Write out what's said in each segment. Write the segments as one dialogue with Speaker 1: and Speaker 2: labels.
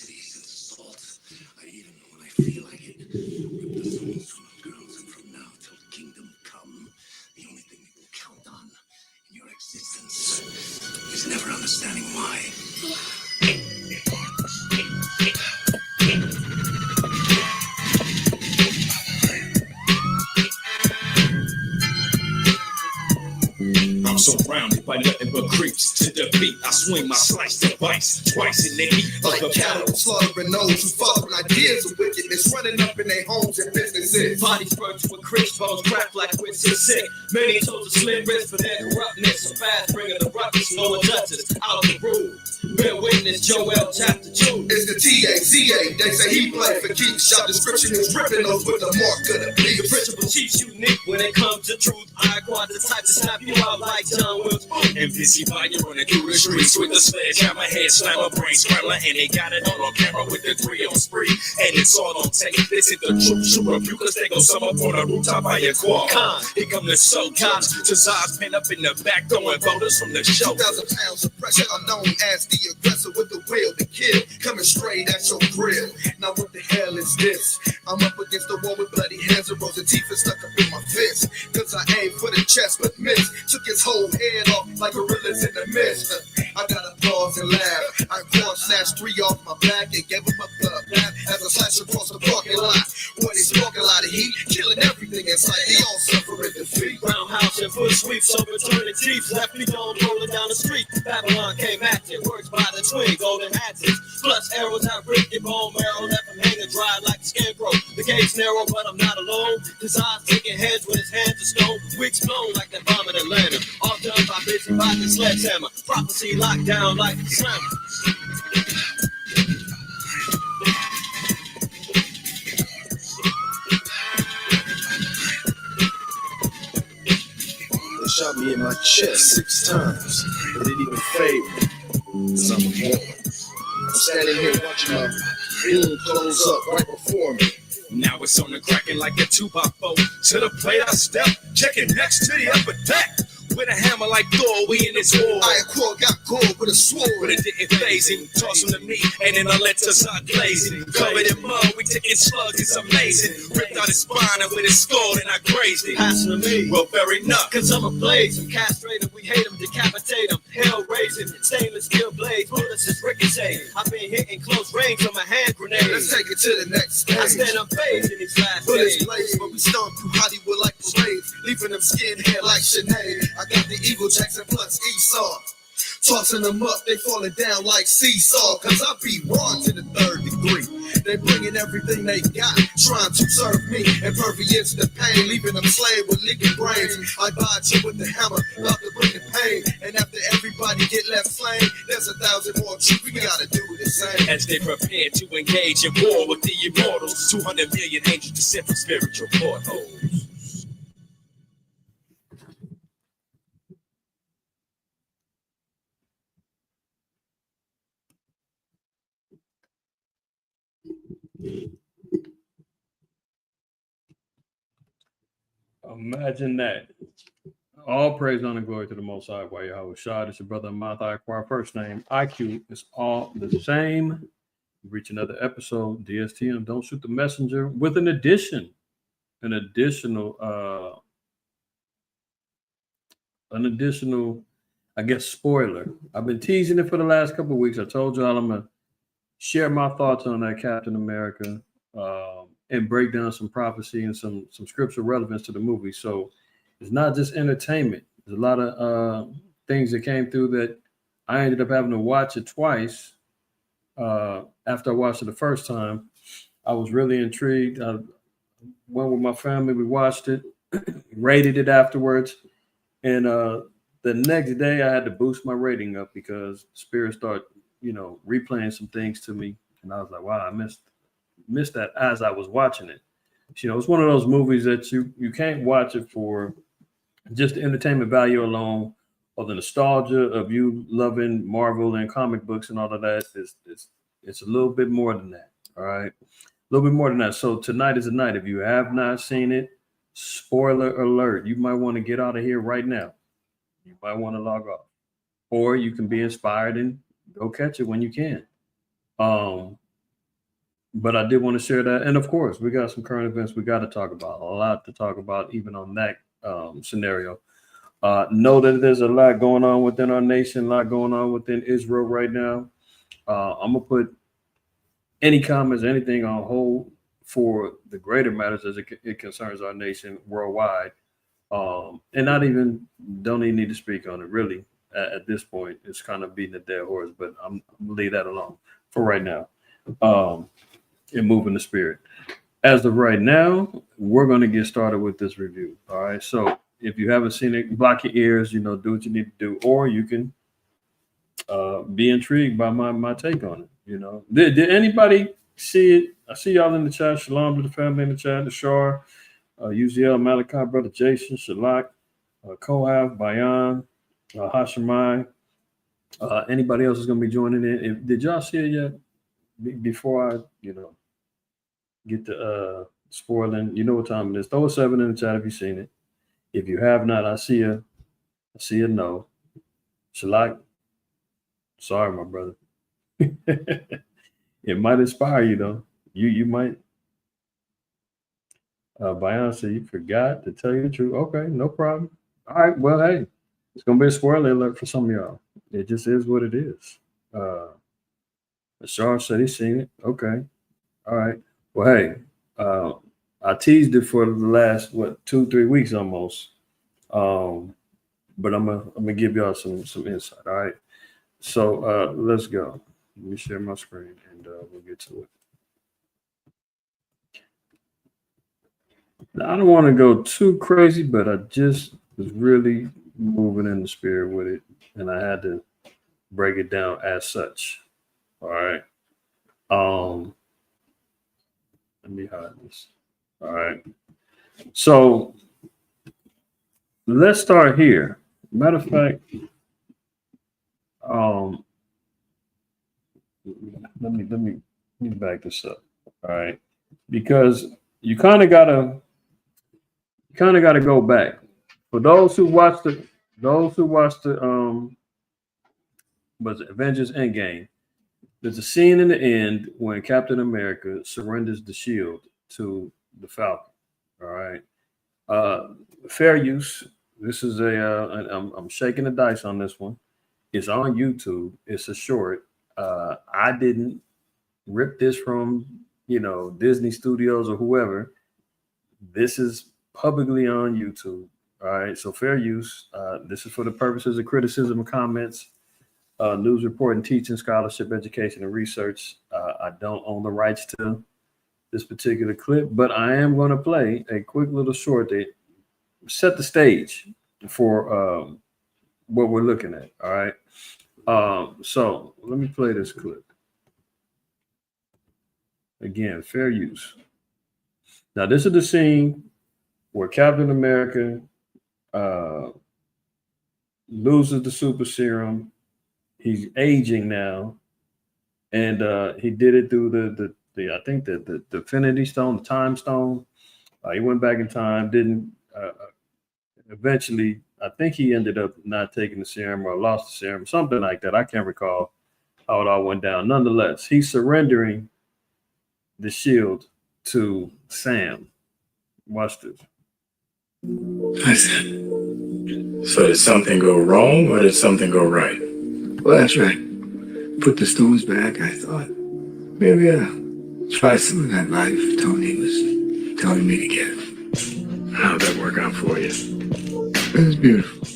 Speaker 1: cities into salt. I even, when I feel like it, rip the souls from the girls, and from now till kingdom come, the only thing you can count on in your existence is never understanding why.
Speaker 2: I'm surrounded by nothing but creeps. To defeat, I swing my slice device twice in the heat
Speaker 3: like cattle, slaughtering those who follow ideas of wickedness, running up in their homes and businesses.
Speaker 4: Bodies burnt with crisp bones, cracked like wits and sick. Many told a slim wrist for their corruptness. So fast bringing the ruckus, no injustice, out of the rule. Bear witness, Joel chapter 2.
Speaker 3: It's the TAZA, they say he played for keeps. Shop description is ripping those with the mark of the beast.
Speaker 4: The principal chiefs unique when it comes to truth. IQAhmath the type to snap you out like John Wilkes.
Speaker 2: And busy body running through the streets with the sledgehammer, head slammer, brain scrambler, and they got it all on camera with the 3 on spree. And it's all on tape. This is the truth, shoot rebuke, cause they go sum up on the rooftop by your quad. Here come the soldiers, Tazaz pinned up in the back, throwing voters from the show.
Speaker 3: 2,000 pounds of pressure, I'm known as the aggressor with the will to kill, coming straight at your grill. Now what the hell is this? I'm up against the wall with bloody hands and rows of teeth stuck up in my fist. Cause I aimed for the chest but missed. Took his whole head off like gorillas in the mist. I got a pause and laugh. I snatched 3 off my back and gave him a blood bath as I slashed across the parking lot. Boy, they smoke a lot of heat, killing everything inside. They all suffering defeat.
Speaker 4: Roundhouse and foot sweeps, overturning chiefs. Left me down, rolling down the street. Babylon came at it, works by the twin, golden hatchets. Plus arrows I ripped your bone marrow, left him hanging dry like a scarecrow. The gate's narrow, but I'm not alone. His eyes taking heads with his hands of stone. Wigs blown like that bomb in Atlanta. All done by busy body sledgehammer. Prophecy locked down like a slammer.
Speaker 3: They shot me in my chest 6 times. It didn't even fade me. Cause I'm a woman. I'm standing here watching my beam close up right before me.
Speaker 2: Now it's on the cracking like a 2x4. To the plate I step, checking next to the upper deck. With a hammer like Thor, we in this war.
Speaker 3: IQAhmath got gold with a sword.
Speaker 2: But it didn't phase him. Toss him to me, and then I let Tazaz blazing. Covered in mud, we taking slugs, it's amazing. Ripped out his spine, and with his skull, and I grazed it.
Speaker 4: Passing to me,
Speaker 2: well, very enough.
Speaker 4: Cause I'm a blaze, I'm castrated, we hate him, decapitate him. Hell raising, stainless steel blades, bullets is ricochet. I've been hitting close range on my hand grenades.
Speaker 3: Let's take it to the next stage.
Speaker 4: I stand unfazed in these last
Speaker 3: Bullets
Speaker 4: days.
Speaker 3: blaze, but we stomp through Hollywood like parades, leaving them skinhead like Sinead. I got the Eagle Jackson plus Esau. Tossing them up, they falling down like seesaw. Cause I beat Ron to the 3rd degree. They bringing everything they got, trying to serve me. Impervious to pain, leaving them slain with leaking brains. I bite you with the hammer, about to bring the pain. And after everybody get left slain, there's 1,000 more troops, we gotta do the same.
Speaker 2: As they prepare to engage in war with the immortals, 200 million angels descend from spiritual portholes.
Speaker 5: Imagine that. All praise, honor, and glory to the Most High. While Yahweh Shad, it's your brother IQAhmath. IQAhmath first name IQ is all the same. We reach another episode. DSTM, don't shoot the messenger with an additional, I guess, spoiler. I've been teasing it for the last couple of weeks. I told y'all I'm gonna share my thoughts on that Captain America and break down some prophecy and some scriptural relevance to the movie. So it's not just entertainment. There's a lot of things that came through that I ended up having to watch it twice. After I watched it the first time, I was really intrigued. I went with my family. We watched it, rated it afterwards. And the next day I had to boost my rating up because Spirit started, replaying some things to me. And I was like, wow, I missed that as I was watching it. It's one of those movies that you can't watch it for just the entertainment value alone or the nostalgia of you loving Marvel and comic books and all of that. It's a little bit more than that. All right. A little bit more than that. So tonight is the night. If you have not seen it, spoiler alert, you might want to get out of here right now. You might want to log off. Or you can be inspired and go catch it when you can. but I did want to share that. And of course, we got some current events we got to talk about, a lot to talk about, even on that scenario. Know that there's a lot going on within our nation, a lot going on within Israel right now. I'm going to put any comments, anything on hold for the greater matters as it concerns our nation worldwide. And don't even need to speak on it really at this point. It's kind of beating a dead horse, but I'm going to leave that alone for right now. And moving the spirit. As of right now, we're going to get started with this review. All right. So if you haven't seen it, block your ears, do what you need to do, or you can be intrigued by my take on it. Did anybody see it? I see y'all in the chat. Shalom to the family in the chat, the Shar, UZL, Malachi, brother Jason, Shalak, Kohav, Bayan, Hashemai. Anybody else is going to be joining in? Did y'all see it yet? Before I, get to spoiling, you know what time it is. Throw a 7 in the chat if you've seen it. If you have not, I see a no. Shalak, sorry, my brother. It might inspire you though. You might. Bayan said you forgot to tell you the truth. Okay, no problem. All right, well, hey, it's gonna be a spoiler alert for some of y'all. It just is what it is. Ashar said he's seen it. Okay. All right. Well, hey, I teased it for the last 2-3 weeks almost. But I'm gonna give y'all some insight. All right. So let's go. Let me share my screen and we'll get to it. Now, I don't want to go too crazy, but I just was really moving in the spirit with it, and I had to break it down as such. All right. Let me hide this. All right. So let's start here. Matter of fact, let me back this up. All right, because you kind of gotta go back. For those who watched the was it Avengers Endgame? There's a scene in the end when Captain America surrenders the shield to the Falcon. All right. Fair use. This is I'm shaking the dice on this one. It's on YouTube. It's a short. I didn't rip this from, Disney Studios or whoever. This is publicly on YouTube. All right. So fair use. This is for the purposes of criticism and comments. News reporting, teaching, scholarship, education, and research. I don't own the rights to this particular clip, but I am going to play a quick little short that set the stage for what we're looking at. All right. So let me play this clip. Again, fair use. Now, this is the scene where Captain America loses the super serum. He's aging now, and he did it through the I think the Infinity Stone, the Time Stone. He went back in time. Didn't eventually? I think he ended up not taking the serum or lost the serum, something like that. I can't recall how it all went down. Nonetheless, he's surrendering the shield to Sam. Watch this.
Speaker 6: Listen. So did something go wrong or did something go right?
Speaker 7: Well, that's right. Put the stones back, I thought. Maybe try some of that life Tony was telling me to get.
Speaker 6: How'd that work out for you?
Speaker 7: It was beautiful.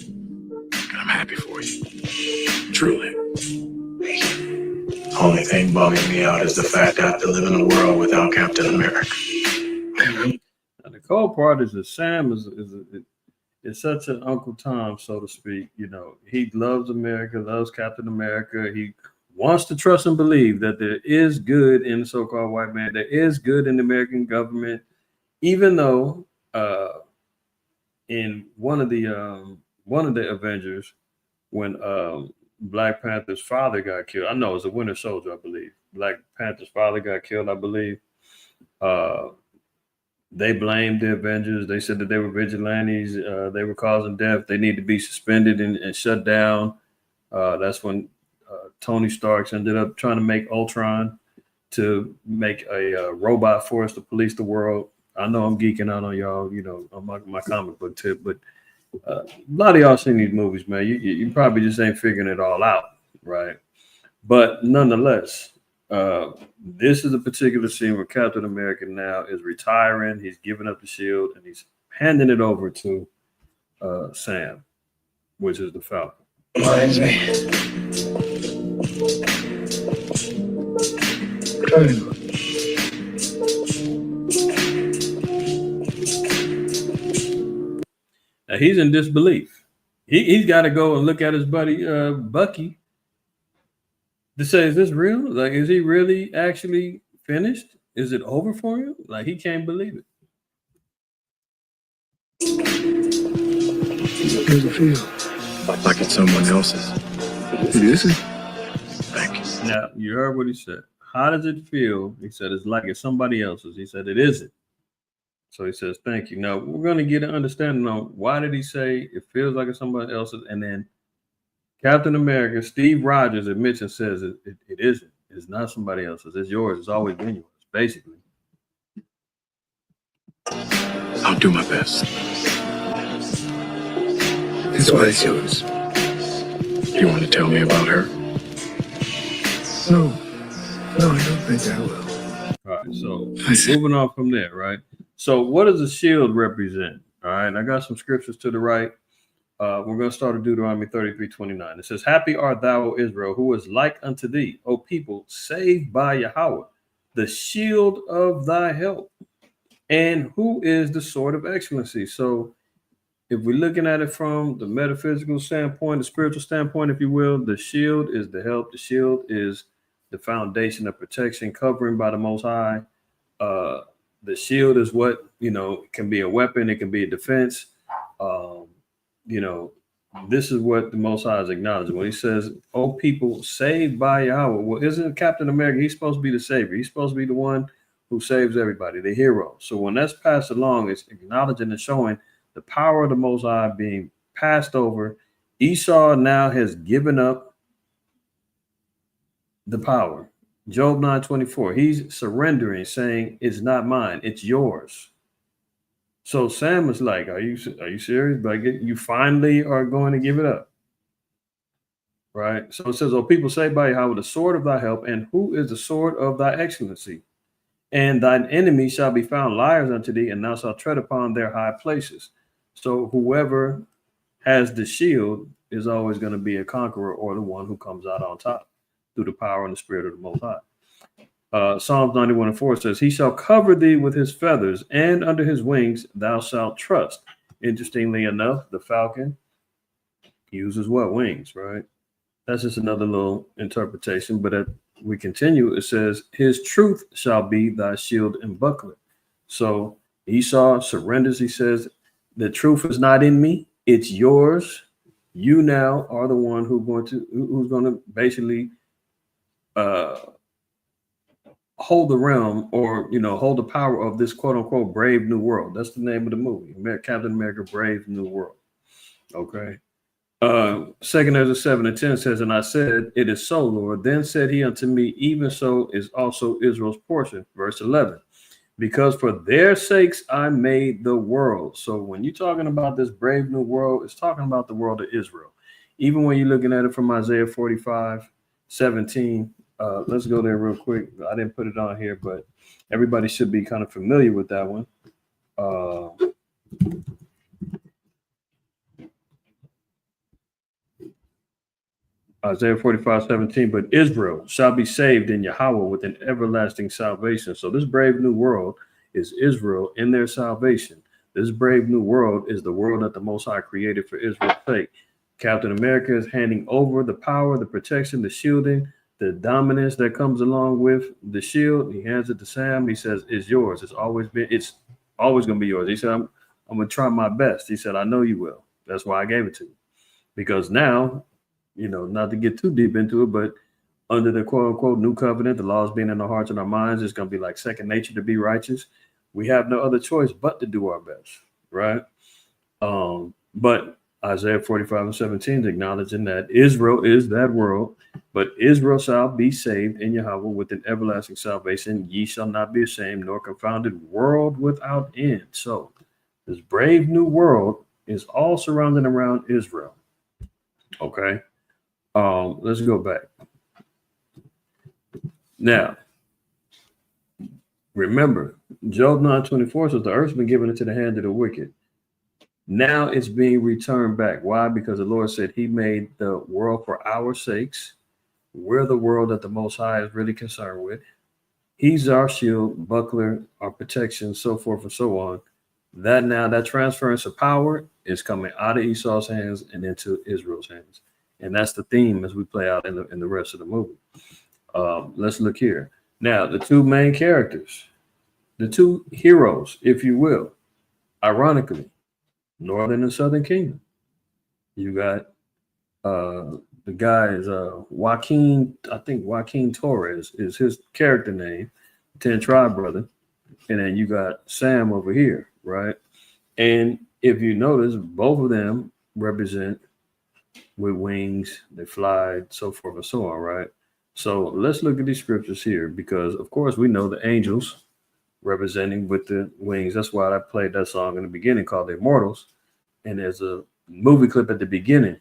Speaker 6: I'm happy for you. Truly. Only thing bugging me out is the fact that I have to live in a world without Captain America.
Speaker 5: Now, the cold part is that Sam is such an Uncle Tom, so to speak. He loves America, loves Captain America. He wants to trust and believe that there is good in the so-called white man. There is good in the American government, even though in one of the Avengers, when Black Panther's father got killed, I know it was a Winter Soldier, I believe. Black Panther's father got killed, I believe. They blamed the Avengers. They said that they were vigilantes. They were causing death. They need to be suspended and shut down. That's when Tony Stark ended up trying to make Ultron. to make a robot force to police the world. I know I'm geeking out on y'all, on my comic book tip, but a lot of y'all seen these movies, man. You probably just ain't figuring it all out, right? But nonetheless, this is a particular scene where Captain America now is retiring. He's giving up the shield and he's handing it over to Sam, which is the Falcon.
Speaker 7: Reminds me. Triangle.
Speaker 5: Now he's in disbelief. He's got to go and look at his buddy Bucky to say, is this real? Like, is he really actually finished? Is it over for him? Like, he can't believe it.
Speaker 7: How does it feel?
Speaker 6: Like it's someone else's.
Speaker 7: It isn't.
Speaker 6: Thank you.
Speaker 5: Now, you heard what he said. How does it feel? He said, it's like it's somebody else's. He said, it isn't. So he says, thank you. Now, we're going to get an understanding on why did he say it feels like it's somebody else's? And then Captain America, Steve Rogers admits and says it isn't. It's not somebody else's. It's yours. It's always been yours, basically.
Speaker 6: I'll do my best.
Speaker 7: That's why it's yours.
Speaker 6: You want to tell me about her?
Speaker 7: No, I don't think I will.
Speaker 5: All right, so
Speaker 7: I see.
Speaker 5: moving on from there, right? So what does the shield represent? All right, I got some scriptures to the right. We're going to start at Deuteronomy 33:29. It says, happy art thou, O Israel, who is like unto thee, O people, saved by Yahweh, the shield of thy help, and who is the sword of excellency. So if we're looking at it from the metaphysical standpoint, the spiritual standpoint, if you will, the shield is the help. The shield is the foundation of protection, covering by the Most High. The shield is what, it can be a weapon. It can be a defense. This is what the Most High is acknowledging when he says, oh, people saved by Yahweh. Well, isn't Captain America? He's supposed to be the savior. He's supposed to be the one who saves everybody, the hero. So when that's passed along, it's acknowledging and showing the power of the Most High being passed over. Esau now has given up the power. Job 9:24, he's surrendering, saying, it's not mine, it's yours. So Sam is like, are you serious? Like, you finally are going to give it up, right? So it says, oh, people say by Yahweh, the sword of thy help, and who is the sword of thy excellency? And thine enemies shall be found liars unto thee, and thou shalt tread upon their high places. So whoever has the shield is always going to be a conqueror, or the one who comes out on top through the power and the spirit of the Most High. Psalms 91:4 says, he shall cover thee with his feathers, and under his wings thou shalt trust. Interestingly enough, the falcon uses what? Wings, right? That's just another little interpretation. But we continue, it says, his truth shall be thy shield and buckler. So Esau surrenders. He says, the truth is not in me, it's yours. You now are the one who's going to basically hold the realm, or hold the power of this quote unquote brave new world. That's the name of the movie, Captain America: Brave New World. Okay. 2 Ezra 7:10 says, and I said, it is so, Lord. Then said he unto me, even so is also Israel's portion. Verse 11, because for their sakes I made the world. So when you're talking about this brave new world, it's talking about the world of Israel. Even when you're looking at it from Isaiah 45:17, let's go there real quick. I didn't put it on here, but everybody should be kind of familiar with that one. Isaiah 45:17, but Israel shall be saved in Yahweh with an everlasting salvation. So this brave new world is Israel in their salvation. This brave new world is the world that the Most High created for Israel's sake. Captain America is handing over the power, the protection, the shielding, the dominance that comes along with the shield. He hands it to Sam. He says, it's yours. It's always going to be yours. He said, I'm going to try my best. He said, I know you will. That's why I gave it to you. Because now, not to get too deep into it, but under the quote unquote new covenant, the laws being in our hearts and our minds, it's going to be like second nature to be righteous. We have no other choice but to do our best. Right. But Isaiah 45 and 17 is acknowledging that Israel is that world, but Israel shall be saved in Yahweh with an everlasting salvation. Ye shall not be ashamed nor confounded, world without end. So this brave new world is all surrounding around Israel. Okay. Let's go back. Now, remember, Job 9:24 says the earth's been given into the hand of the wicked. Now it's being returned back. Why? Because the Lord said he made the world for our sakes. We're the world that the Most High is really concerned with. He's our shield, buckler, our protection, so forth and so on. That transference of power is coming out of Esau's hands and into Israel's hands. And that's the theme as we play out in the rest of the movie. Let's look here. Now, the two main characters, the two heroes, if you will, ironically, Northern and Southern Kingdom. You got the guy is Joaquin, I think Joaquin Torres is his character name, 10 Tribe brother. And then you got Sam over here, right? And if you notice, both of them represent with wings, they fly, so forth and so on, right? So let's look at these scriptures here, because of course we know the angels representing with the wings. That's why I played that song in the beginning called The Immortals. And there's a movie clip at the beginning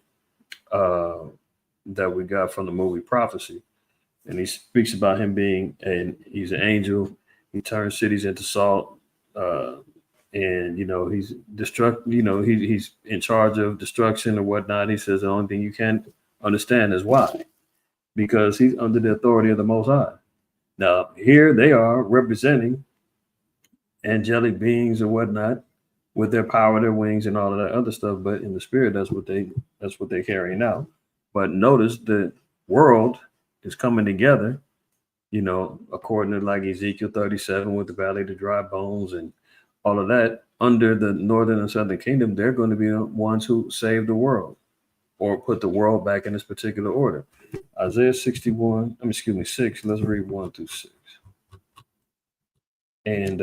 Speaker 5: that we got from the movie Prophecy. And he speaks about him he's an angel. He turns cities into salt. And, he's he's in charge of destruction or whatnot. He says the only thing you can't understand is why. Because he's under the authority of the Most High. Now, here they are representing angelic beings or whatnot with their power, their wings, and all of that other stuff. But in the spirit, that's what they're carrying out. But notice the world is coming together, according to like Ezekiel 37 with the valley of the dry bones and all of that. Under the Northern and Southern Kingdom, they're going to be the ones who save the world or put the world back in this particular order. Isaiah 6, let's read 1 through 6. And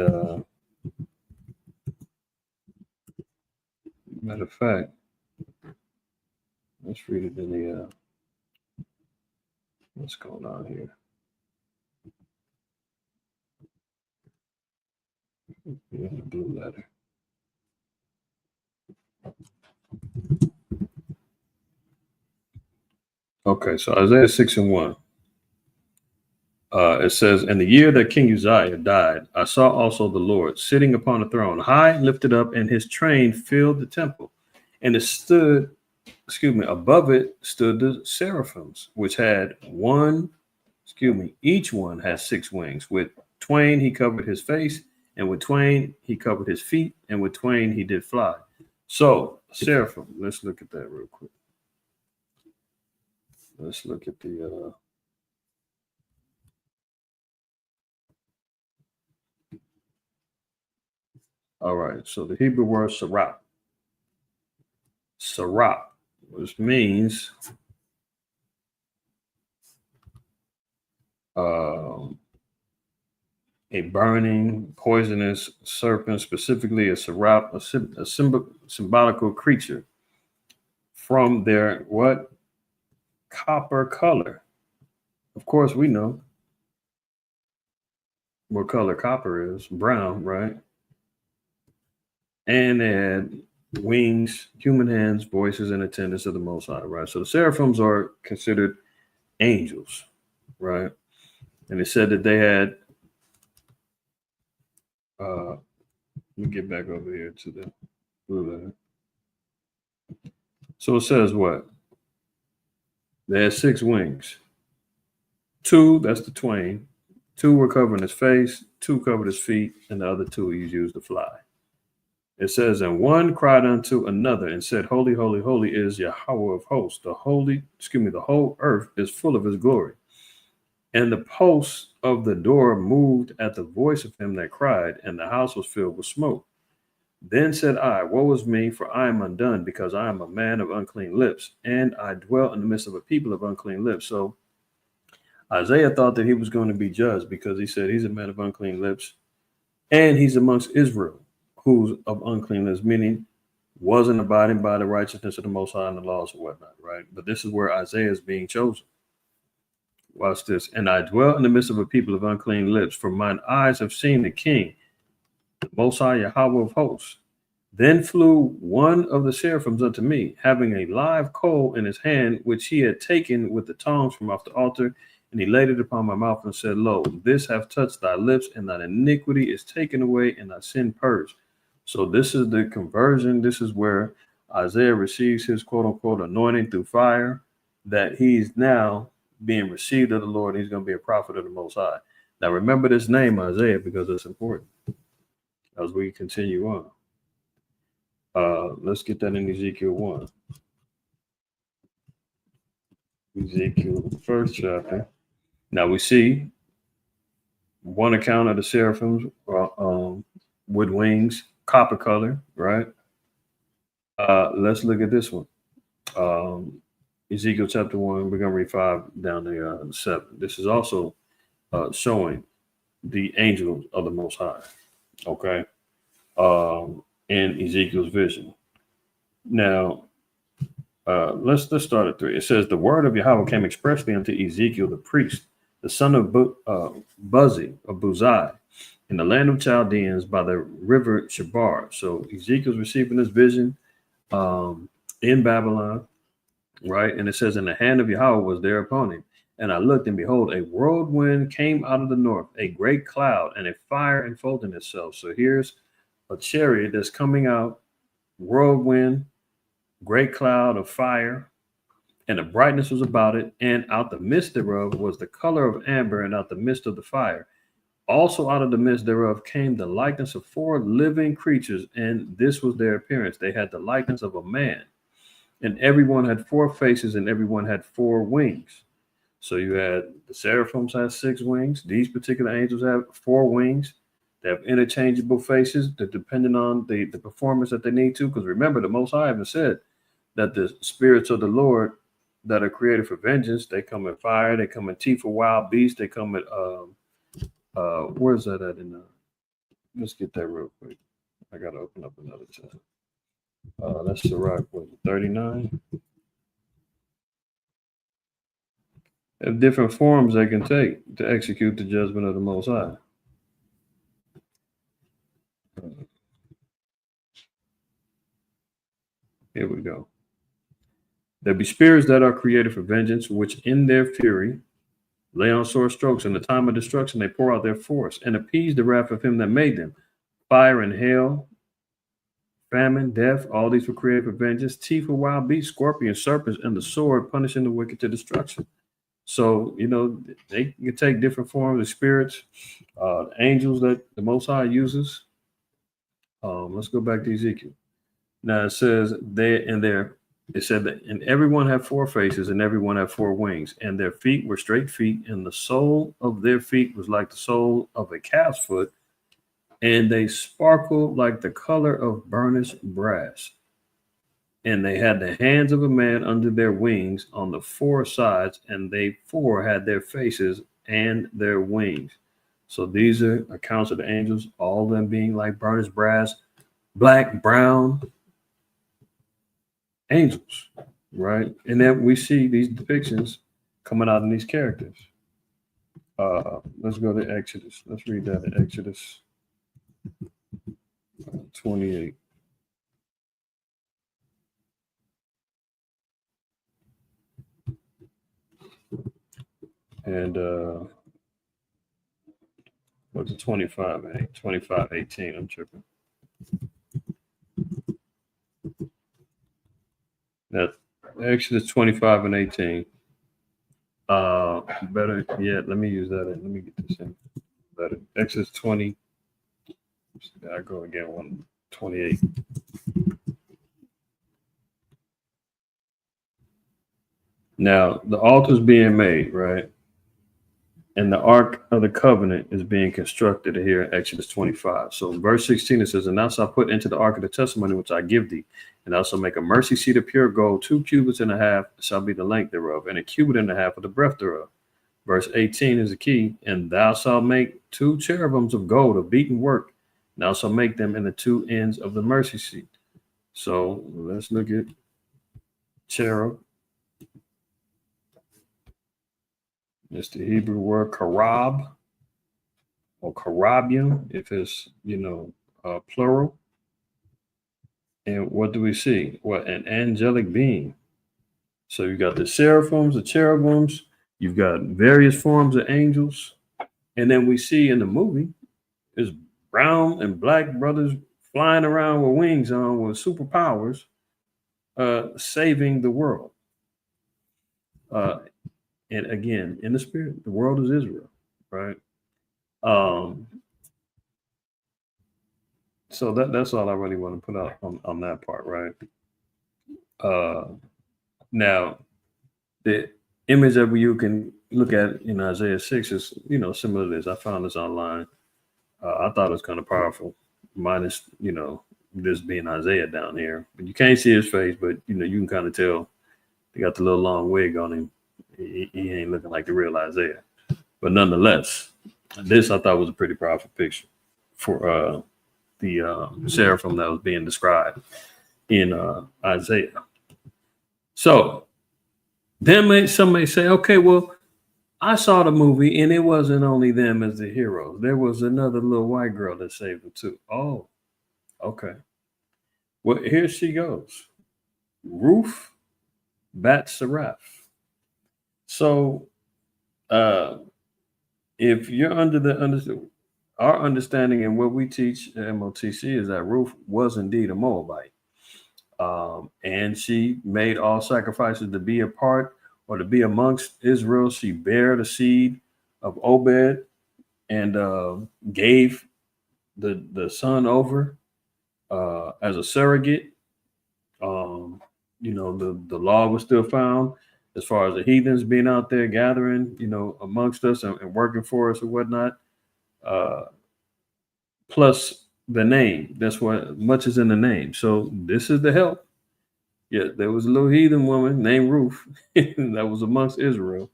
Speaker 5: matter of fact, let's read it in the what's going on here? Yeah, the blue letter. Okay, so Isaiah 6 and 1. It says, in the year that King Uzziah died, I saw also the Lord sitting upon a throne, high lifted up, and his train filled the temple. And above it stood the seraphims, which had each one has 6 wings. With twain he covered his face, and with twain he covered his feet, and with twain he did fly. So, seraphim, let's look at that real quick. Let's look at the all right, so the Hebrew word sarap, which means a burning, poisonous serpent, specifically a sarap, a symbolical creature from their copper color. Of course, we know what color copper is, brown, right? And they had wings, human hands, voices, and attendants of the Most High, right? So the seraphims are considered angels, right? And it said that they had, let me get back over here to the blue letter. So it says what? They had 6 wings. 2, that's the twain. 2 were covering his face, 2 covered his feet, and the other 2 he used to fly. It says, and one cried unto another and said, Holy, holy, holy is Yahweh of hosts. The whole earth is full of his glory. And the posts of the door moved at the voice of him that cried, and the house was filled with smoke. Then said I, woe is me, for I am undone, because I am a man of unclean lips, and I dwell in the midst of a people of unclean lips. So Isaiah thought that he was going to be judged because he said he's a man of unclean lips, and he's amongst Israel, who's of unclean lips, meaning wasn't abiding by the righteousness of the Most High and the laws and whatnot, right? But this is where Isaiah is being chosen. Watch this. And I dwell in the midst of a people of unclean lips, for mine eyes have seen the King, the Most High Yahweh of hosts. Then flew one of the seraphims unto me, having a live coal in his hand, which he had taken with the tongs from off the altar, and he laid it upon my mouth and said, Lo, this hath touched thy lips, and thine iniquity is taken away, and thy sin purged. So this is the conversion. This is where Isaiah receives his quote unquote anointing through fire, that he's now being received of the Lord. He's going to be a prophet of the Most High. Now remember this name, Isaiah, because it's important as we continue on. Let's get that in Ezekiel 1. Ezekiel, first chapter. Now we see one account of the seraphims with wings, copper color, right? Let's look at this one. Ezekiel chapter 1, we're going to read 5 down to 7. This is also showing the angel of the Most High, okay? In Ezekiel's vision. Now, let's start at 3. It says, the word of Yahweh came expressly unto Ezekiel the priest, the son of Buzai, in the land of Chaldeans by the river Shabar. So Ezekiel's receiving this vision in Babylon, right? And it says, and the hand of Yahweh was there upon him. And I looked, and behold, a whirlwind came out of the north, a great cloud, and a fire enfolding itself. So here's a chariot that's coming out, whirlwind, great cloud of fire, and the brightness was about it, and out the midst thereof was the color of amber, and out the midst of the fire. Also out of the midst thereof came the likeness of 4 living creatures, and this was their appearance. They had the likeness of a man, and everyone had 4 faces, and everyone had 4 wings. So you had the seraphims had 6 wings. These particular angels have 4 wings. They have interchangeable faces, depending on the performance that they need to. Because remember, the Most High even said that the spirits of the Lord that are created for vengeance, they come in fire, they come in teeth of wild beasts, they come in where's that at in let's get that real quick. I gotta open up another tab. That's the rock, was it 39? They have different forms they can take to execute the judgment of the Most High. Here we go. There be spirits that are created for vengeance, which in their fury lay on sore strokes. In the time of destruction, they pour out their force and appease the wrath of him that made them. Fire and hail, famine, death, all these were created for vengeance. Teeth of wild beasts, scorpions, serpents, and the sword, punishing the wicked to destruction. So, you know, they can take different forms of spirits, angels that the Most High uses. Let's go back to Ezekiel. Now it says it said that, and everyone had 4 faces, and everyone had 4 wings, and their feet were straight feet, and the sole of their feet was like the sole of a calf's foot, and they sparkled like the color of burnished brass. And they had the hands of a man under their wings on the 4 sides, and they 4 had their faces and their wings. So these are accounts of the angels, all of them being like burnished brass, black, brown angels, right? And then we see these depictions coming out in these characters. Let's go to Exodus. Let's read that in Exodus 28. And what's it, 25, 18, I'm tripping. That's Exodus 25 and 18. Better yet, let me use that. Let me get this in. Better. Exodus 20. I go again, 128. Now, the altar's being made, right? And the Ark of the Covenant is being constructed here in Exodus 25. So in verse 16, it says, and thou shalt put into the Ark of the Testimony, which I give thee, and thou shalt make a mercy seat of pure gold, 2 cubits and a half shall be the length thereof, and 1 cubit and a half of the breadth thereof. Verse 18 is the key. And thou shalt make 2 cherubims of gold of beaten work, and thou shalt make them in the 2 ends of the mercy seat. So let's look at cherub. It's the Hebrew word karab or karabium, if it's, plural. And what do we see? Well, an angelic being. So you got the seraphims, the cherubims, you've got various forms of angels. And then we see in the movie is brown and black brothers flying around with wings on with superpowers, saving the world. And again, in the spirit, the world is Israel, right? Um, so that's all I really want to put out on that part, right? Now, the image that you can look at in Isaiah 6 is, similar to this. I found this online. I thought it was kind of powerful, minus, this being Isaiah down here. But you can't see his face, but, you can kind of tell they got the little long wig on him. He ain't looking like the real Isaiah. But nonetheless, this I thought was a pretty powerful picture for the seraphim that was being described in Isaiah. So then some may say, okay, well, I saw the movie and it wasn't only them as the heroes. There was another little white girl that saved them too. Oh, okay. Well, here she goes. Ruth Bat Seraph. So if you're under our understanding and what we teach at MOTC is that Ruth was indeed a Moabite. And she made all sacrifices to be a part or to be amongst Israel. She bare the seed of Obed and gave the son over as a surrogate. The law was still found as far as the heathens being out there gathering, amongst us and working for us or whatnot. Plus the name. That's what much is in the name. So this is the help. Yeah, there was a little heathen woman named Ruth that was amongst Israel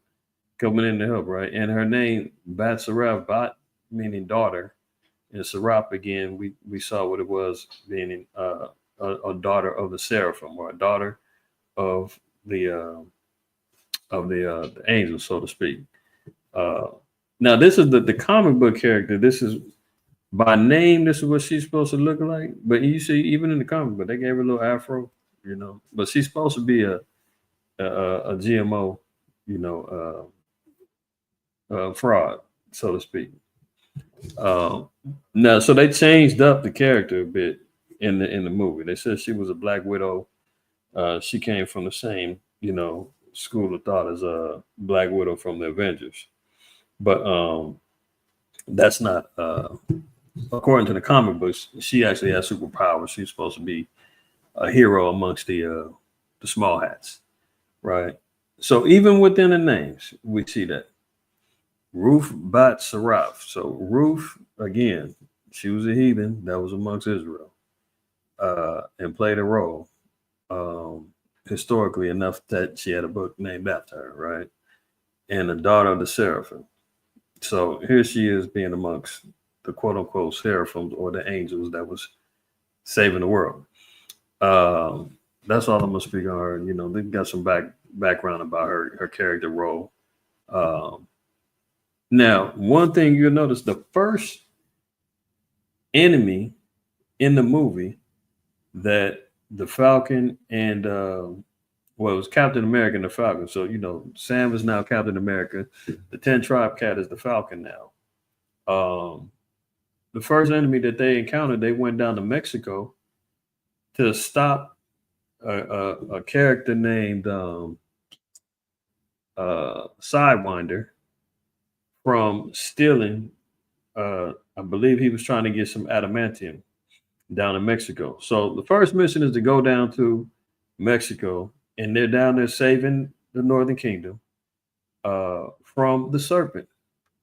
Speaker 5: coming in to help, right? And her name, Bat Seraph, Bat meaning daughter, and Seraph again, we saw what it was, being a daughter of the seraphim, or a daughter of the angel, so to speak. Now, this is the comic book character. This is by name. This is what she's supposed to look like. But you see, even in the comic book, they gave her a little afro. But she's supposed to be a GMO, fraud, so to speak. Now, so they changed up the character a bit in the movie. They said she was a Black Widow. She came from the same, school of thought as a Black Widow from the Avengers. But that's not according to the comic books. She actually has superpowers. She's supposed to be a hero amongst the small hats, right? So even within the names, we see that Ruth Bat Seraph. So Ruth, again, she was a heathen that was amongst Israel and played a role historically enough that she had a book named after her, right? And the daughter of the seraphim. So here she is being amongst the quote unquote seraphims or the angels that was saving the world. That's all I'm gonna speak on her. They got some background about her character role. Now, one thing you'll notice, the first enemy in the movie that the Falcon and it was Captain America and the Falcon. So Sam is now Captain America. The 10 Tribe Cat is the Falcon now. The first enemy that they encountered, they went down to Mexico to stop a character named Sidewinder from stealing. I believe he was trying to get some adamantium down in Mexico. So the first mission is to go down to Mexico, and they're down there saving the Northern Kingdom from the serpent.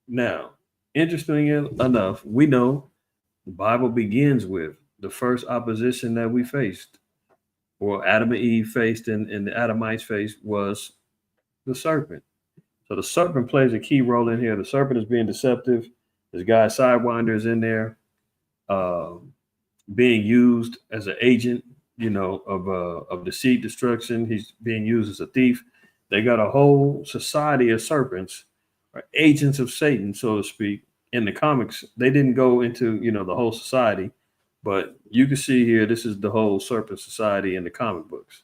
Speaker 5: Now, interestingly enough, we know the Bible begins with the first opposition that we faced, or Adam and Eve faced and the Adamites faced, was the serpent. So the serpent plays a key role in here. The serpent is being deceptive. This guy Sidewinder is in there being used as an agent of deceit, destruction. He's being used as a thief. They got a whole society of serpents, or agents of Satan, so to speak. In the comics, they didn't go into the whole society, but you can see here this is the whole serpent society in the comic books.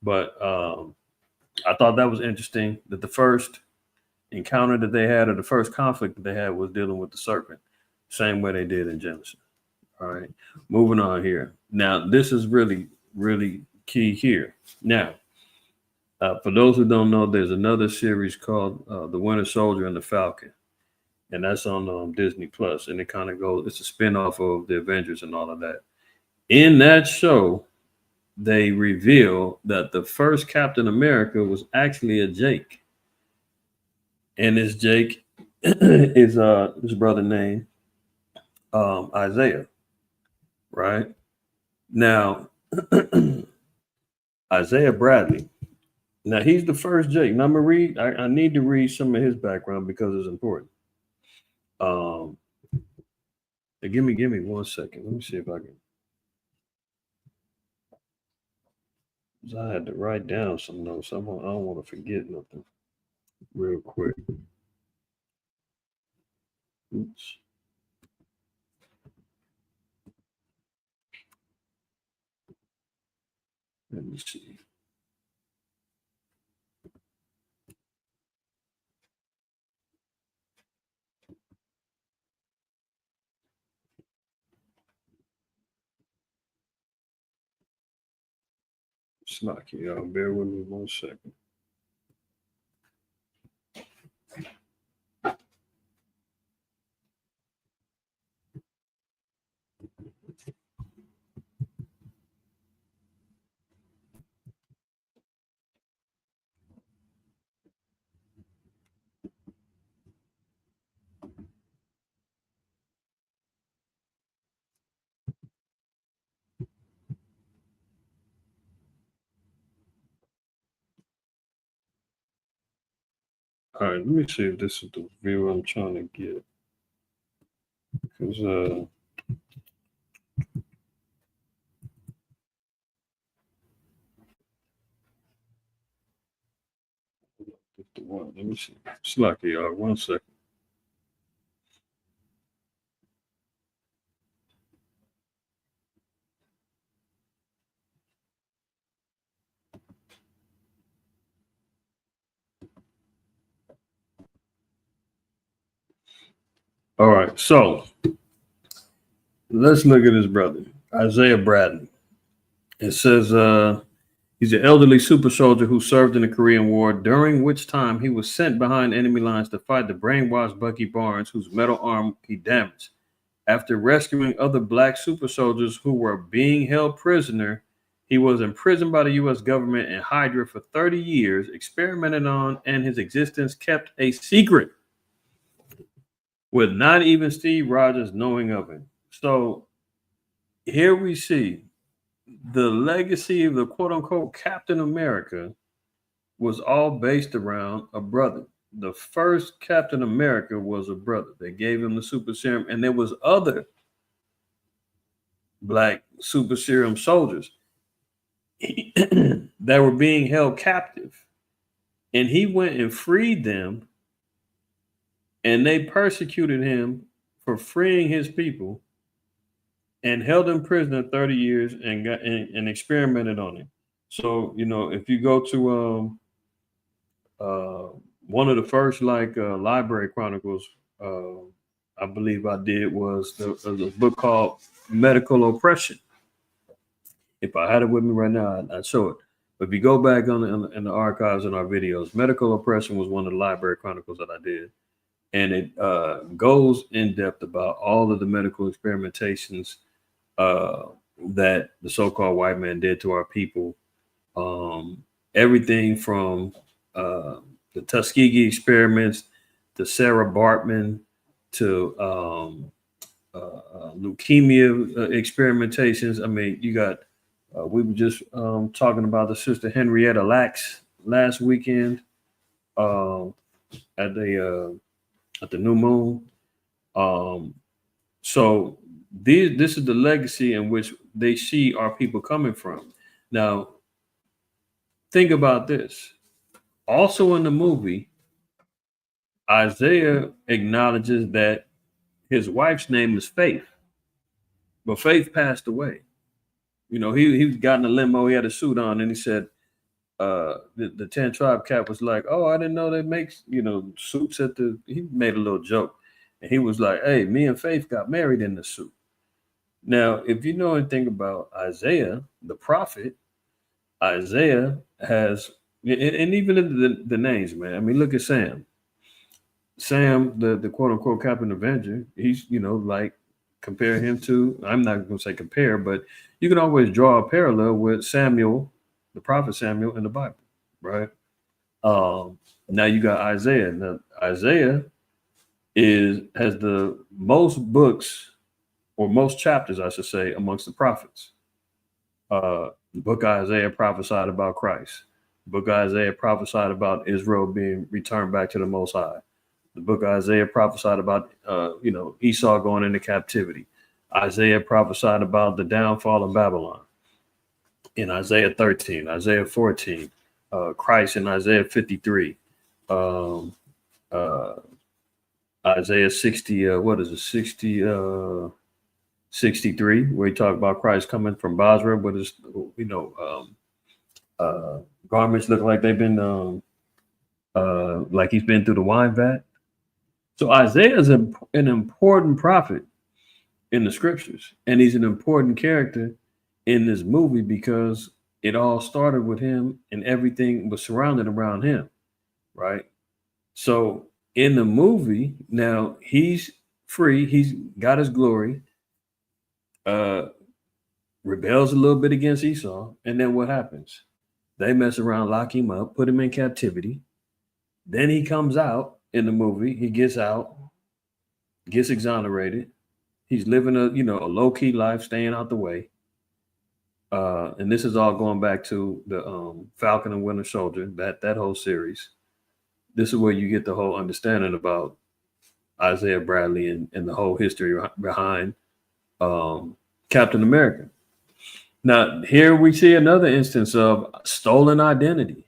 Speaker 5: But I thought that was interesting that the first encounter that they had, or the first conflict that they had, was dealing with the serpent, same way they did in Genesis. All right, moving on here. Now, this is really, really key here. Now, for those who don't know, there's another series called The Winter Soldier and the Falcon, and that's on Disney Plus, and it kind of goes. It's a spinoff of the Avengers and all of that. In that show, they reveal that the first Captain America was actually a Jake, and this Jake is his brother named Isaiah. Right now, Isaiah Bradley. Now he's the first Jake. Now I'm gonna read. I need to read some of his background because it's important. Give me 1 second. Let me see if I can. I had to write down some notes. I don't want to forget nothing. Real quick. Oops. Let me see. Snacky, y'all. Bear with me 1 second. All right, let me see if this is the view I'm trying to get. Because 51. Let me see. Slacky, y'all. 1 second. All right, so let's look at his brother, Isaiah Bradley. It says he's an elderly super soldier who served in the Korean War, during which time he was sent behind enemy lines to fight the brainwashed Bucky Barnes, whose metal arm he damaged. After rescuing other black super soldiers who were being held prisoner, he was imprisoned by the U.S. government and Hydra for 30 years, experimented on, and his existence kept a secret, with not even Steve Rogers knowing of it. So here we see the legacy of the quote unquote Captain America was all based around a brother. The first Captain America was a brother. They gave him the super serum, and there was other black super serum soldiers that were being held captive. And he went and freed them, and they persecuted him for freeing his people and held him prisoner 30 years and experimented on him. So, if you go to one of the first library chronicles, I believe I did, was the book called Medical Oppression. If I had it with me right now, I'd show it. But if you go back in the archives and our videos, Medical Oppression was one of the library chronicles that I did. And it goes in depth about all of the medical experimentations that the so-called white man did to our people. Everything from the Tuskegee experiments to Sarah Bartman to leukemia experimentations. I mean, you got, we were just talking about the sister Henrietta Lacks last weekend at the New Moon. So this is the legacy in which they see our people coming from. Now, think about this. Also in the movie, Isaiah acknowledges that his wife's name is Faith, but Faith passed away. You know, he got in a limo, he had a suit on, and he said, the 10 tribe cap was like, oh, I didn't know they make, you know, suits at the, he made a little joke. And he was like, hey, me and Faith got married in the suit. Now, if you know anything about Isaiah, the prophet, Isaiah has, and even in the names, man. I mean, look at Sam. Sam, the quote unquote Captain Avenger, he's, you know, like compare him to, I'm not going to say compare, but you can always draw a parallel with Samuel, the prophet Samuel in the Bible, right? Now you got Isaiah. Now, Isaiah has the most books or most chapters, I should say, amongst the prophets. The book of Isaiah prophesied about Christ. The book of Isaiah prophesied about Israel being returned back to the Most High. The book of Isaiah prophesied about, you know, Esau going into captivity. Isaiah prophesied about the downfall of Babylon in Isaiah 13, Isaiah 14, Christ in Isaiah 53, Isaiah 60, 63, where he talked about Christ coming from Basra with his, you know, garments look like they've been, like he's been through the wine vat. So Isaiah is an important prophet in the scriptures, and he's an important character in this movie because it all started with him and everything was surrounded around him, right? So in the movie, now he's free, he's got his glory, rebels a little bit against Esau, and then what happens? They mess around, lock him up, put him in captivity. Then he comes out in the movie, he gets out, gets exonerated. He's living a, you know, a low-key life, staying out the way. And this is all going back to the Falcon and Winter Soldier, that whole series. This is where you get the whole understanding about Isaiah Bradley and the whole history behind Captain America. Now, here we see another instance of stolen identity.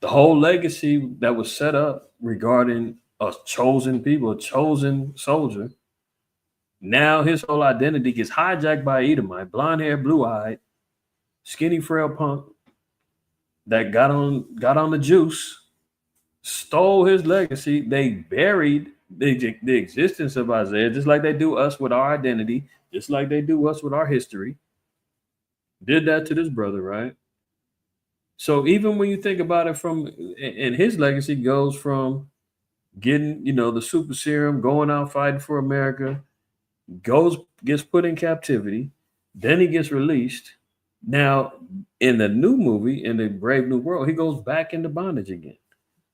Speaker 5: The whole legacy that was set up regarding a chosen people, a chosen soldier, now his whole identity gets hijacked by Edomite, blonde hair, blue eyed, skinny, frail punk that got on the juice, stole his legacy. They buried the existence of Isaiah, just like they do us with our identity, just like they do us with our history. Did that to this brother, right? So even when you think about it and his legacy goes from getting, you know, the super serum, going out fighting for America, gets put in captivity, then he gets released. Now, in the new movie, in the Brave New World, he goes back into bondage again.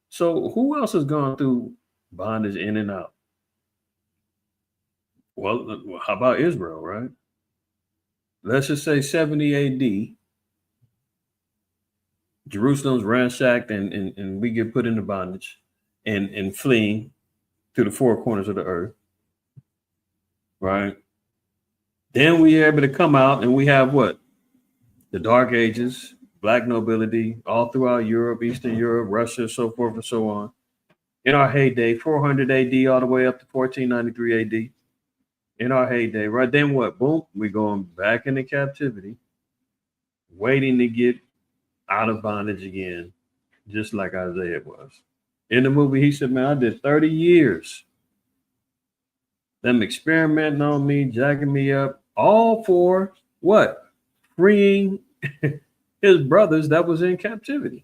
Speaker 5: So who else has gone through bondage in and out? Well, how about Israel, right? Let's just say 70 AD, Jerusalem's ransacked and we get put into bondage and fleeing to the four corners of the earth. Right. Then we are able to come out and we have what? The Dark Ages, Black nobility, all throughout Europe, Eastern Europe, Russia, so forth and so on. In our heyday, 400 AD all the way up to 1493 AD. In our heyday, right? Then what? Boom, we're going back into captivity, waiting to get out of bondage again, just like Isaiah was. In the movie, he said, man, I did 30 years. Them experimenting on me, jacking me up, all for what? Freeing his brothers that was in captivity.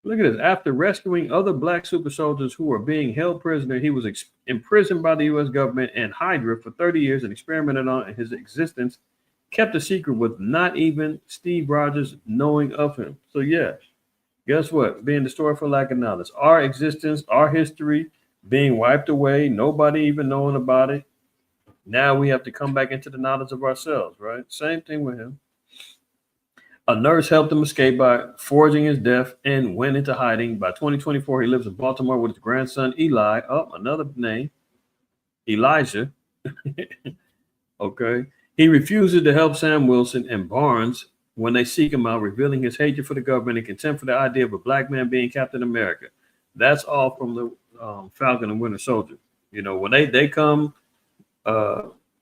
Speaker 5: Look at this. After rescuing other Black super soldiers who were being held prisoner, he was imprisoned by the U.S. government and Hydra for 30 years and experimented on his existence, kept a secret with not even Steve Rogers knowing of him. So, yeah, guess what? Being destroyed for lack of knowledge. Our existence, our history, being wiped away, nobody even knowing about it. Now we have to come back into the knowledge of ourselves, right? Same thing with him. A nurse helped him escape by forging his death and went into hiding. By 2024, he lives in Baltimore with his grandson, Eli. Oh, another name, Elijah. Okay. He refuses to help Sam Wilson and Barnes when they seek him out, revealing his hatred for the government and contempt for the idea of a black man being Captain America. That's all from the Falcon and Winter Soldier. You know, when they come,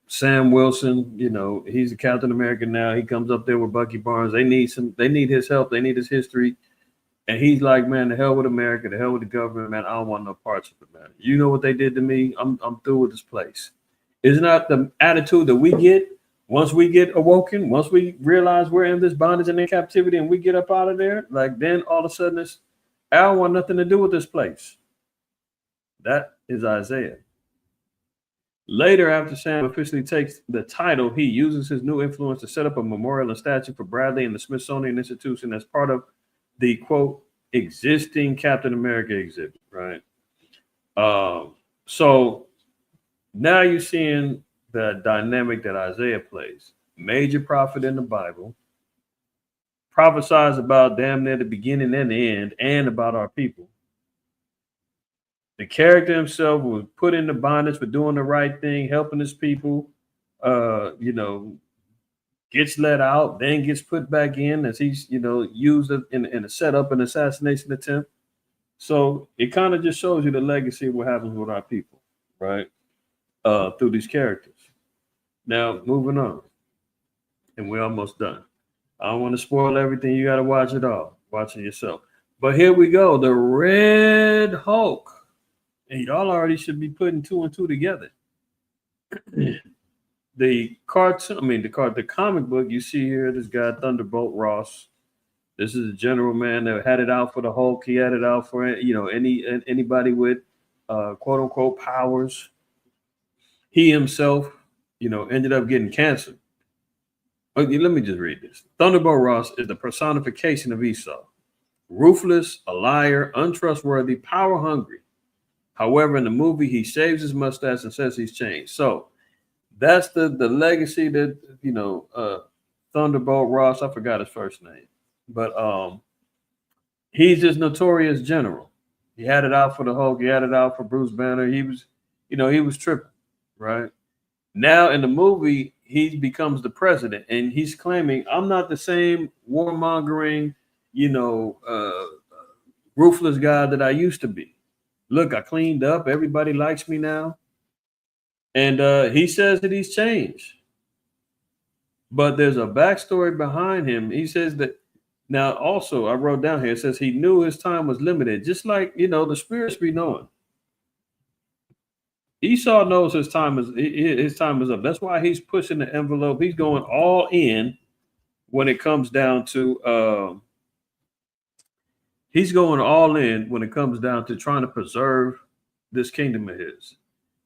Speaker 5: Sam Wilson, you know, he's a Captain America now. He comes up there with Bucky Barnes. They need his help. They need his history. And he's like, man, the hell with America, the hell with the government, man. I don't want no parts of it, man. You know what they did to me? I'm through with this place. Isn't that the attitude that we get once we get awoken, once we realize we're in this bondage and in captivity and we get up out of there? Like then all of a sudden it's, I don't want nothing to do with this place. That is Isaiah. Later, after Sam officially takes the title, he uses his new influence to set up a memorial and statue for Bradley in the Smithsonian Institution as part of the, quote, existing Captain America exhibit, right? So now you're seeing the dynamic that Isaiah plays. Major prophet in the Bible, prophesies about damn near the beginning and the end, and about our people. The character himself was put into bondage for doing the right thing, helping his people, you know, gets let out, then gets put back in as he's, you know, used in a setup, an assassination attempt. So it kind of just shows you the legacy of what happens with our people, right? Through these characters. Now, moving on. And we're almost done. I don't want to spoil everything. You got to watch it all. Watch it yourself. But here we go. The Red Hulk. And y'all already should be putting 2 and 2 together. The cartoon, the comic book you see here, this guy Thunderbolt Ross. This is a general man that had it out for the Hulk. He had it out for, you know, anybody with quote unquote powers. He himself, you know, ended up getting cancer. But let me just read this. Thunderbolt Ross is the personification of Esau. Ruthless, a liar, untrustworthy, power hungry. However, in the movie, he shaves his mustache and says he's changed. So that's the legacy that, you know, Thunderbolt Ross, I forgot his first name, but he's this notorious general. He had it out for the Hulk. He had it out for Bruce Banner. He was, you know, he was tripping, right? Now in the movie, he becomes the president and he's claiming, I'm not the same warmongering, you know, ruthless guy that I used to be. Look, I cleaned up. Everybody likes me now. And he says that he's changed. But there's a backstory behind him. He says that now also I wrote down here, it says he knew his time was limited, just like, you know, the spirits be knowing. Esau knows his time is up. That's why he's pushing the envelope. He's going all in when it comes down to he's going all in when it comes down to trying to preserve this kingdom of his.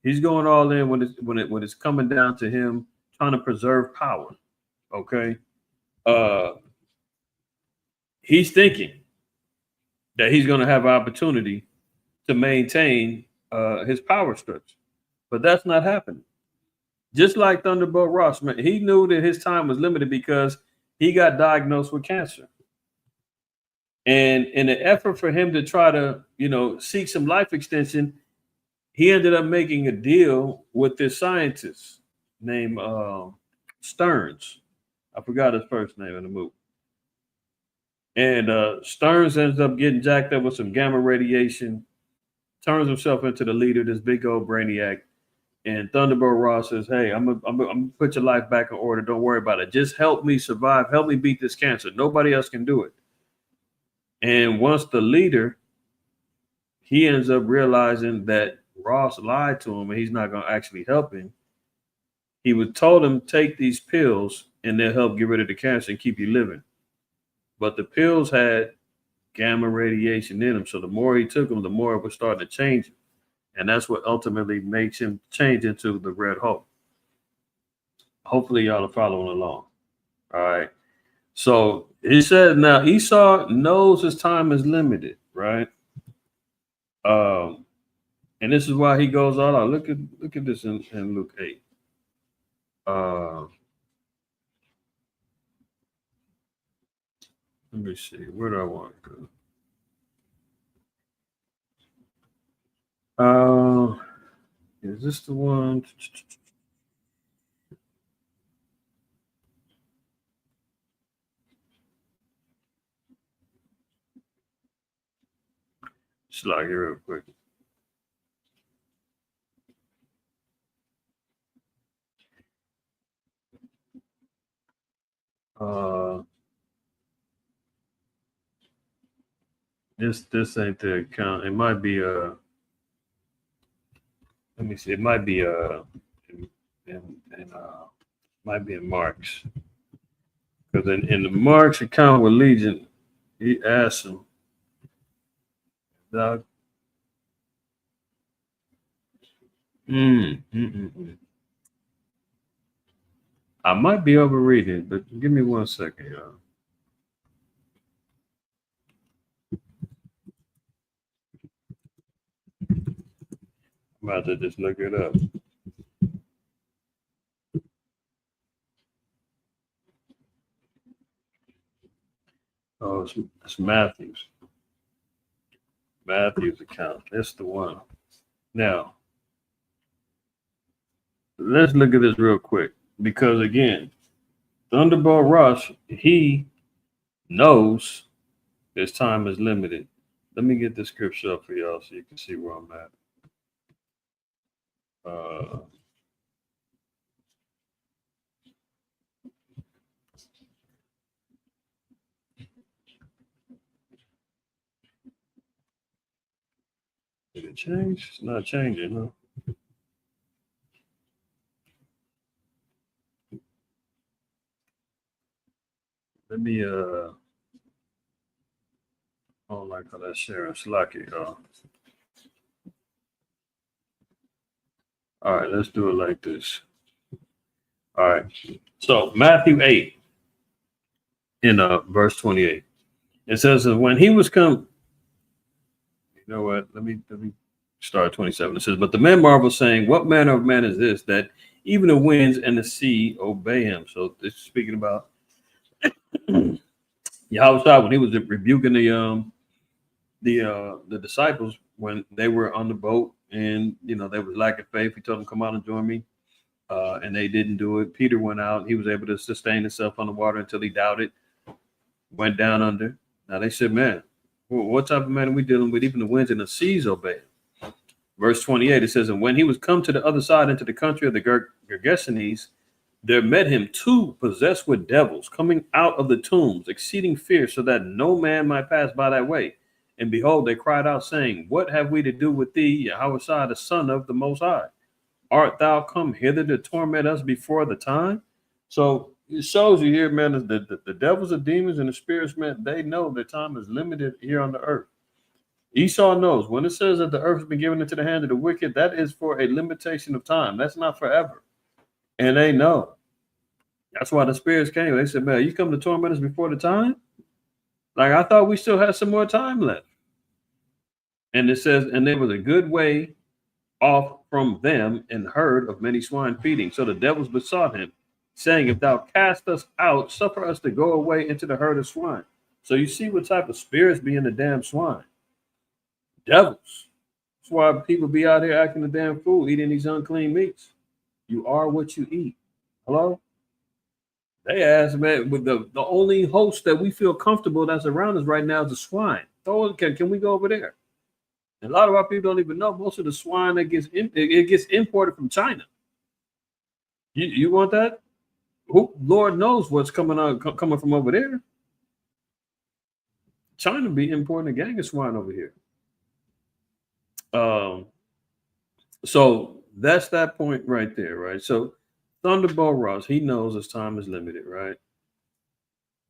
Speaker 5: He's going all in when it's coming down to him trying to preserve power. Okay. He's thinking that he's going to have opportunity to maintain his power structure, but that's not happening. Just like Thunderbolt Ross, man, he knew that his time was limited because he got diagnosed with cancer. And in an effort for him to try to, you know, seek some life extension, he ended up making a deal with this scientist named Stearns. I forgot his first name in the movie. And Stearns ends up getting jacked up with some gamma radiation, turns himself into the leader, this big old brainiac. And Thunderbolt Ross says, hey, I'm gonna put your life back in order. Don't worry about it. Just help me survive. Help me beat this cancer. Nobody else can do it. And once the leader, he ends up realizing that Ross lied to him and he's not going to actually help him. He would told him, take these pills and they'll help get rid of the cancer and keep you living. But the pills had gamma radiation in them. So the more he took them, the more it was starting to change him. And that's what ultimately makes him change into the Red Hulk. Hopefully y'all are following along. All right. So he said, now Esau knows his time is limited, right? And this is why he goes all out. Look at this in Luke 8. Let me see. Where do I want to go? Is this the one? Slide here real quick. This ain't the account. It might be let me see. It might be might be in Mark's, because in the Mark's account with Legion, he asked him, Doc, I might be overreading it, but give me 1 second, y'all. I'm about to just look it up. Oh, it's Matthew's. Matthew's account. That's the one. Now, let's look at this real quick, because again, Thunderbolt Ross, he knows his time is limited. Let me get the scripture up for y'all so you can see where I'm at. Did it change? It's not changing, huh? Let me I don't like how that's sharing. Slacky, y'all. All right, let's do it like this. All right. So Matthew 8 in verse 28. It says that when he was come, you know what? Let me start 27. It says, but the men marveled, saying, what manner of man is this, that even the winds and the sea obey him? So this is speaking about Yahweh when he was rebuking the disciples when they were on the boat and they was lacking faith. He told them, come out and join me. And they didn't do it. Peter went out. He was able to sustain himself on the water until he doubted, went down under. Now they said, man, what type of man are we dealing with? Even the winds and the seas obey him. Verse 28, it says, and when he was come to the other side into the country of the Gergesenes, there met him two possessed with devils coming out of the tombs, exceeding fierce, so that no man might pass by that way. And behold, they cried out, saying, what have we to do with thee, Yahweh, the Son of the Most High? Art thou come hither to torment us before the time? So it shows you here, man, that the devils, the demons, and the spirits, man, they know their time is limited here on the earth. Esau knows when it says that the earth has been given into the hand of the wicked, that is for a limitation of time. That's not forever. And they know. That's why the spirits came. They said, man, you come to torment us before the time? Like, I thought we still had some more time left. And it says, and there was a good way off from them and heard of many swine feeding. So the devils besought him, saying, if thou cast us out, suffer us to go away into the herd of swine. So you see what type of spirits be in the damn swine. Devils. That's why people be out here acting a damn fool, eating these unclean meats. You are what you eat. Hello? They asked, man, with the only host that we feel comfortable that's around us right now is the swine. So can we go over there? And a lot of our people don't even know most of the swine that gets imported from China. You want that? Who, Lord knows what's coming from over there. China be importing a gang of swine over here. So that's that point right there, right? So Thunderbolt Ross, he knows his time is limited, right?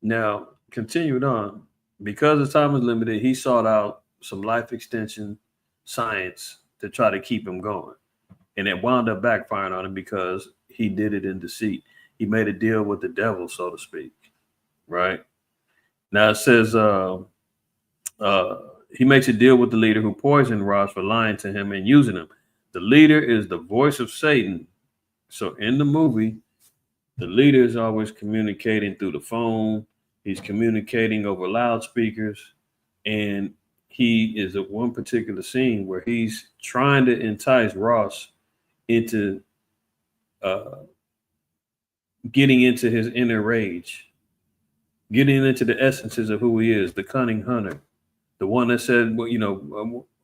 Speaker 5: Now, continuing on, because his time is limited, he sought out some life extension science to try to keep him going. And it wound up backfiring on him because he did it in deceit. He made a deal with the devil, so to speak, right? Now it says he makes a deal with the leader who poisoned Ross for lying to him and using him. The leader is the voice of Satan. So in the movie, the leader is always communicating through the phone. He's communicating over loudspeakers. And he is at one particular scene where he's trying to entice Ross into getting into his inner rage, getting into the essences of who he is, the cunning hunter, the one that said, well,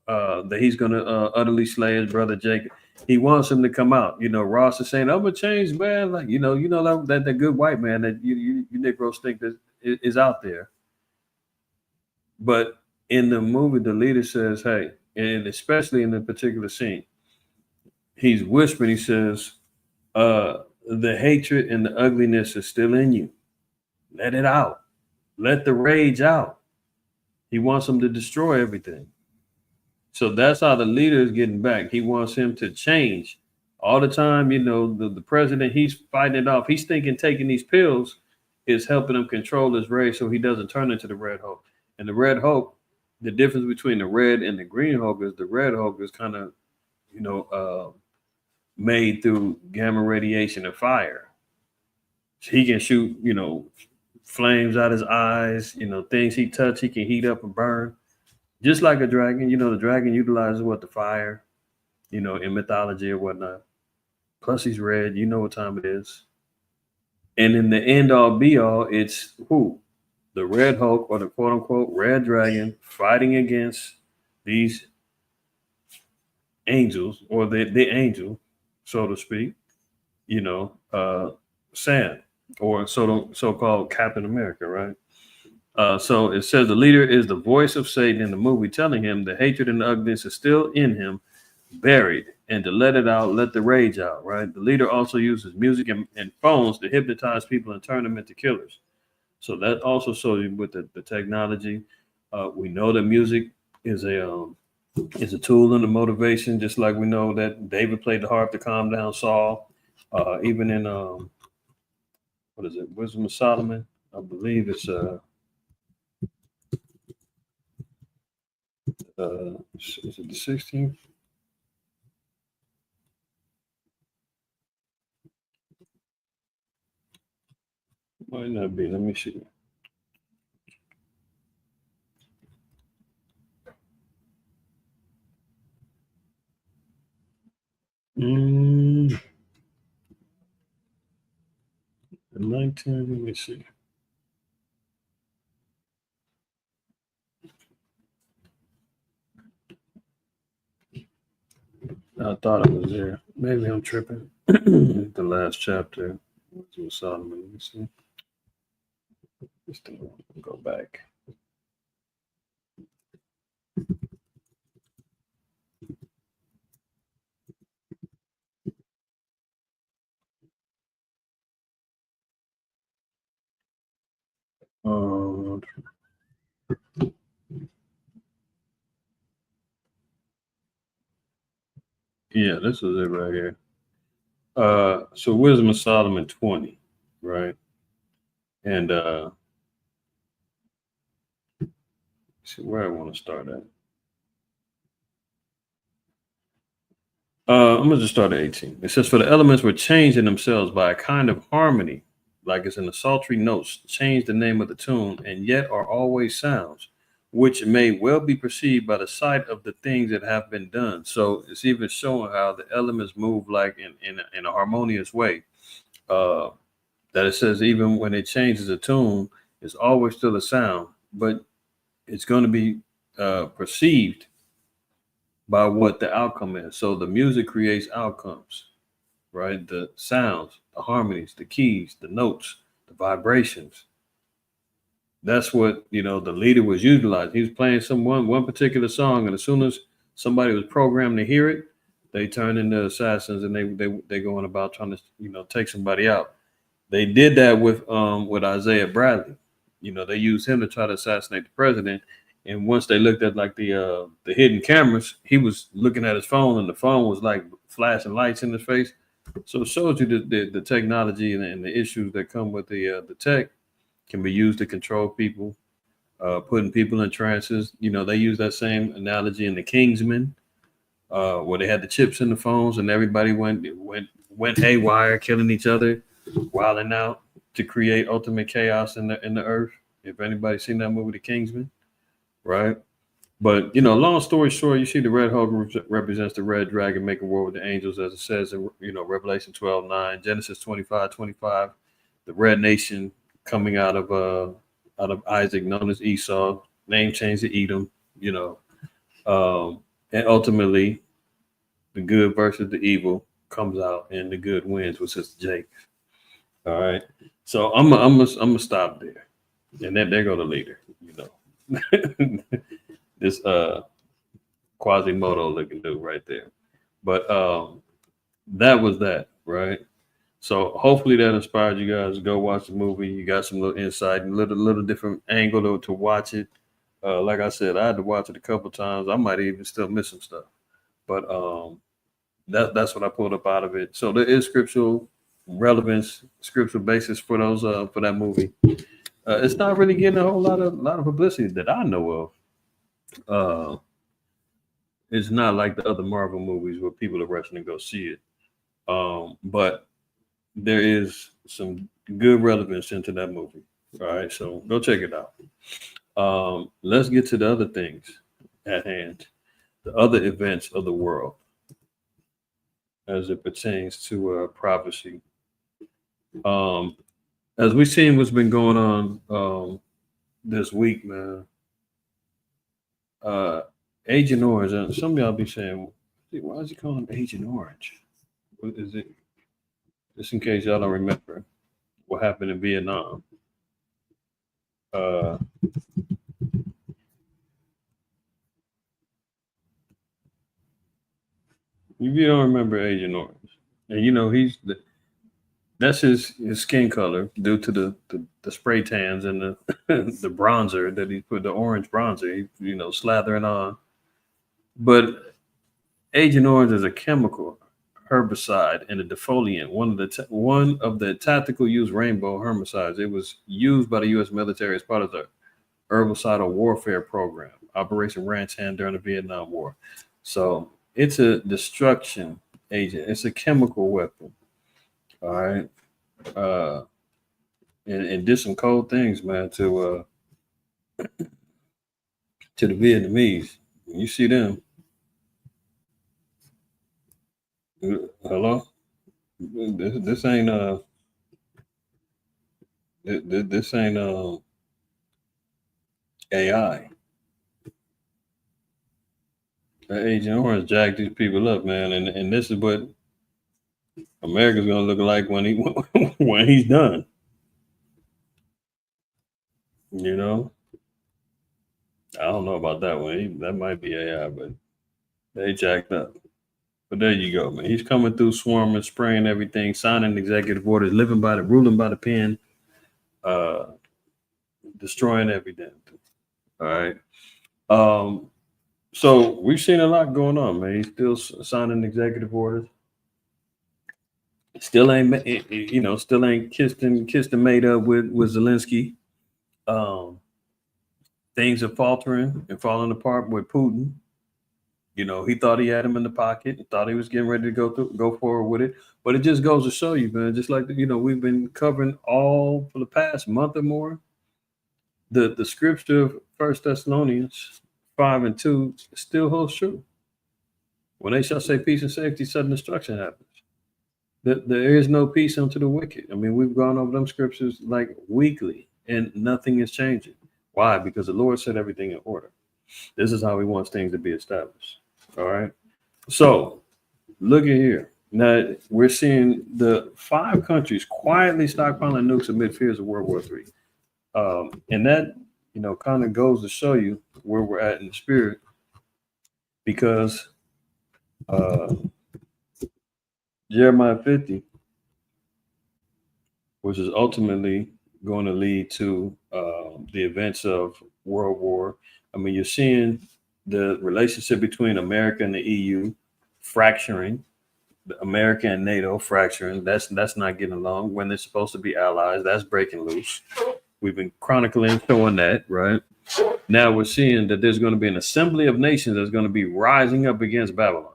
Speaker 5: that he's going to utterly slay his brother Jacob. He wants him to come out. Ross is saying, "I'm a changed man." Like that good white man that you Negroes think that is out there. But in the movie, the leader says, "Hey," and especially in the particular scene, he's whispering. He says, "The hatred and the ugliness is still in you. Let it out. Let the rage out." He wants him to destroy everything. So that's how the leader is getting back. He wants him to change. All the time, the president, he's fighting it off. He's thinking taking these pills is helping him control his rage so he doesn't turn into the Red Hulk. And the Red Hulk, the difference between the red and the green Hulk is the Red Hulk is kind of, made through gamma radiation and fire. So he can shoot, flames out his eyes, things he touch, he can heat up and burn. Just like a dragon, the dragon utilizes the fire, in mythology or whatnot. Plus he's red, you know what time it is. And in the end all be all, it's who? The Red Hulk or the quote unquote Red Dragon fighting against these angels or the angel, so to speak, Sam or so-called Captain America, right? So it says the leader is the voice of Satan in the movie, telling him the hatred and the ugliness is still in him, buried, and to let it out, let the rage out, right? The leader also uses music and phones to hypnotize people and turn them into killers. So that also shows you with the technology. We know that music is a tool and a motivation, just like we know that David played the harp to calm down Saul. Even in what is it, Wisdom of Solomon? I believe it's is it the 16th? Might not be. Let me see. The 19. Let me see. I thought it was there. Maybe I'm tripping. The last chapter. Wisdom of Solomon. Let me see. Just go back. Yeah, this is it right here. So Wisdom of Solomon 20, right? And see where I want to start at. I'm gonna just start at 18. It says, "For the elements were changed in themselves by a kind of harmony, like it's in the sultry notes, change the name of the tune, and yet are always sounds, which may well be perceived by the sight of the things that have been done." So it's even showing how the elements move like in a harmonious way. That it says even when it changes a tune, it's always still a sound, but it's going to be perceived by what the outcome is. So the music creates outcomes, right? The sounds, the harmonies, the keys, the notes, the vibrations. That's what the leader was utilizing. He was playing one particular song, and as soon as somebody was programmed to hear it, they turn into assassins and they going about trying to take somebody out. They did that with Isaiah Bradley. They used him to try to assassinate the president. And once they looked at like the hidden cameras, he was looking at his phone, and the phone was like flashing lights in his face. So it shows you the technology and the issues that come with the tech can be used to control people, putting people in trances. They use that same analogy in the Kingsman, where they had the chips in the phones, and everybody went haywire, killing each other, wilding out to create ultimate chaos in the earth. If anybody's seen that movie, The Kingsman. Right. But, long story short, you see the Red Hulk represents the red dragon making war with the angels, as it says in, Revelation 12:9, Genesis 25:25, the red nation coming out of Isaac, known as Esau, name changed to Edom, and ultimately the good versus the evil comes out, and the good wins with Sister Jake. All right, so I'm gonna stop there, and then there go the leader. You know, this Quasimodo looking dude right there. But that was that, right? So hopefully that inspired you guys to go watch the movie. You got some little insight and little different angle to watch it. Like I said, I had to watch it a couple times. I might even still miss some stuff, but that's what I pulled up out of it. So there is scriptural relevance, scriptural basis for those for that movie. It's not really getting a whole lot of publicity that I know of. It's not like the other Marvel movies where people are rushing to go see it. But there is some good relevance into that movie. All right, so go check it out. Let's get to the other things at hand, the other events of the world as it pertains to prophecy. As we've seen what's been going on this week, man. Agent Orange, and some of y'all be saying, why is he calling him Agent Orange? What is it? Just in case y'all don't remember what happened in Vietnam. If you don't remember Agent Orange, and you know that's his skin color due to the spray tans and the the bronzer that he put, the orange bronzer, he, slathering on. But Agent Orange is a chemical herbicide and a defoliant, one of the tactical use rainbow herbicides. It was used by the U.S. military as part of the herbicidal warfare program, Operation Ranch Hand, during the Vietnam War. So it's a destruction agent. It's a chemical weapon. All right. And did some cold things, man, to the Vietnamese. You see them. Hello? This ain't this ain't AI. Agent Orange jacked these people up, man, and this is what America's gonna look like when when he's done. You know, I don't know about that one. That might be AI, but they jacked up. But there you go, man. He's coming through swarming, spraying everything, signing executive orders, ruling by the pen, destroying every damn thing. All right. So we've seen a lot going on, man. He's still signing executive orders. Still ain't kissed and made up with Zelensky. Things are faltering and falling apart with Putin. You know, he thought he had him in the pocket, thought he was getting ready to go forward with it. But it just goes to show you, man, just like, we've been covering all for the past month or more. The scripture of 1 Thessalonians 5:2 still holds true. When they shall say peace and safety, sudden destruction happens. There is no peace unto the wicked. I mean, we've gone over them scriptures like weekly, and nothing is changing. Why? Because the Lord set everything in order. This is how he wants things to be established. All right. So look at here. Now we're seeing the 5 countries quietly stockpiling nukes amid fears of World War III. And that, kind of goes to show you where we're at in the spirit, because Jeremiah 50, which is ultimately going to lead to the events of World War. I mean, you're seeing the relationship between America and the EU fracturing, the America and NATO fracturing. That's not getting along when they're supposed to be allies. That's breaking loose. We've been chronicling showing that, right? Now we're seeing that there's going to be an assembly of nations that's going to be rising up against Babylon.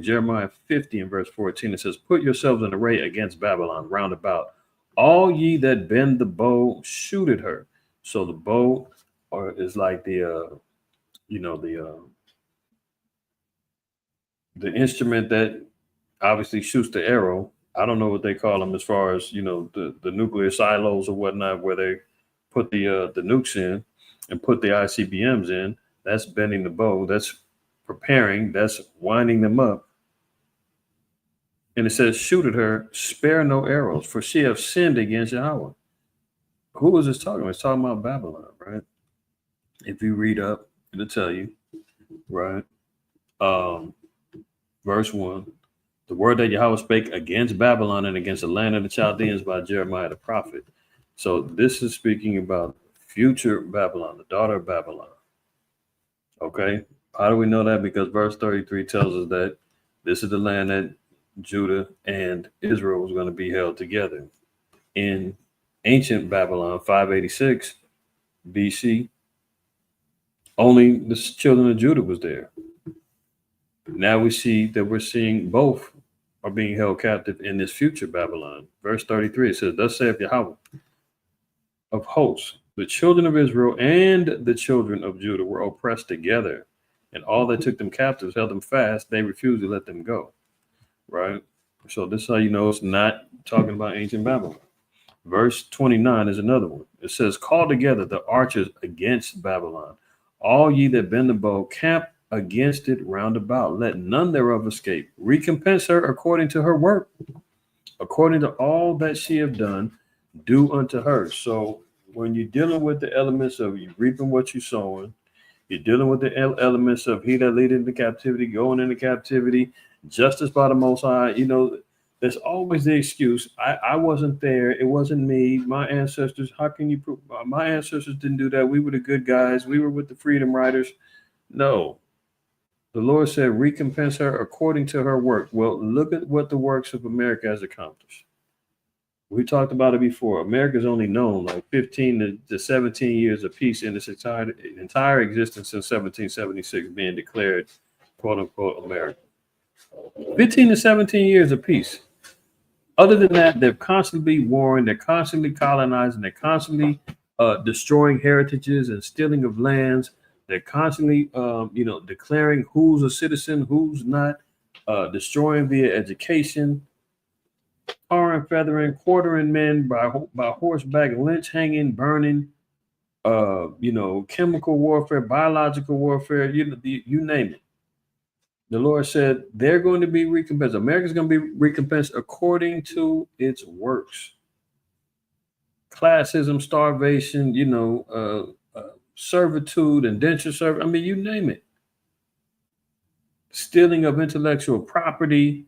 Speaker 5: Jeremiah 50 and verse 14, it says, put yourselves in array against Babylon round about. All ye that bend the bow, shoot at her. So the bow is like the instrument that obviously shoots the arrow. I don't know what they call them as far as, the nuclear silos or whatnot, where they put the nukes in and put the ICBMs in. That's bending the bow. That's preparing. That's winding them up. And it says, shoot at her, spare no arrows, for she have sinned against Yahweh. Who was this talking about? It's talking about Babylon, right? If you read up, it'll tell you, right? Verse 1. The word that Yahweh spake against Babylon and against the land of the Chaldeans by Jeremiah the prophet. So this is speaking about future Babylon, the daughter of Babylon. Okay. How do we know that? Because verse 33 tells us that this is the land that Judah and Israel was going to be held together. In ancient Babylon, 586 BC, only the children of Judah was there. Now we see that we're seeing both are being held captive in this future Babylon. Verse 33, it says, thus saith Yahweh of hosts, the children of Israel and the children of Judah were oppressed together, and all that took them captives held them fast. They refused to let them go. Right? So this is how you know it's not talking about ancient Babylon. Verse 29 is another one. It says, call together the archers against Babylon. All ye that bend the bow, camp against it round about. Let none thereof escape. Recompense her according to her work. According to all that she have done, do unto her. So when you're dealing with the elements of you reaping what you're sowing, you're dealing with the elements of he that leadeth into captivity, going into captivity, justice by the Most High. You know, there's always the excuse. I wasn't there. It wasn't me. My ancestors. How can you prove? My ancestors didn't do that. We were the good guys. We were with the Freedom Riders. No. The Lord said, recompense her according to her work. Well, look at what the works of America has accomplished. We talked about it before. America's only known like 15 to 17 years of peace in its entire existence since 1776 being declared, quote unquote, America. 15 to 17 years of peace. Other than that, they're constantly warring, they're constantly colonizing, they're constantly destroying heritages and stealing of lands. They're constantly, declaring who's a citizen, who's not, destroying via education, tarring, feathering, quartering men by horseback, lynch hanging, burning, chemical warfare, biological warfare, you name it. The Lord said they're going to be recompensed. America's going to be recompensed according to its works. Classism, starvation, servitude, indentured service. I mean, you name it. Stealing of intellectual property.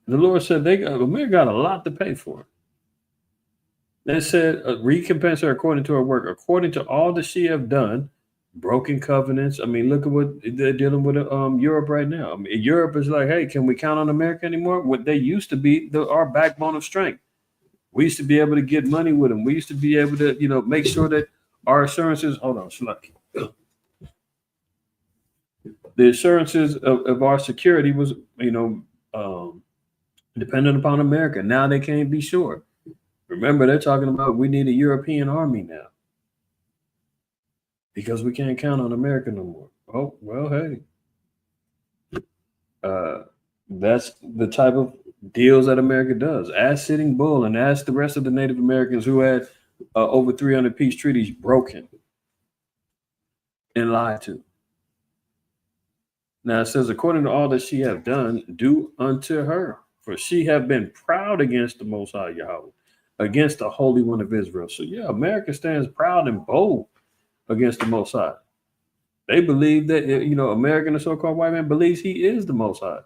Speaker 5: The Lord said America got a lot to pay for. They said, recompense her according to her work, according to all that she have done, broken covenants. I mean, look at what they're dealing with Europe right now. I mean, Europe is like, hey, can we count on America anymore? What they used to be our backbone of strength. We used to be able to get money with them. We used to be able to, make sure that our assurances, hold on, Slucky. The assurances of our security was, dependent upon America. Now they can't be sure. Remember, they're talking about we need a European army now because we can't count on America no more. Oh, well, hey. That's the type of deals that America does. Ask Sitting Bull and ask the rest of the Native Americans who had over 300 peace treaties broken and lied to. Now it says, according to all that she have done, do unto her. For she have been proud against the Most High Yahweh, against the Holy One of Israel. So yeah, America stands proud and bold against the Most High. They believe that, American, the so-called white man, believes he is the Most High.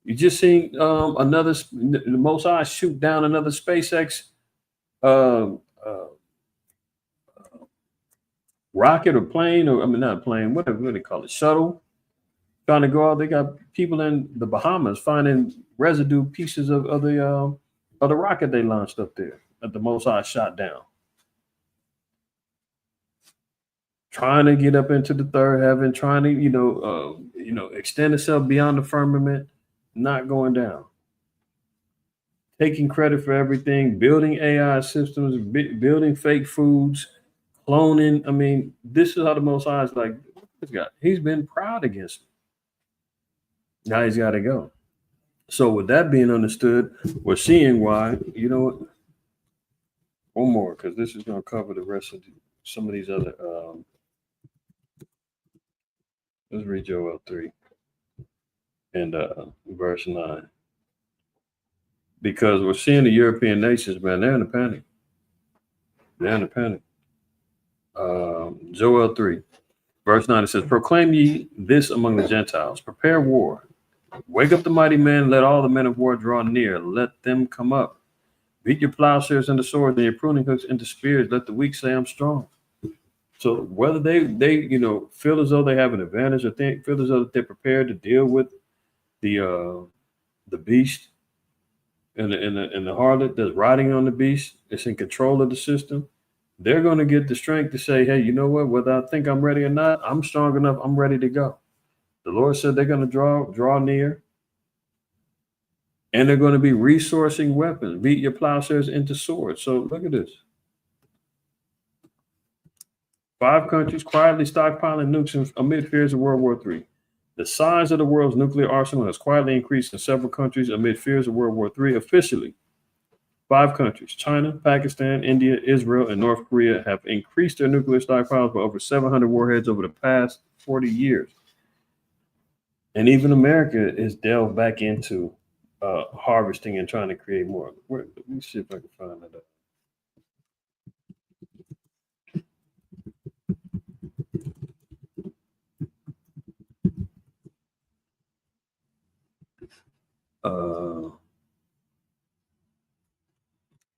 Speaker 5: You just seen the Most High shoot down another SpaceX rocket or plane, or not plane, whatever they call it, shuttle, trying to go out. They got people in the Bahamas finding residue pieces of the rocket they launched up there that the Most High shot down. Trying to get up into the third heaven, trying to, extend itself beyond the firmament, not going down. Taking credit for everything, building AI systems, building fake foods, cloning. I mean, this is how the Most High is like, this guy, he's been proud against me. Now he's got to go. So with that being understood, we're seeing why, one more, because this is going to cover the rest of some of these other. Let's read Joel 3 and verse 9. Because we're seeing the European nations, man, they're in a panic. They're in a panic. Joel 3, verse 9, it says, proclaim ye this among the Gentiles, prepare war. Wake up the mighty men, let all the men of war draw near, let them come up. Beat your plowshares into swords and your pruning hooks into spears, let the weak say I'm strong. So whether they feel as though they have an advantage or feel as though they're prepared to deal with the beast and the harlot that's riding on the beast, it's in control of the system, they're going to get the strength to say, hey, you know what, whether I think I'm ready or not, I'm strong enough, I'm ready to go. The Lord said they're going to draw near, and they're going to be resourcing weapons, beat your plowshares into swords. So look at this. 5 countries quietly stockpiling nukes amid fears of World War III. The size of the world's nuclear arsenal has quietly increased in several countries amid fears of World War III. Officially, 5 countries, China, Pakistan, India, Israel, and North Korea, have increased their nuclear stockpiles by over 700 warheads over the past 40 years. And even America is delved back into harvesting and trying to create more. Let me see if I can find that.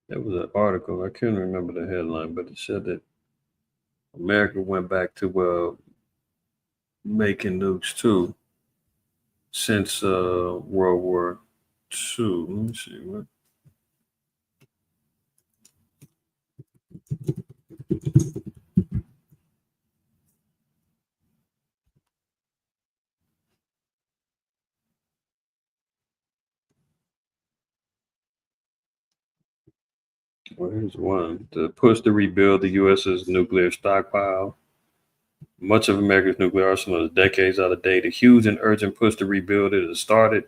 Speaker 5: There was an article, I can't remember the headline, but it said that America went back to making nukes too since World War II. Let me see what. Well, here's one. To push to rebuild the U.S.'s nuclear stockpile. Much of America's nuclear arsenal is decades out of date. A huge and urgent push to rebuild it has started,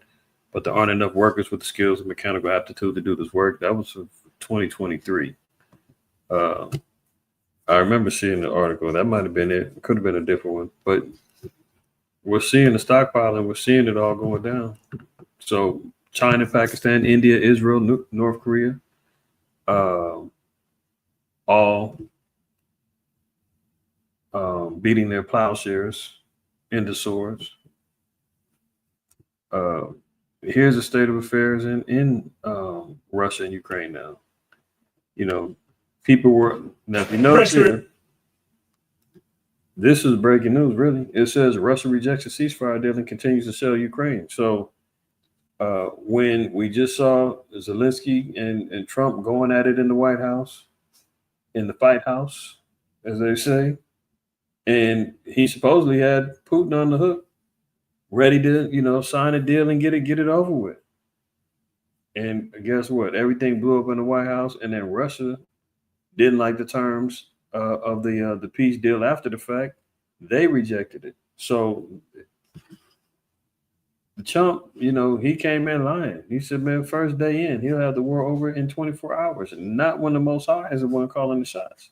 Speaker 5: but there aren't enough workers with the skills and mechanical aptitude to do this work. That was 2023. I remember seeing the article. That might have been it. It could have been a different one. But we're seeing the stockpiling. We're seeing it all going down. So China, Pakistan, India, Israel, North Korea, all beating their plowshares into swords. Here's the state of affairs in Russia and Ukraine now. You know, people were, now if you notice here, this is breaking news, really. It says Russia rejects a ceasefire deal and continues to shell Ukraine. So when we just saw Zelensky and Trump going at it in the White House, in the fight house, as they say, and he supposedly had Putin on the hook, ready to, sign a deal and get it over with. And guess what? Everything blew up in the White House, and then Russia didn't like the terms of the peace deal after the fact. They rejected it. So the chump, he came in lying. He said, man, first day in, he'll have the war over in 24 hours, and not when the Most High is the one calling the shots.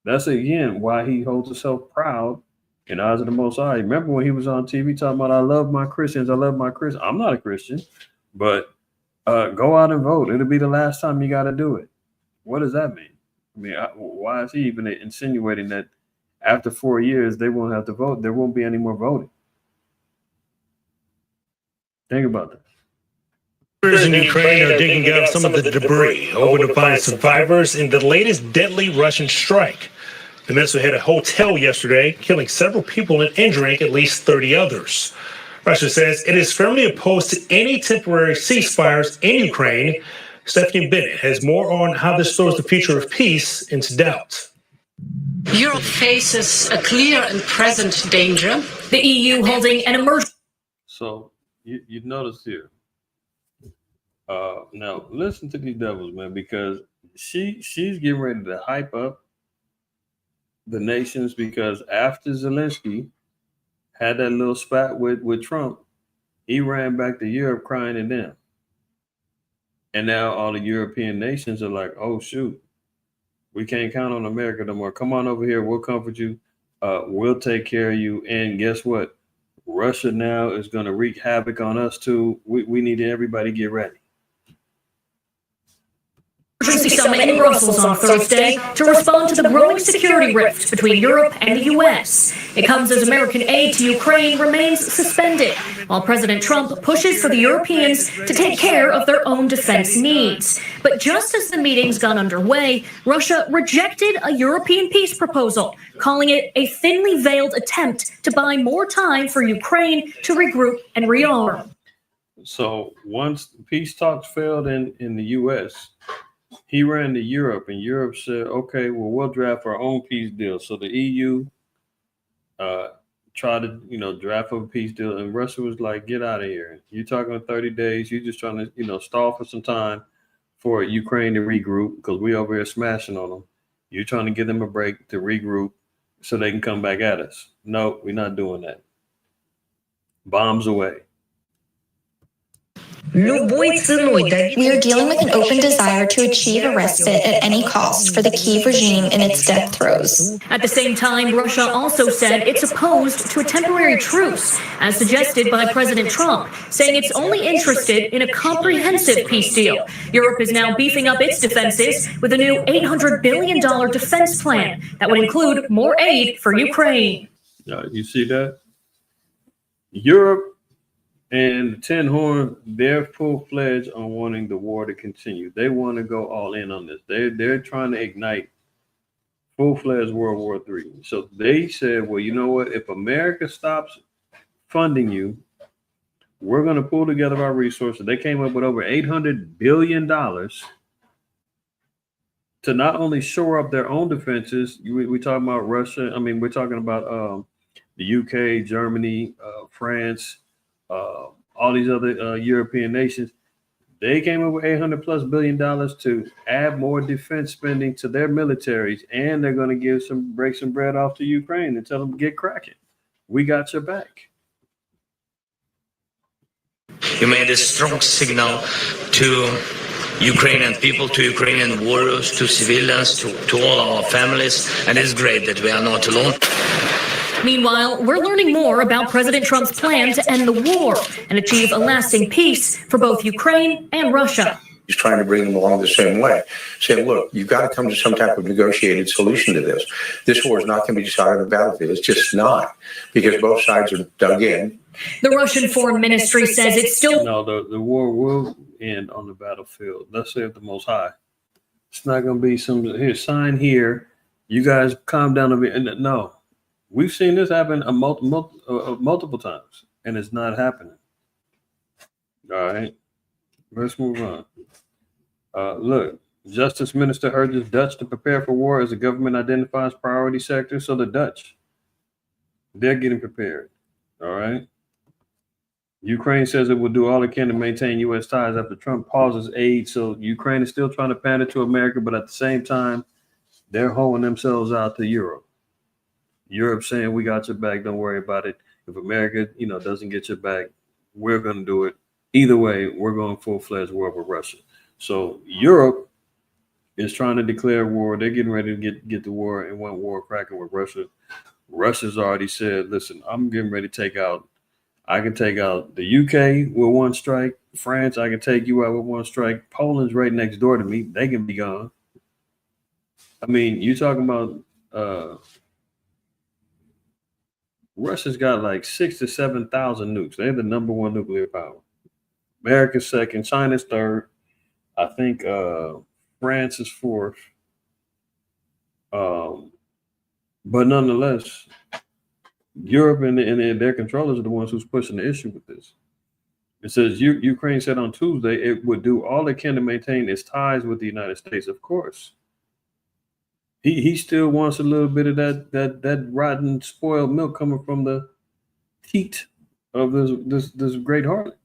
Speaker 5: That's, again, why he holds himself proud in the eyes of the Most High. Remember when he was on TV talking about, I love my Christians, I love my Christians. I'm not a Christian, but go out and vote. It'll be the last time you got to do it. What does that mean? I mean, why is he even insinuating that after 4 years they won't have to vote? There won't be any more voting. Think about that.
Speaker 6: In Ukraine are digging up some of the debris, hoping to find survivors in the latest deadly Russian strike. The missile hit a hotel yesterday, killing several people and injuring at least 30 others. Russia says it is firmly opposed to any temporary ceasefires in Ukraine. Stephanie Bennett has more on how this throws the future of peace into doubt.
Speaker 8: Europe faces a clear and present danger. The EU holding an emergency.
Speaker 5: So you notice here. Now listen to these devils, man, because she's getting ready to hype up the nations, because after Zelensky had that little spat with Trump, he ran back to Europe crying to them. And now all the European nations are like, oh, shoot, We can't count on America no more. Come on over here. We'll comfort you. We'll take care of you. And guess what? Russia now is going to wreak havoc on us too. We need everybody get ready.
Speaker 9: Emergency summit in Brussels on Thursday to respond to the growing security rift between Europe and the U.S. It comes as American aid to Ukraine remains suspended, while President Trump pushes for the Europeans to take care of their own defense needs. But just as the meetings got underway, Russia rejected a European peace proposal, calling it a thinly veiled attempt to buy more time for Ukraine to regroup and rearm.
Speaker 5: So once peace talks failed in the U.S., he ran to Europe, and Europe said, okay, well, we'll draft our own peace deal. So the EU tried to, draft up a peace deal, and Russia was like, get out of here. You're talking 30 days. You're just trying to, stall for some time for Ukraine to regroup because we over here smashing on them. You're trying to give them a break to regroup so they can come back at us. No, we're not doing that. Bombs away.
Speaker 10: We are dealing with an open desire to achieve a respite at any cost for the Kyiv regime in its death throes.
Speaker 9: At the same time, Russia also said it's opposed to a temporary truce, as suggested by President Trump, saying it's only interested in a comprehensive peace deal. Europe is now beefing up its defenses with a new $800 billion defense plan that would include more aid for Ukraine.
Speaker 5: You see that? Europe and the Tin Horn, they're full-fledged on wanting the war to continue. They want to go all in on this. They're trying to ignite full-fledged World War III. So they said, well, you know what? If America stops funding you, we're going to pull together our resources. They came up with over $800 billion to not only shore up their own defenses. We're talking about Russia. I mean, we're talking about the UK, Germany, France, all these other European nations. They came up with $800+ billion to add more defense spending to their militaries, and they're going to break some bread off to Ukraine and tell them get cracking. We got your back.
Speaker 11: You made a strong signal to Ukrainian people, to Ukrainian warriors, to civilians, to all our families, and it's great that we are not alone.
Speaker 9: Meanwhile, we're learning more about President Trump's plan to end the war and achieve a lasting peace for both Ukraine and Russia.
Speaker 12: He's trying to bring them along the same way, saying, look, you've got to come to some type of negotiated solution to this. This war is not going to be decided on the battlefield. It's just not, because both sides are dug in.
Speaker 9: The Russian Foreign Ministry says it's still...
Speaker 5: No, the war will end on the battlefield. Let's say the Most High. It's not going to be some sign here. You guys calm down a bit. No. We've seen this happen multiple times, and it's not happening. All right, let's move on. Look, Justice Minister urges Dutch to prepare for war as the government identifies priority sectors. So the Dutch, they're getting prepared. All right. Ukraine says it will do all it can to maintain U.S. ties after Trump pauses aid. So Ukraine is still trying to pander to America, but at the same time, they're holding themselves out to Europe. Europe saying, we got your back, don't worry about it. If America, doesn't get your back, we're going to do it. Either way, we're going full-fledged war with Russia. So Europe is trying to declare war. They're getting ready to get the war and want war cracking with Russia. Russia's already said, listen, I'm getting ready to I can take out the UK with one strike. France, I can take you out with one strike. Poland's right next door to me. They can be gone. I mean, you're talking about... Russia's got like 6,000 to 7,000 nukes. They're the number one nuclear power. America's second. China's third. I think France is fourth. But nonetheless, Europe and their controllers are the ones who's pushing the issue with this. It says Ukraine said on Tuesday it would do all it can to maintain its ties with the United States. Of course. He still wants a little bit of that rotten, spoiled milk coming from the teat of this great harlot.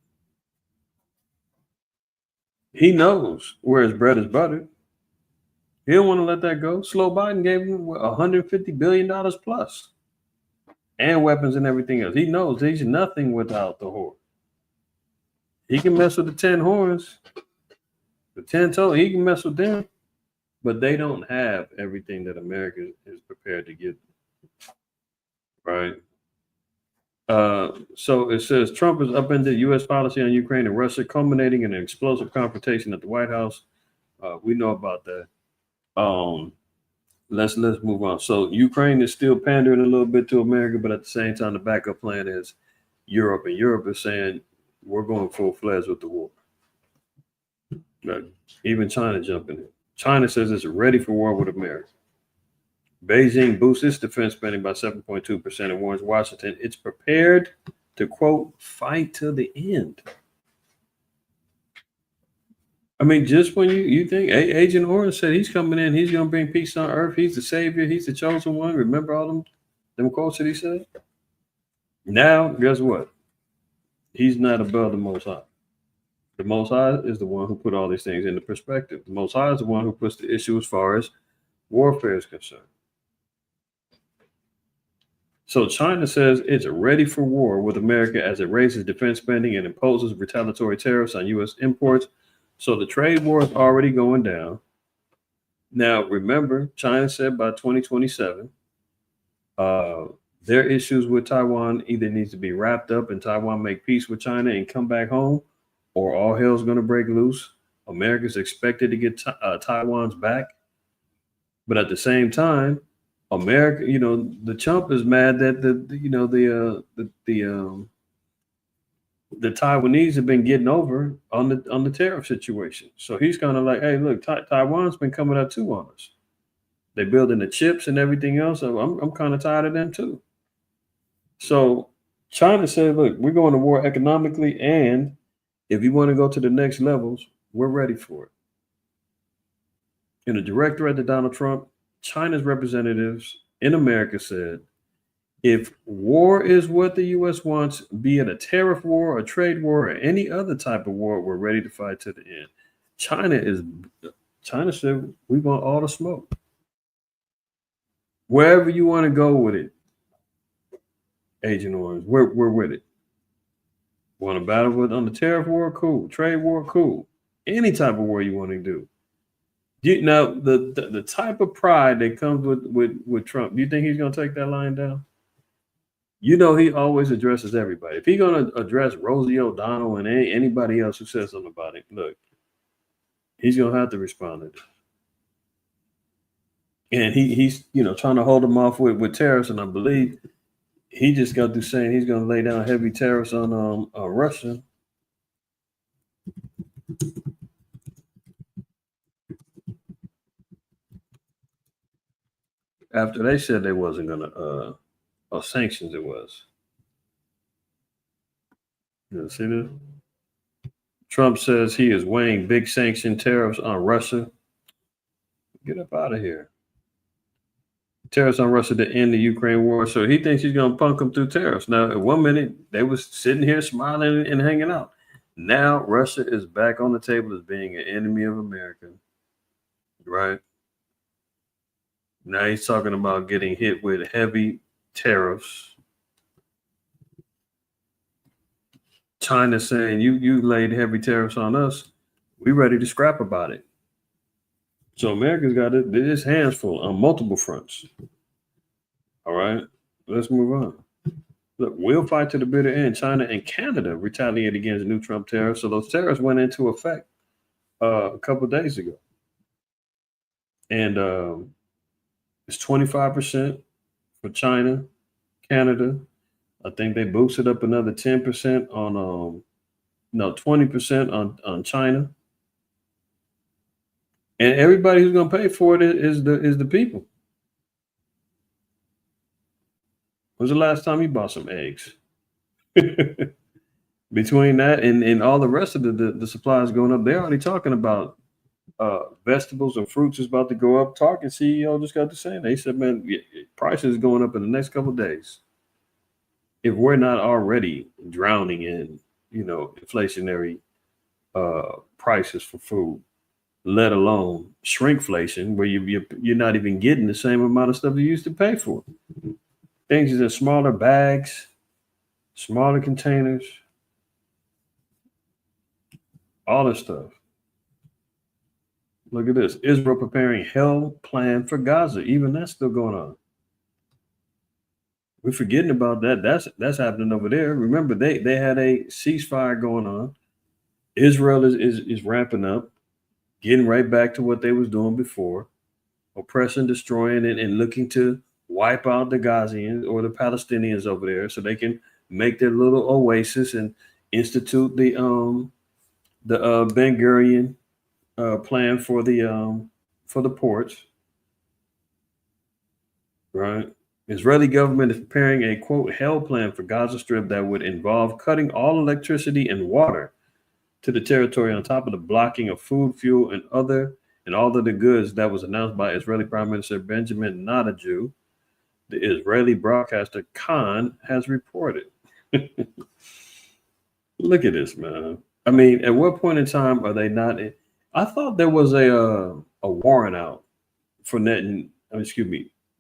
Speaker 5: He knows where his bread is buttered. He don't want to let that go. Slow Biden gave him $150 billion plus and weapons and everything else. He knows he's nothing without the whore. He can mess with the 10 horns, the 10 toes. He can mess with them. but they don't have everything that America is prepared to give, right? So it says Trump has upended U.S. policy on Ukraine and Russia, culminating in an explosive confrontation at the White House. We know about that. Let's move on. So Ukraine is still pandering a little bit to America, but at the same time, the backup plan is Europe, and Europe is saying we're going full-fledged with the war. Like, even China jumping in. China says it's ready for war with America. Beijing boosts its defense spending by 7.2% and warns Washington it's prepared to, quote, fight to the end. I mean, just when you think Agent Orange said he's coming in, he's going to bring peace on earth, he's the savior, he's the chosen one. Remember all them quotes that he said? Now, guess what? He's not above the Most High. The Most High is the one who put all these things into perspective. The Most High is the one who puts the issue as far as warfare is concerned. So China says it's ready for war with America as it raises defense spending and imposes retaliatory tariffs on U.S. imports. So the trade war is already going down. Now, remember, China said by 2027, their issues with Taiwan either needs to be wrapped up and Taiwan make peace with China and come back home, or all hell's going to break loose. America's expected to get Taiwan's back. But at the same time, America, the chump is mad that the Taiwanese have been getting over on the tariff situation. So he's kind of like, hey, look, Taiwan's been coming up too on us. They're building the chips and everything else. So I'm kind of tired of them too. So China said, look, we're going to war economically, and if you want to go to the next levels, we're ready for it. In a direct threat to Donald Trump, China's representatives in America said, if war is what the U.S. wants, be it a tariff war, a trade war, or any other type of war, we're ready to fight to the end. China said, we want all the smoke. Wherever you want to go with it, Agent Orange, we're with it. Want to battle with on the tariff war? Cool. Trade war? Cool. Any type of war you want to do. Now, the type of pride that comes with Trump, do you think he's going to take that line down? He always addresses everybody. If he's going to address Rosie O'Donnell and anybody else who says something about it, look, he's going to have to respond to this. And he's trying to hold them off with tariffs, and I believe he just got through saying he's going to lay down heavy tariffs on Russia. After they said they wasn't going to, sanctions it was. You see this? Trump says he is weighing big sanction tariffs on Russia. Get up out of here. Tariffs on Russia to end the Ukraine war. So he thinks he's going to punk them through tariffs. Now, at 1 minute, they was sitting here smiling and hanging out. Now, Russia is back on the table as being an enemy of America. Right? Now he's talking about getting hit with heavy tariffs. China saying, you laid heavy tariffs on us. We ready to scrap about it. So America's got its hands full on multiple fronts. All right, let's move on. Look, we'll fight to the bitter end. China and Canada retaliate against new Trump tariffs. So those tariffs went into effect a couple of days ago. And it's 25% for China, Canada. I think they boosted up another 10% on 20% on China. And everybody who's going to pay for it is the people. When's the last time you bought some eggs? Between that and all the rest of the supplies going up, they're already talking about vegetables and fruits is about to go up. Target CEO just got to saying, they said, man, prices is going up in the next couple of days. If we're not already drowning in, inflationary prices for food, let alone shrinkflation, where you're not even getting the same amount of stuff you used to pay for. Things is in smaller bags, smaller containers, all this stuff. Look at this. Israel preparing hell plan for Gaza. Even that's still going on. We're forgetting about that. That's happening over there. Remember, they had a ceasefire going on. Israel is ramping up, getting right back to what they was doing before, oppressing, destroying, and looking to wipe out the Gazians or the Palestinians over there so they can make their little oasis and institute the Ben Gurion plan for the ports, right? Israeli government is preparing a quote hell plan for Gaza Strip that would involve cutting all electricity and water to the territory on top of the blocking of food, fuel, and all of the goods that was announced by Israeli Prime Minister Benjamin Netanyahu. The Israeli broadcaster Khan has reported. Look at this, man. I mean, at what point in time are they not? I thought there was a warrant out for Benjamin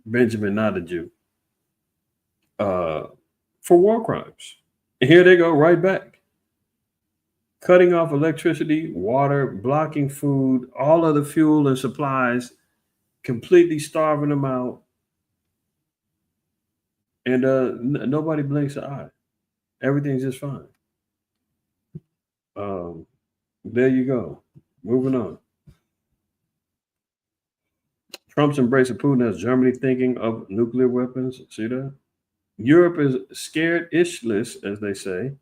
Speaker 5: Netanyahu for war crimes. And here they go right back. Cutting off electricity, water, blocking food, all of the fuel and supplies, completely starving them out. And nobody blinks an eye. Everything's just fine. There you go. Moving on. Trump's embrace of Putin has Germany thinking of nuclear weapons. See that? Europe is scared-ishless, as they say,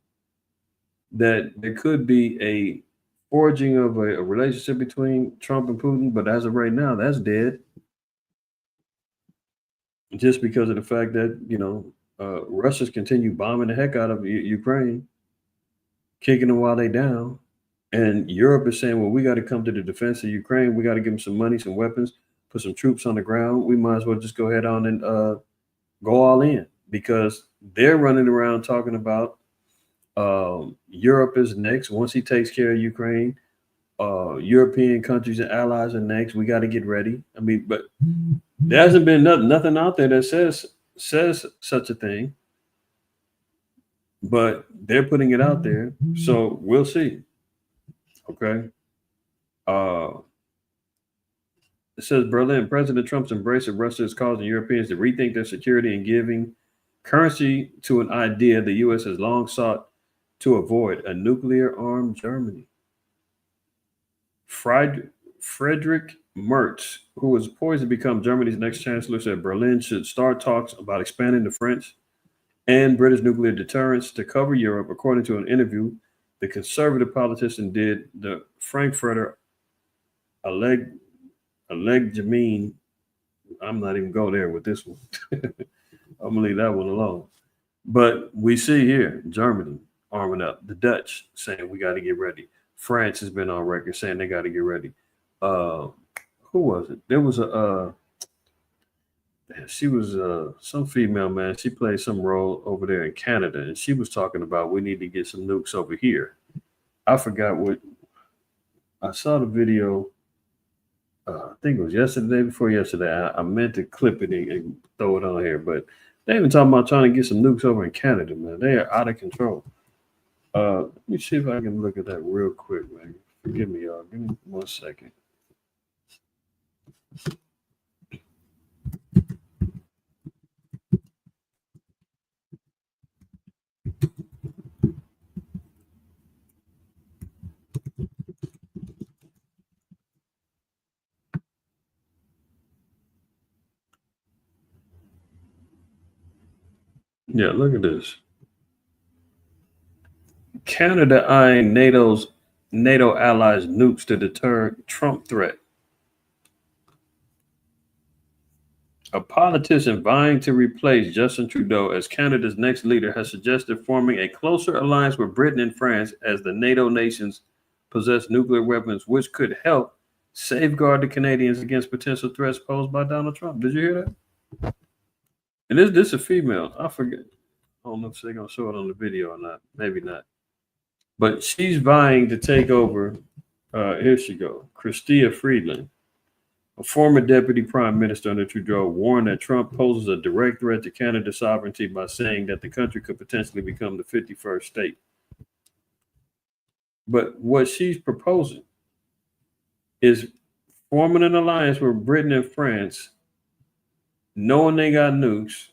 Speaker 5: that there could be a forging of a relationship between Trump and Putin, but as of right now, that's dead. Just because of the fact that, Russia's continue bombing the heck out of Ukraine, kicking them while they down. And Europe is saying, well, we got to come to the defense of Ukraine. We got to give them some money, some weapons, put some troops on the ground. We might as well just go ahead on and go all in, because they're running around talking about Europe is next. Once he takes care of Ukraine, European countries and allies are next. We got to get ready. I mean, but there hasn't been nothing out there that says such a thing. But they're putting it out there, so we'll see. Okay. It says Berlin, President Trump's embrace of Russia is causing Europeans to rethink their security and giving currency to an idea the U.S. has long sought to avoid: a nuclear-armed Germany. Friedrich Merz, who was poised to become Germany's next chancellor, said Berlin should start talks about expanding the French and British nuclear deterrence to cover Europe, according to an interview the conservative politician did the Frankfurter Allgemeine. I'm not even go there with this one. I'm gonna leave that one alone. But we see here Germany arming up, the Dutch saying we got to get ready. France has been on record saying they got to get ready. Who was it? There was she was some female, man. She played some role over there in Canada, and she was talking about we need to get some nukes over here. I forgot what. I saw the video. I think it was yesterday, before yesterday. I meant to clip it and throw it on here, but they even talking about trying to get some nukes over in Canada, man. They are out of control. Let me see if I can look at that real quick, man. Forgive me, y'all. Give me 1 second. Yeah, look at this. Canada eyeing NATO allies nukes to deter Trump threat. A politician vying to replace Justin Trudeau as Canada's next leader has suggested forming a closer alliance with Britain and France as the NATO nations possess nuclear weapons, which could help safeguard the Canadians against potential threats posed by Donald Trump. Did you hear that? And this is a female. I forget. I don't know if they're going to show it on the video or not. Maybe not. But she's vying to take over. Here she go. Chrystia Freeland, a former deputy prime minister under Trudeau, warned that Trump poses a direct threat to Canada's sovereignty by saying that the country could potentially become the 51st state. But what she's proposing is forming an alliance with Britain and France, knowing they got nukes,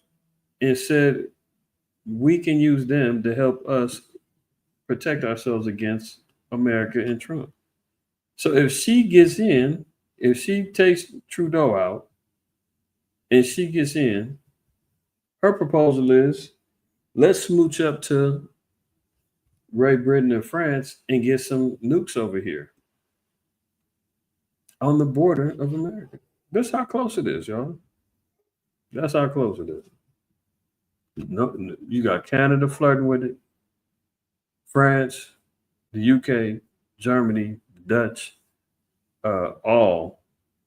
Speaker 5: and said we can use them to help us protect ourselves against America and Trump. So if she gets in, if she takes Trudeau out and she gets in, her proposal is let's smooch up to Great Britain and France and get some nukes over here on the border of America. That's how close it is, y'all. That's how close it is. No, you got Canada flirting with it, France, the UK, Germany, Dutch, all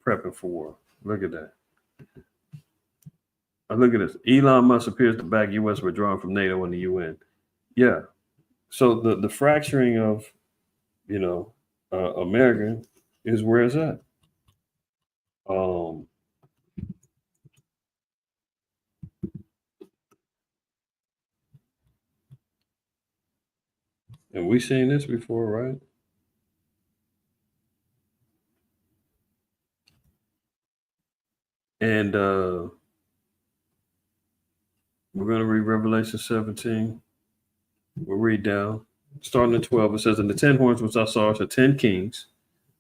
Speaker 5: prepping for war. Look at that. Look at this. Elon Musk appears to back U.S. withdrawing from NATO and the UN. Yeah. So the fracturing of, America is where it's at. And we've seen this before, right? And we're going to read Revelation 17. We'll read down. Starting at 12, it says, "And the 10 horns which I saw are 10 kings,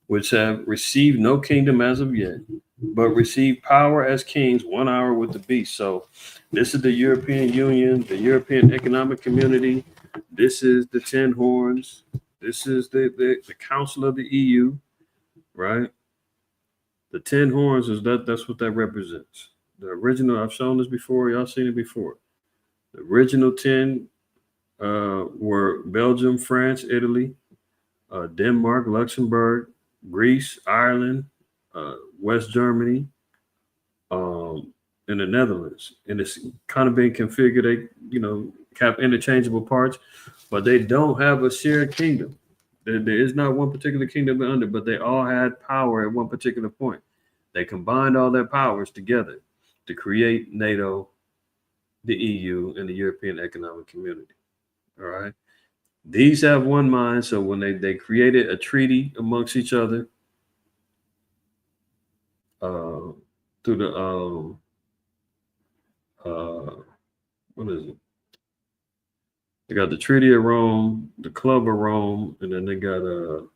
Speaker 5: which have received no kingdom as of yet, but receive power as kings 1 hour with the beast." So this is the European Union, the European Economic Community. This is the 10 horns. This is the Council of the EU, right? The 10 horns is that's what that represents. The original, I've shown this before. Y'all seen it before. The original 10 were Belgium, France, Italy, Denmark, Luxembourg, Greece, Ireland, West Germany, and the Netherlands. And it's kind of been configured. They, have interchangeable parts, but they don't have a shared kingdom. There is not one particular kingdom under, but they all had power at one particular point. They combined all their powers together to create NATO, the EU, and the European Economic Community. All right. These have one mind. So when they created a treaty amongst each other through the what is it? They got the Treaty of Rome, the Club of Rome, and then they got the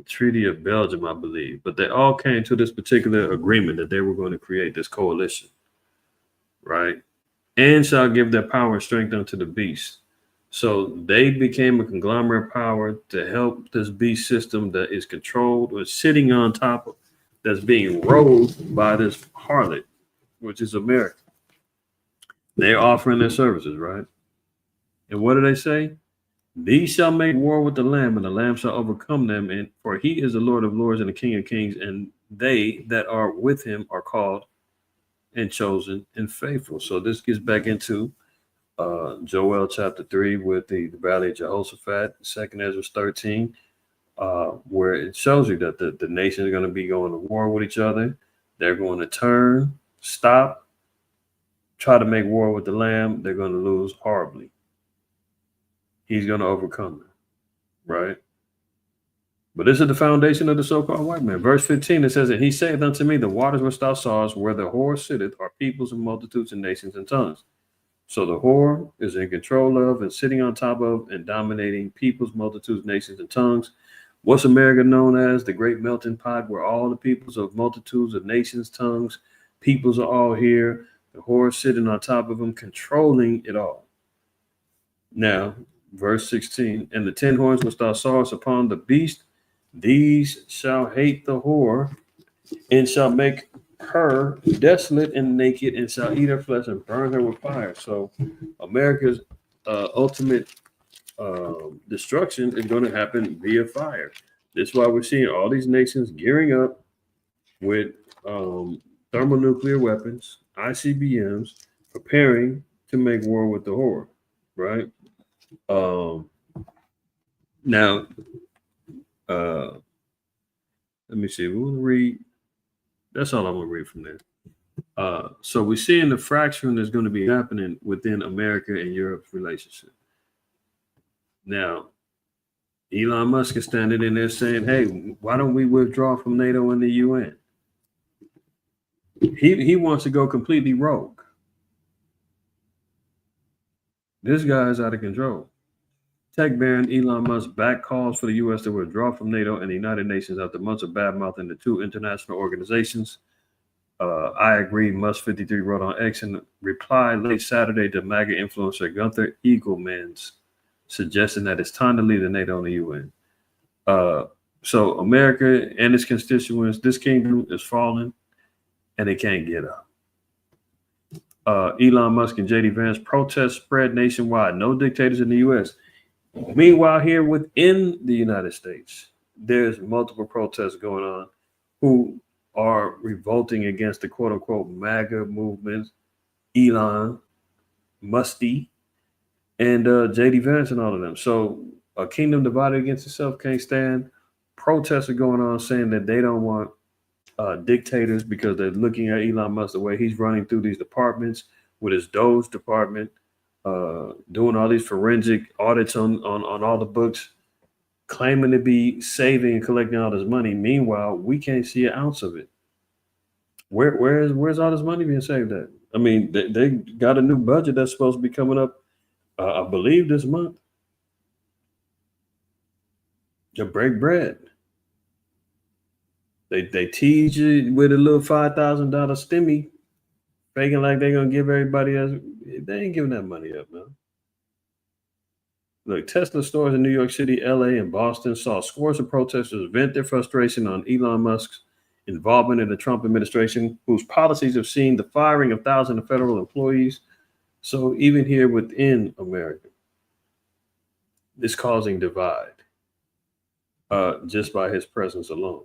Speaker 5: Treaty of Belgium, I believe. But they all came to this particular agreement that they were going to create this coalition, right? And shall give their power and strength unto the beast. So they became a conglomerate power to help this beast system that is controlled or sitting on top of, that's being ruled by this harlot, which is America. They're offering their services, right? And what do they say? These shall make war with the Lamb, and the Lamb shall overcome them. And for he is the Lord of lords and the King of kings, and they that are with him are called and chosen and faithful. So this gets back into Joel chapter 3 with the Valley of Jehoshaphat, 2nd Ezra 13, where it shows you that the nations are going to be going to war with each other. They're going to turn, stop, try to make war with the Lamb. They're going to lose horribly. He's going to overcome them, right? But this is the foundation of the so-called white man. Verse 15, it says, "And he saith unto me, the waters which thou sawest, where the whore sitteth, are peoples and multitudes and nations and tongues." So the whore is in control of and sitting on top of and dominating peoples, multitudes, nations, and tongues. What's America known as? The great melting pot, where all the peoples of multitudes of nations, tongues, peoples are all here. The whore sitting on top of them, controlling it all. Now, verse 16, "And the 10 horns which thou sawest upon the beast, these shall hate the whore, and shall make her desolate and naked, and shall eat her flesh and burn her with fire." So America's ultimate destruction is going to happen via fire. That's why we're seeing all these nations gearing up with thermonuclear weapons, ICBMs, preparing to make war with the whore, right? Now, let me see. We'll read. That's all I'm going to read from there. So we're seeing the fracturing that's going to be happening within America and Europe's relationship. Now, Elon Musk is standing in there saying, hey, why don't we withdraw from NATO and the UN? He wants to go completely rogue. This guy is out of control. Tech baron Elon Musk back calls for the U.S. to withdraw from NATO and the United Nations after months of bad-mouthing the two international organizations. I agree, Musk 53 wrote on X in reply late Saturday to MAGA influencer Gunther Eagleman's suggesting that it's time to leave the NATO and the UN. So America and its constituents, this kingdom is falling and it can't get up. Elon Musk and J.D. Vance protests spread nationwide. No dictators in the U.S. Meanwhile, here within the United States, there's multiple protests going on who are revolting against the quote-unquote MAGA movement, Elon, Musty, and J.D. Vance and all of them. So a kingdom divided against itself can't stand. Protests are going on saying that they don't want dictators because they're looking at Elon Musk the way he's running through these departments with his Doge department, doing all these forensic audits on all the books, claiming to be saving and collecting all this money. Meanwhile, we can't see an ounce of it. Where's all this money being saved at? I mean, they got a new budget that's supposed to be coming up, I believe, this month to break bread. They tease you with a little $5,000 stimmy, faking like they're gonna give everybody else. They ain't giving that money up, man. Look, Tesla stores in New York City, LA, and Boston saw scores of protesters vent their frustration on Elon Musk's involvement in the Trump administration, whose policies have seen the firing of thousands of federal employees. So even here within America, it's causing divide just by his presence alone,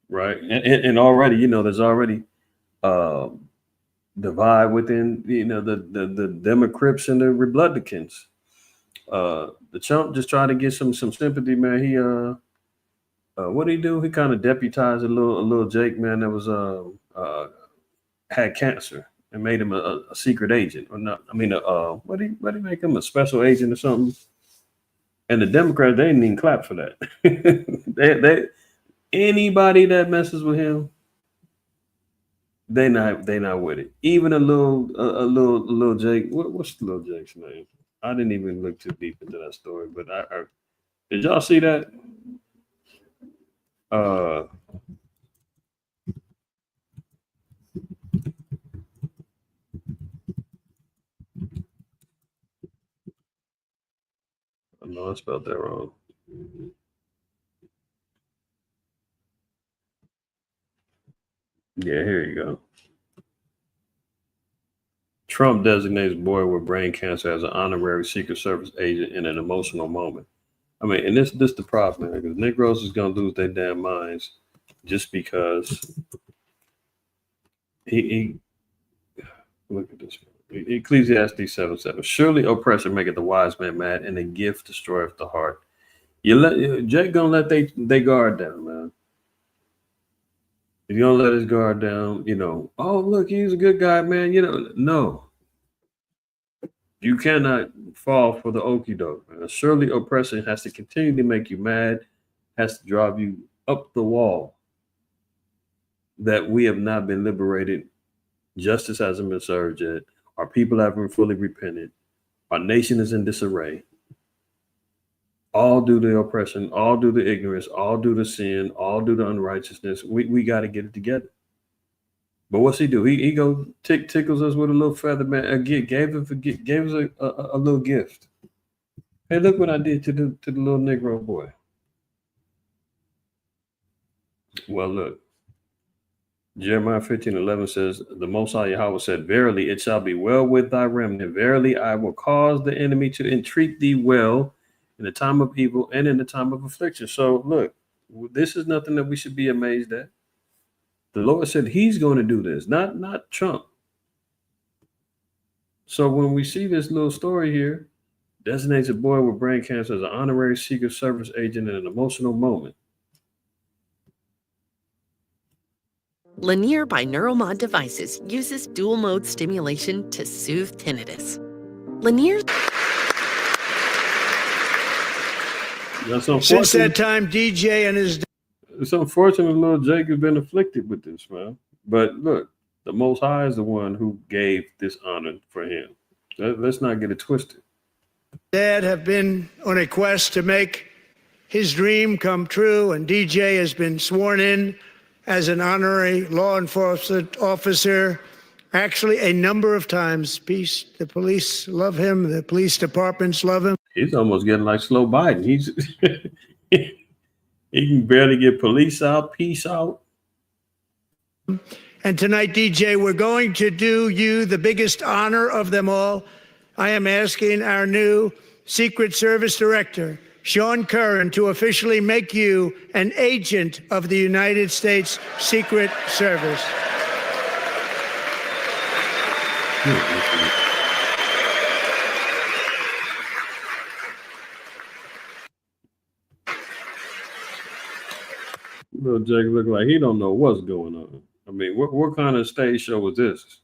Speaker 5: right? And already, you know, there's already divide within, you know, the Democrats and the Republicans. The Trump just tried to get some sympathy, man. He what did he do? He kind of deputized a little Jake, man, that was had cancer and made him a secret agent, or not. I mean, what did he make him, a special agent or something? And the Democrats, they didn't even clap for that. they anybody that messes with him, they not with it. Even a little Jake. What's the little Jake's name? I didn't even look too deep into that story, but I did y'all see that? I know I spelled that wrong. Yeah, here you go. Trump designates boy with brain cancer as an honorary Secret Service agent in an emotional moment. I mean, and this the problem, man, because Negroes is gonna lose their damn minds just because he look at this. Ecclesiastes 7:7. Surely oppression maketh the wise man mad, and a gift destroyeth the heart. Jake gonna let they guard down, man. If you don't let his guard down, you know, oh, look, he's a good guy, man. You know, no. You cannot fall for the okie doke, man. Surely oppression has to continue to make you mad, has to drive you up the wall that we have not been liberated. Justice hasn't been served yet. Our people haven't fully repented. Our nation is in disarray. All due to oppression, all due to ignorance, all due to sin, all due to unrighteousness. We got to get it together. But what's he do? He go tickles us with a little feather, man. Gave us a little gift. Hey, look what I did to the little Negro boy. Well, look. Jeremiah 15:11 says, the Most High Yahweh said, verily it shall be well with thy remnant. Verily I will cause the enemy to entreat thee well in the time of evil and in the time of affliction. So look, this is nothing that we should be amazed at. The Lord said he's going to do this, not Trump. So when we see this little story here, designates a boy with brain cancer as an honorary Secret Service agent in an emotional moment.
Speaker 13: Lanier by Neuromod Devices uses dual mode stimulation to soothe tinnitus. Lanier.
Speaker 5: That's unfortunate.
Speaker 14: Since that time, DJ and his...
Speaker 5: It's unfortunate little Jake has been afflicted with this, man. But look, the Most High is the one who gave this honor for him. Let's not get it twisted.
Speaker 14: Dad have been on a quest to make his dream come true, and DJ has been sworn in as an honorary law enforcement officer actually a number of times. The police love him. The police departments love him.
Speaker 5: He's almost getting like slow Biden. He's he can barely get police out, peace out.
Speaker 14: And tonight, DJ, we're going to do you the biggest honor of them all. I am asking our new Secret Service Director, Sean Curran, to officially make you an agent of the United States Secret Service.
Speaker 5: Little Jake look like he don't know what's going on. I mean, what kind of stage show was this?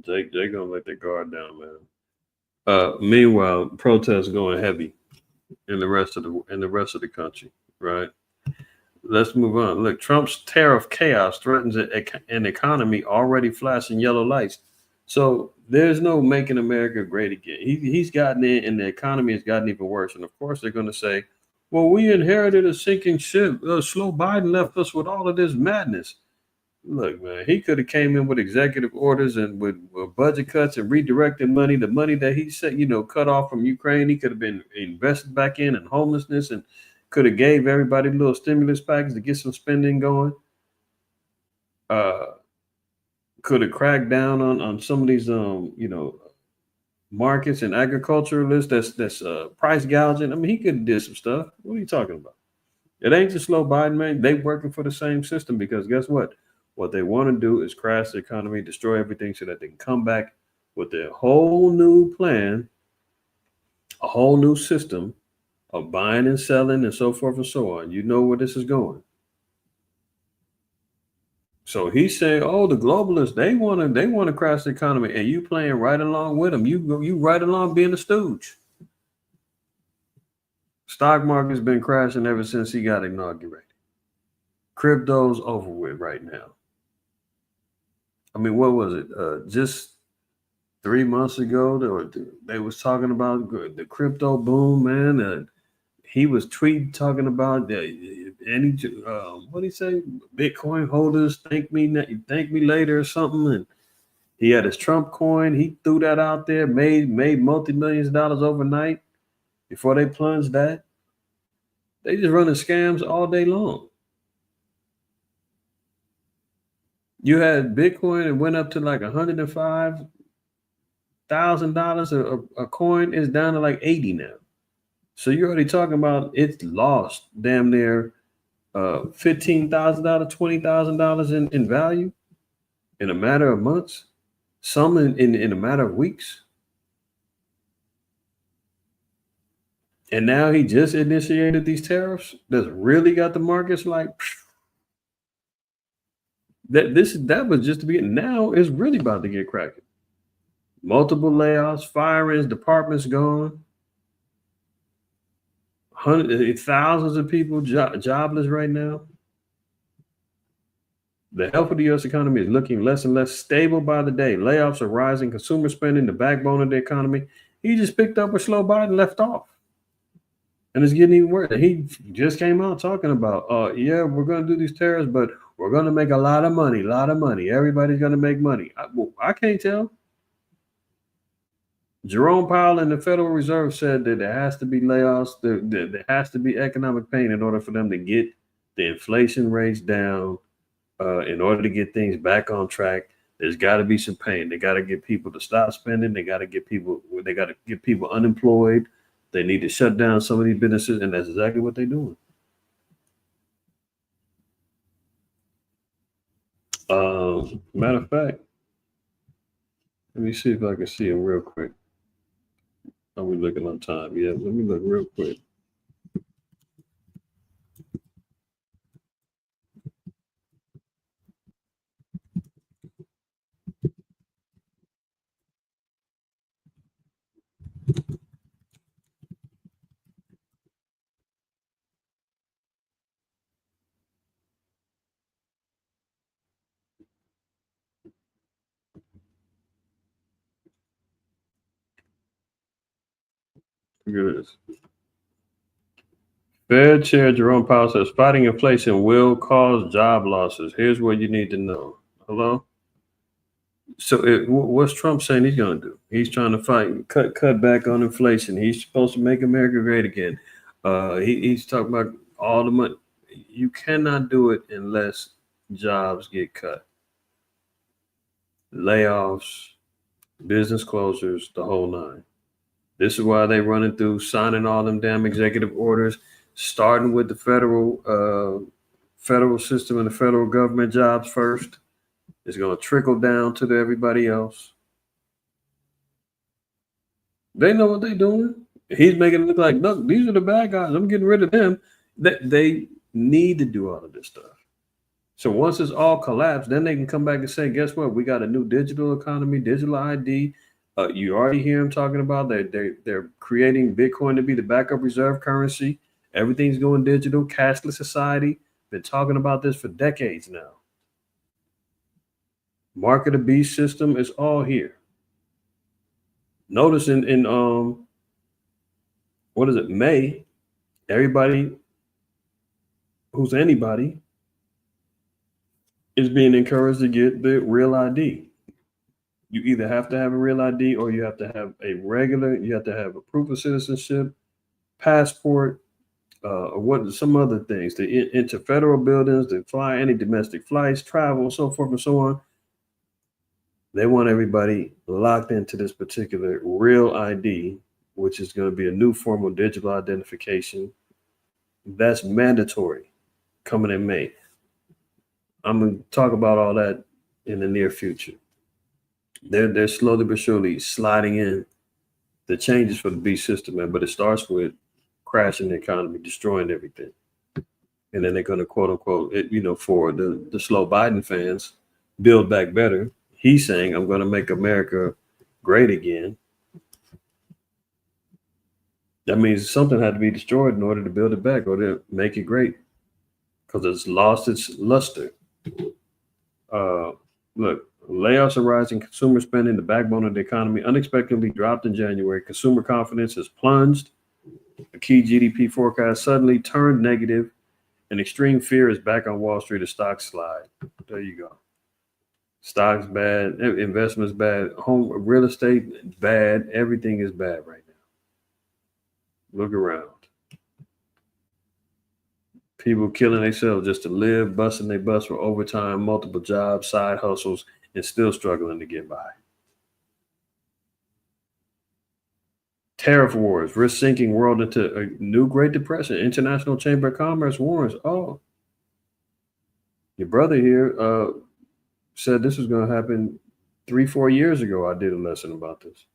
Speaker 5: Jake gonna let their guard down, man. Meanwhile, protests going heavy in the rest of the country, right? Let's move on. Look, Trump's tariff chaos threatens an economy already flashing yellow lights. So there's no making America great again. He's gotten in, and the economy has gotten even worse. And of course, they're going to say, "Well, we inherited a sinking ship. Slow Biden left us with all of this madness." Look, man, he could have came in with executive orders and with budget cuts and redirected money. The money that he said, cut off from Ukraine, he could have been invested back in homelessness and could have gave everybody a little stimulus package to get some spending going. Could have cracked down on some of these, markets and agriculturalists that's price gouging. I mean, he could have did some stuff. What are you talking about? It ain't just slow Biden, man. They working for the same system because guess what? What they want to do is crash the economy, destroy everything so that they can come back with their whole new plan, a whole new system of buying and selling and so forth and so on. You know where this is going. So he's saying, "Oh, the globalists, they want to crash the economy," and you playing right along with them. You right along being a stooge. Stock market's been crashing ever since he got inaugurated. Crypto's over with right now. I mean, what was it? Just 3 months ago, they was talking about the crypto boom, man. He was tweeting talking about what did he say? Bitcoin holders thank me later or something. And he had his Trump coin. He threw that out there, made multi-millions of dollars overnight before they plunged that. They just running scams all day long. You had Bitcoin, it went up to like $105,000 a coin. It's down to like 80 now. So you're already talking about it's lost damn near $15,000, $20,000 in value in a matter of months. Some in a matter of weeks. And now he just initiated these tariffs that's really got the markets like that was just to be. Now it's really about to get cracking. Multiple layoffs, firings, departments gone. Thousands of people jobless right now. The health of the U.S. economy is looking less and less stable by the day. Layoffs are rising, consumer spending, the backbone of the economy. He just picked up where slow Biden left off. And it's getting even worse. He just came out talking about, we're going to do these tariffs, but we're going to make a lot of money. Everybody's going to make money. I can't tell. Jerome Powell and the Federal Reserve said that there has to be layoffs. There has to be economic pain in order for them to get the inflation rates down, in order to get things back on track. There's got to be some pain. They got to get people to stop spending. They got to get people unemployed. They need to shut down some of these businesses, and that's exactly what they're doing. Matter of fact, let me see if I can see them real quick. Are we looking on time? Yeah, let me look real quick. Look at this. Fed Chair Jerome Powell says fighting inflation will cause job losses. Here's what you need to know. Hello? So what's Trump saying he's going to do? He's trying to fight, cut back on inflation. He's supposed to make America great again. He's talking about all the money. You cannot do it unless jobs get cut. Layoffs, business closures, the whole nine. This is why they're running through signing all them damn executive orders, starting with the federal system and the federal government jobs first. It's going to trickle down to everybody else. They know what they're doing. He's making it look like, look, these are the bad guys. I'm getting rid of them. They need to do all of this stuff. So once it's all collapsed, then they can come back and say, guess what? We got a new digital economy, digital ID. You already hear them talking about they're creating Bitcoin to be the backup reserve currency. Everything's going digital, cashless society. Been talking about this for decades now. Mark of the beast system is all here. Notice in what is it, May, everybody who's anybody is being encouraged to get the real ID. You either have to have a real ID or you have to have you have to have a proof of citizenship, passport, or some other things to enter federal buildings, to fly any domestic flights, travel, so forth and so on. They want everybody locked into this particular real ID, which is going to be a new form of digital identification. That's mandatory coming in May. I'm going to talk about all that in the near future. They're slowly but surely sliding in the changes for the beast system, man, but it starts with crashing the economy, destroying everything. And then they're going to, quote unquote, for the slow Biden fans, build back better. He's saying, I'm going to make America great again. That means something had to be destroyed in order to build it back or to make it great, because it's lost its luster. Look, layoffs are rising, consumer spending, the backbone of the economy, unexpectedly dropped in January. Consumer confidence has plunged. A key GDP forecast suddenly turned negative, and extreme fear is back on Wall Street as stocks slide. There you go. Stocks bad, investments bad, home real estate bad, everything is bad right now. Look around. People killing themselves just to live, busting their butts for overtime, multiple jobs, side hustles, and still struggling to get by. Tariff wars, risk sinking world into a new Great Depression. International Chamber of Commerce warns, your brother here said this was going to happen 3-4 years ago. I did a lesson about this.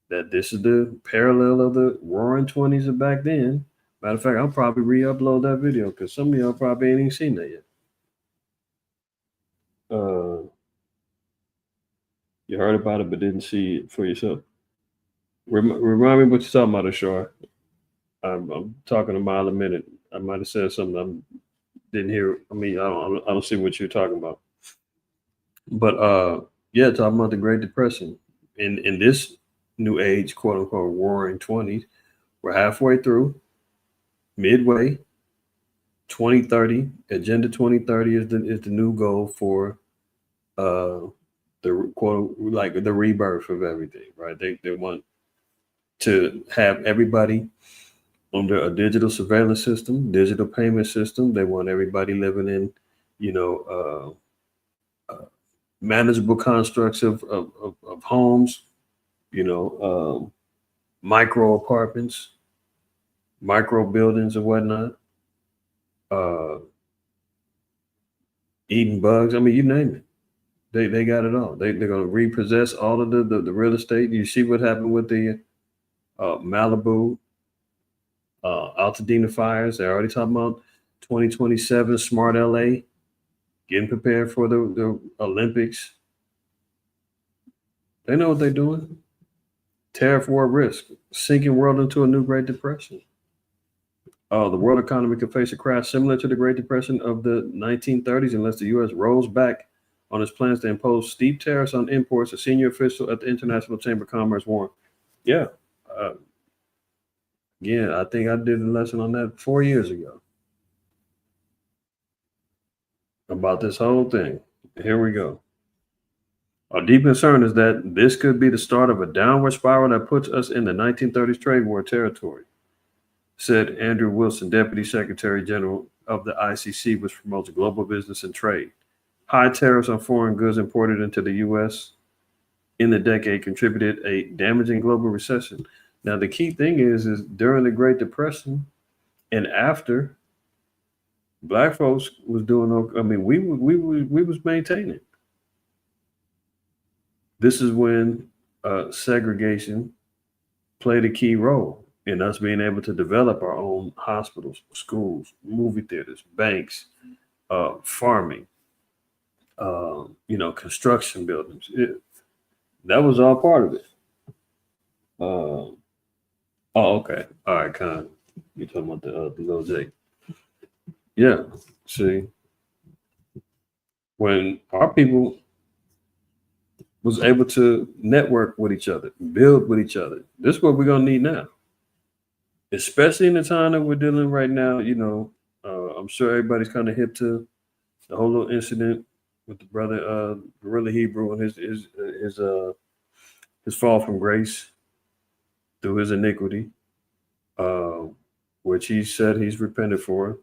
Speaker 5: That this is the parallel of the roaring 20s of back then. Matter of fact, I'll probably re-upload that video because some of y'all probably ain't even seen that yet. You heard about it but didn't see it for yourself. Remind me what you're talking about, Ashar. I'm talking a mile a minute. I might have said something I didn't hear. I mean, I don't see what you're talking about. But talking about the Great Depression. In this new age, quote unquote, roaring 20s, we're halfway through, midway. 2030, Agenda 2030 is the new goal for the quote, like the rebirth of everything, right? They want to have everybody under a digital surveillance system, digital payment system. They want everybody living in, manageable constructs of homes, micro apartments, micro buildings and whatnot, eating bugs. I mean, you name it. They got it all. They're going to repossess all of the real estate. You see what happened with the Malibu, Altadena fires. They're already talking about 2027 smart LA, getting prepared for the Olympics. They know what they're doing. Tariff war risk, sinking world into a new Great Depression. The world economy could face a crash similar to the Great Depression of the 1930s unless the U.S. rolls back on its plans to impose steep tariffs on imports. A senior official at the International Chamber of Commerce warned. Yeah. Again, I think I did a lesson on that 4 years ago about this whole thing. Here we go. Our deep concern is that this could be the start of a downward spiral that puts us in the 1930s trade war territory, said Andrew Wilson, Deputy Secretary General of the ICC, which promotes global business and trade. High tariffs on foreign goods imported into the U.S. in the decade contributed a damaging global recession. Now, the key thing is during the Great Depression and after, Black folks was doing okay. I mean, we was maintaining. This is when segregation played a key role in us being able to develop our own hospitals, schools, movie theaters, banks, farming, construction buildings. That was all part of it. Oh, okay. All right, Con. You're talking about the little J. Yeah. See, when our people was able to network with each other, build with each other, this is what we're gonna need now. Especially in the time that we're dealing right now. I'm sure everybody's kind of hip to the whole little incident with the brother Gorilla Hebrew and his fall from grace through his iniquity, which he said he's repented for.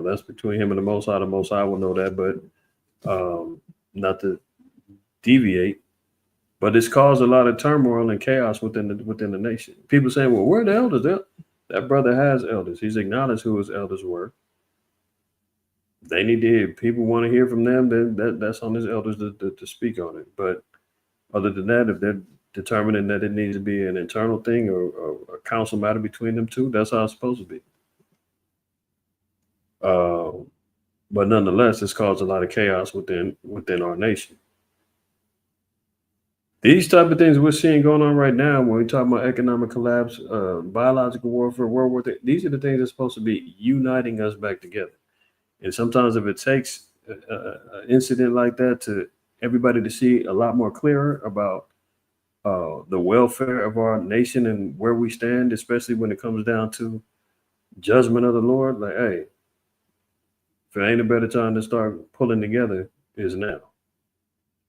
Speaker 5: That's between him and the Most High. The Most High will know that, but not to deviate. But it's caused a lot of turmoil and chaos within the nation. People saying, "Well, where are the elders?" That brother has elders. He's acknowledged who his elders were. They need to hear. People want to hear from them. Then that's on his elders to speak on it. But other than that, if they're determining that it needs to be an internal thing or a council matter between them two, that's how it's supposed to be. But nonetheless, it's caused a lot of chaos within our nation. These type of things we're seeing going on right now, when we talk about economic collapse, biological warfare, World War III, these are the things that are supposed to be uniting us back together. And sometimes if it takes an incident like that to everybody to see a lot more clearer about the welfare of our nation and where we stand, especially when it comes down to judgment of the Lord, like, hey, if it ain't a better time to start pulling together, is now.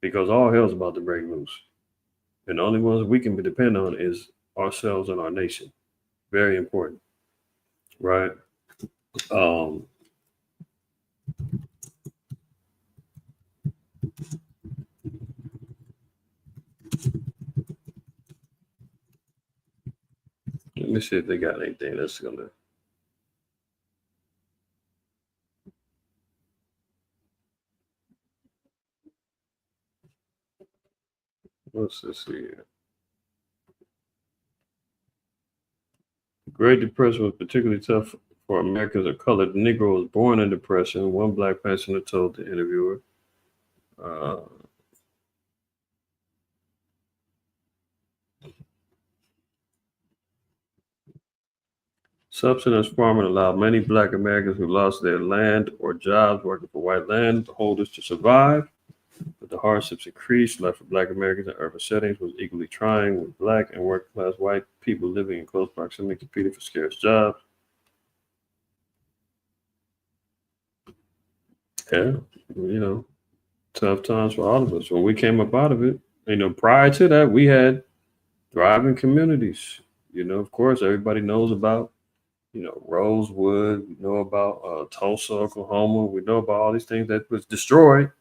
Speaker 5: Because all hell's about to break loose. And the only ones we can depend on is ourselves and our nation. Very important. Right? Let me see if they got anything that's gonna. What's this here? The Great Depression was particularly tough for Americans of color. The Negro was born in depression. One black passenger told the interviewer. Subsistence farming allowed many black Americans who lost their land or jobs working for white landholders to survive. But the hardships increased. Life for black Americans in urban settings was equally trying, with black and working class white people living in close proximity competing for scarce jobs. Yeah, tough times for all of us. When we came up out of it, prior to that, we had thriving communities. Of course, everybody knows about, Rosewood. We know about Tulsa, Oklahoma. We know about all these things that was destroyed.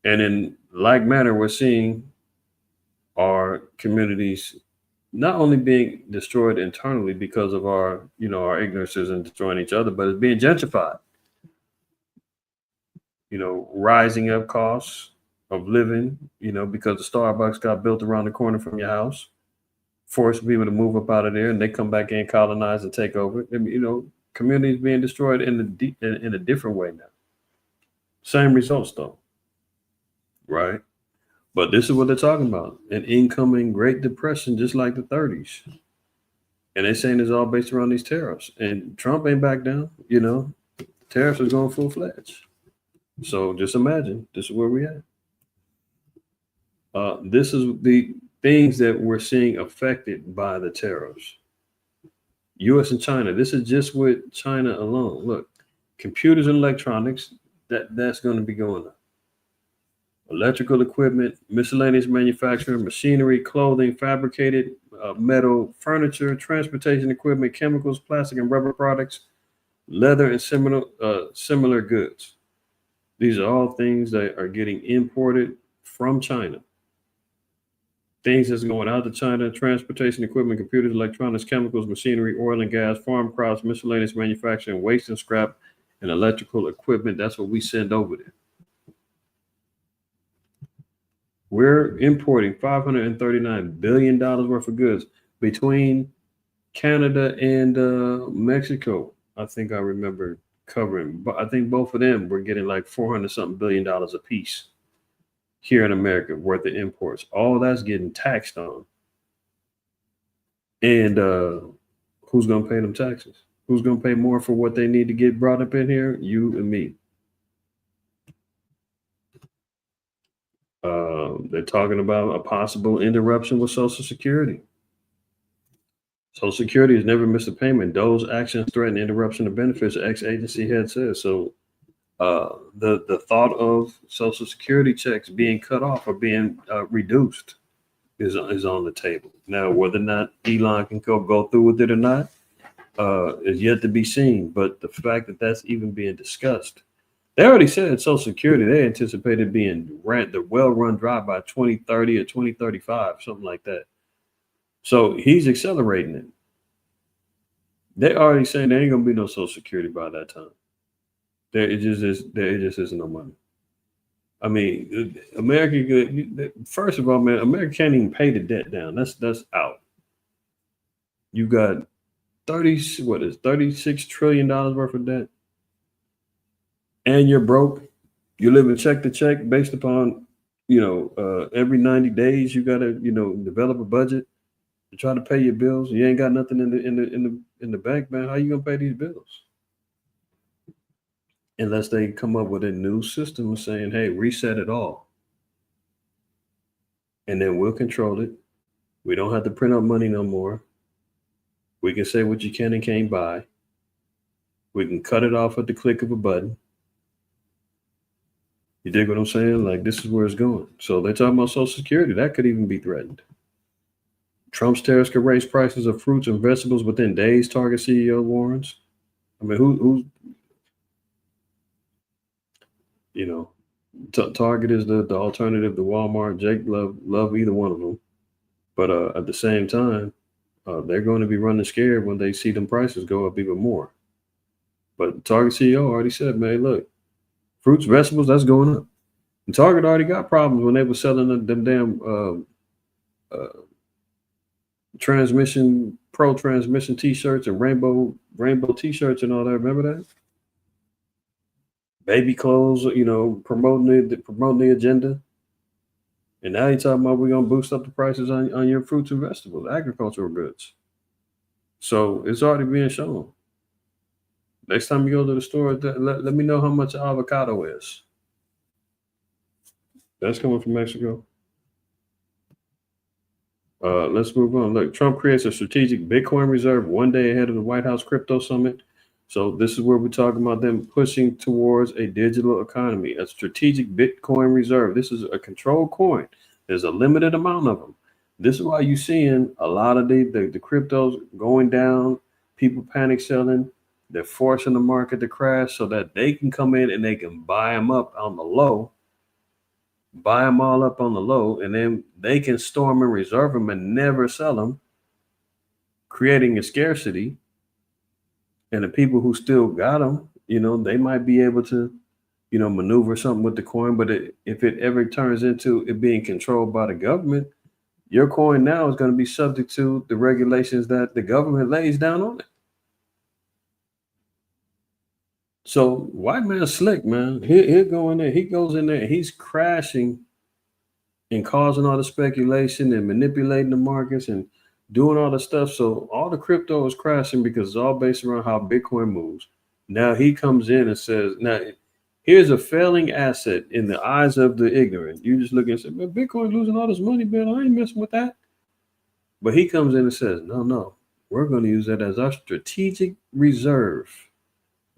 Speaker 5: And in like manner, we're seeing our communities not only being destroyed internally because of our ignorances and destroying each other, but it's being gentrified. Rising up costs of living, because the Starbucks got built around the corner from your house, forcing people to move up out of there, and they come back in, colonize, and take over. Communities being destroyed in a different way now. Same results though, right? But this is what they're talking about: an incoming Great Depression, just like the 30s. And they're saying it's all based around these tariffs. And Trump ain't back down. Tariffs are going full-fledged. So just imagine, this is where we at. This is the things that we're seeing affected by the tariffs. U.S. and China. This is just with China alone. Look, computers and electronics, that's going to be going up. Electrical equipment, miscellaneous manufacturing, machinery, clothing, fabricated metal, furniture, transportation equipment, chemicals, plastic and rubber products, leather, and similar goods. These are all things that are getting imported from China. Things that's going out to China: transportation equipment, computers, electronics, chemicals, machinery, oil and gas, farm crops, miscellaneous manufacturing, waste and scrap, and electrical equipment. That's what we send over there. We're importing $539 billion worth of goods between Canada and Mexico. I think I remember covering, but I think both of them were getting like $400-something billion a piece here in America worth of imports. All that's getting taxed on. And who's going to pay them taxes? Who's going to pay more for what they need to get brought up in here? You and me. They're talking about a possible interruption with Social Security. Social Security has never missed a payment. Those actions threaten interruption of benefits, ex-agency head says. So the thought of Social Security checks being cut off or being reduced is on the table. Now, whether or not Elon can go through with it or not is yet to be seen. But the fact that that's even being discussed, they already said Social Security, they anticipated being the well-run dry by 2030 or 2035, something like that. So he's accelerating it. They already saying there ain't gonna be no Social Security by that time. There just isn't no money. I mean, America. First of all, man, America can't even pay the debt down. That's out. You got $36 trillion worth of debt, and you're broke. You're living check to check based upon, every 90 days you gotta, develop a budget to try to pay your bills. You ain't got nothing in the bank, man. How you gonna pay these bills? Unless they come up with a new system saying, hey, reset it all. And then we'll control it. We don't have to print out money no more. We can say what you can and can't buy. We can cut it off at the click of a button. You dig what I'm saying? Like, this is where it's going. So they're talking about Social Security. That could even be threatened. Trump's tariffs could raise prices of fruits and vegetables within days, Target CEO warns. I mean, who's Target is the alternative to Walmart. Jake love either one of them. But at the same time, they're going to be running scared when they see them prices go up even more. But Target CEO already said, man, look, fruits, vegetables, that's going up. And Target already got problems when they were selling them damn pro transmission t-shirts and rainbow t-shirts and all that. Remember that? Baby clothes, promoting the agenda. And now you're talking about we're going to boost up the prices on your fruits and vegetables, agricultural goods. So it's already being shown. Next time you go to the store, let me know how much avocado is. That's coming from Mexico. Let's move on. Look, Trump creates a strategic Bitcoin reserve one day ahead of the White House crypto summit. So this is where we're talking about them pushing towards a digital economy, a strategic Bitcoin reserve. This is a controlled coin. There's a limited amount of them. This is why you're seeing a lot of the cryptos going down, people panic selling. They're forcing the market to crash so that they can come in and they can buy them up on the low, buy them all up on the low, and then they can store them and reserve them and never sell them, creating a scarcity. And the people who still got them, they might be able to, maneuver something with the coin. But if it ever turns into it being controlled by the government, your coin now is going to be subject to the regulations that the government lays down on it. So white man slick, man. He'll go in there. He goes in there and he's crashing and causing all the speculation and manipulating the markets and doing all the stuff. So all the crypto is crashing because it's all based around how Bitcoin moves. Now he comes in and says, now Here's a failing asset in the eyes of the ignorant. You just look and say, man, Bitcoin losing all this money, man. I ain't messing with that. But he comes in and says, no, we're going to use that as our strategic reserve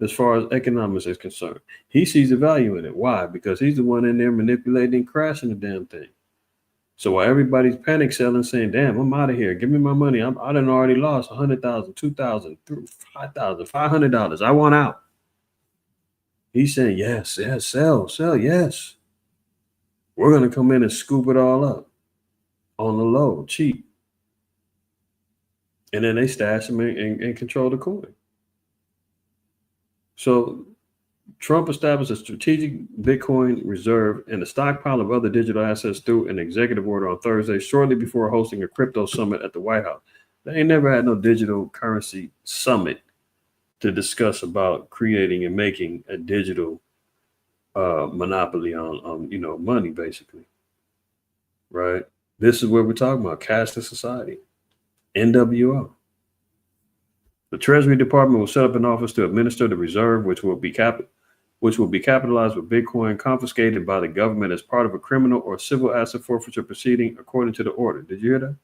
Speaker 5: as far as economics is concerned. He sees the value in it. Why? Because he's the one in there manipulating and crashing the damn thing. So while everybody's panic selling, saying, damn, I'm out of here. Give me my money. I done already lost $100,000, $2,000, $5,000, $500. I want out. He's saying, yes, sell, yes. We're going to come in and scoop it all up on the low, cheap. And then they stash them and control the coin. So Trump established a strategic Bitcoin reserve and a stockpile of other digital assets through an executive order on Thursday, shortly before hosting a crypto summit at the White House. They ain't never had no digital currency summit to discuss about creating and making a digital monopoly on money, basically. Right? This is what we're talking about, cashless society, NWO. The Treasury Department will set up an office to administer the reserve, which will be capitalized with Bitcoin confiscated by the government as part of a criminal or civil asset forfeiture proceeding, according to the order. Did you hear that?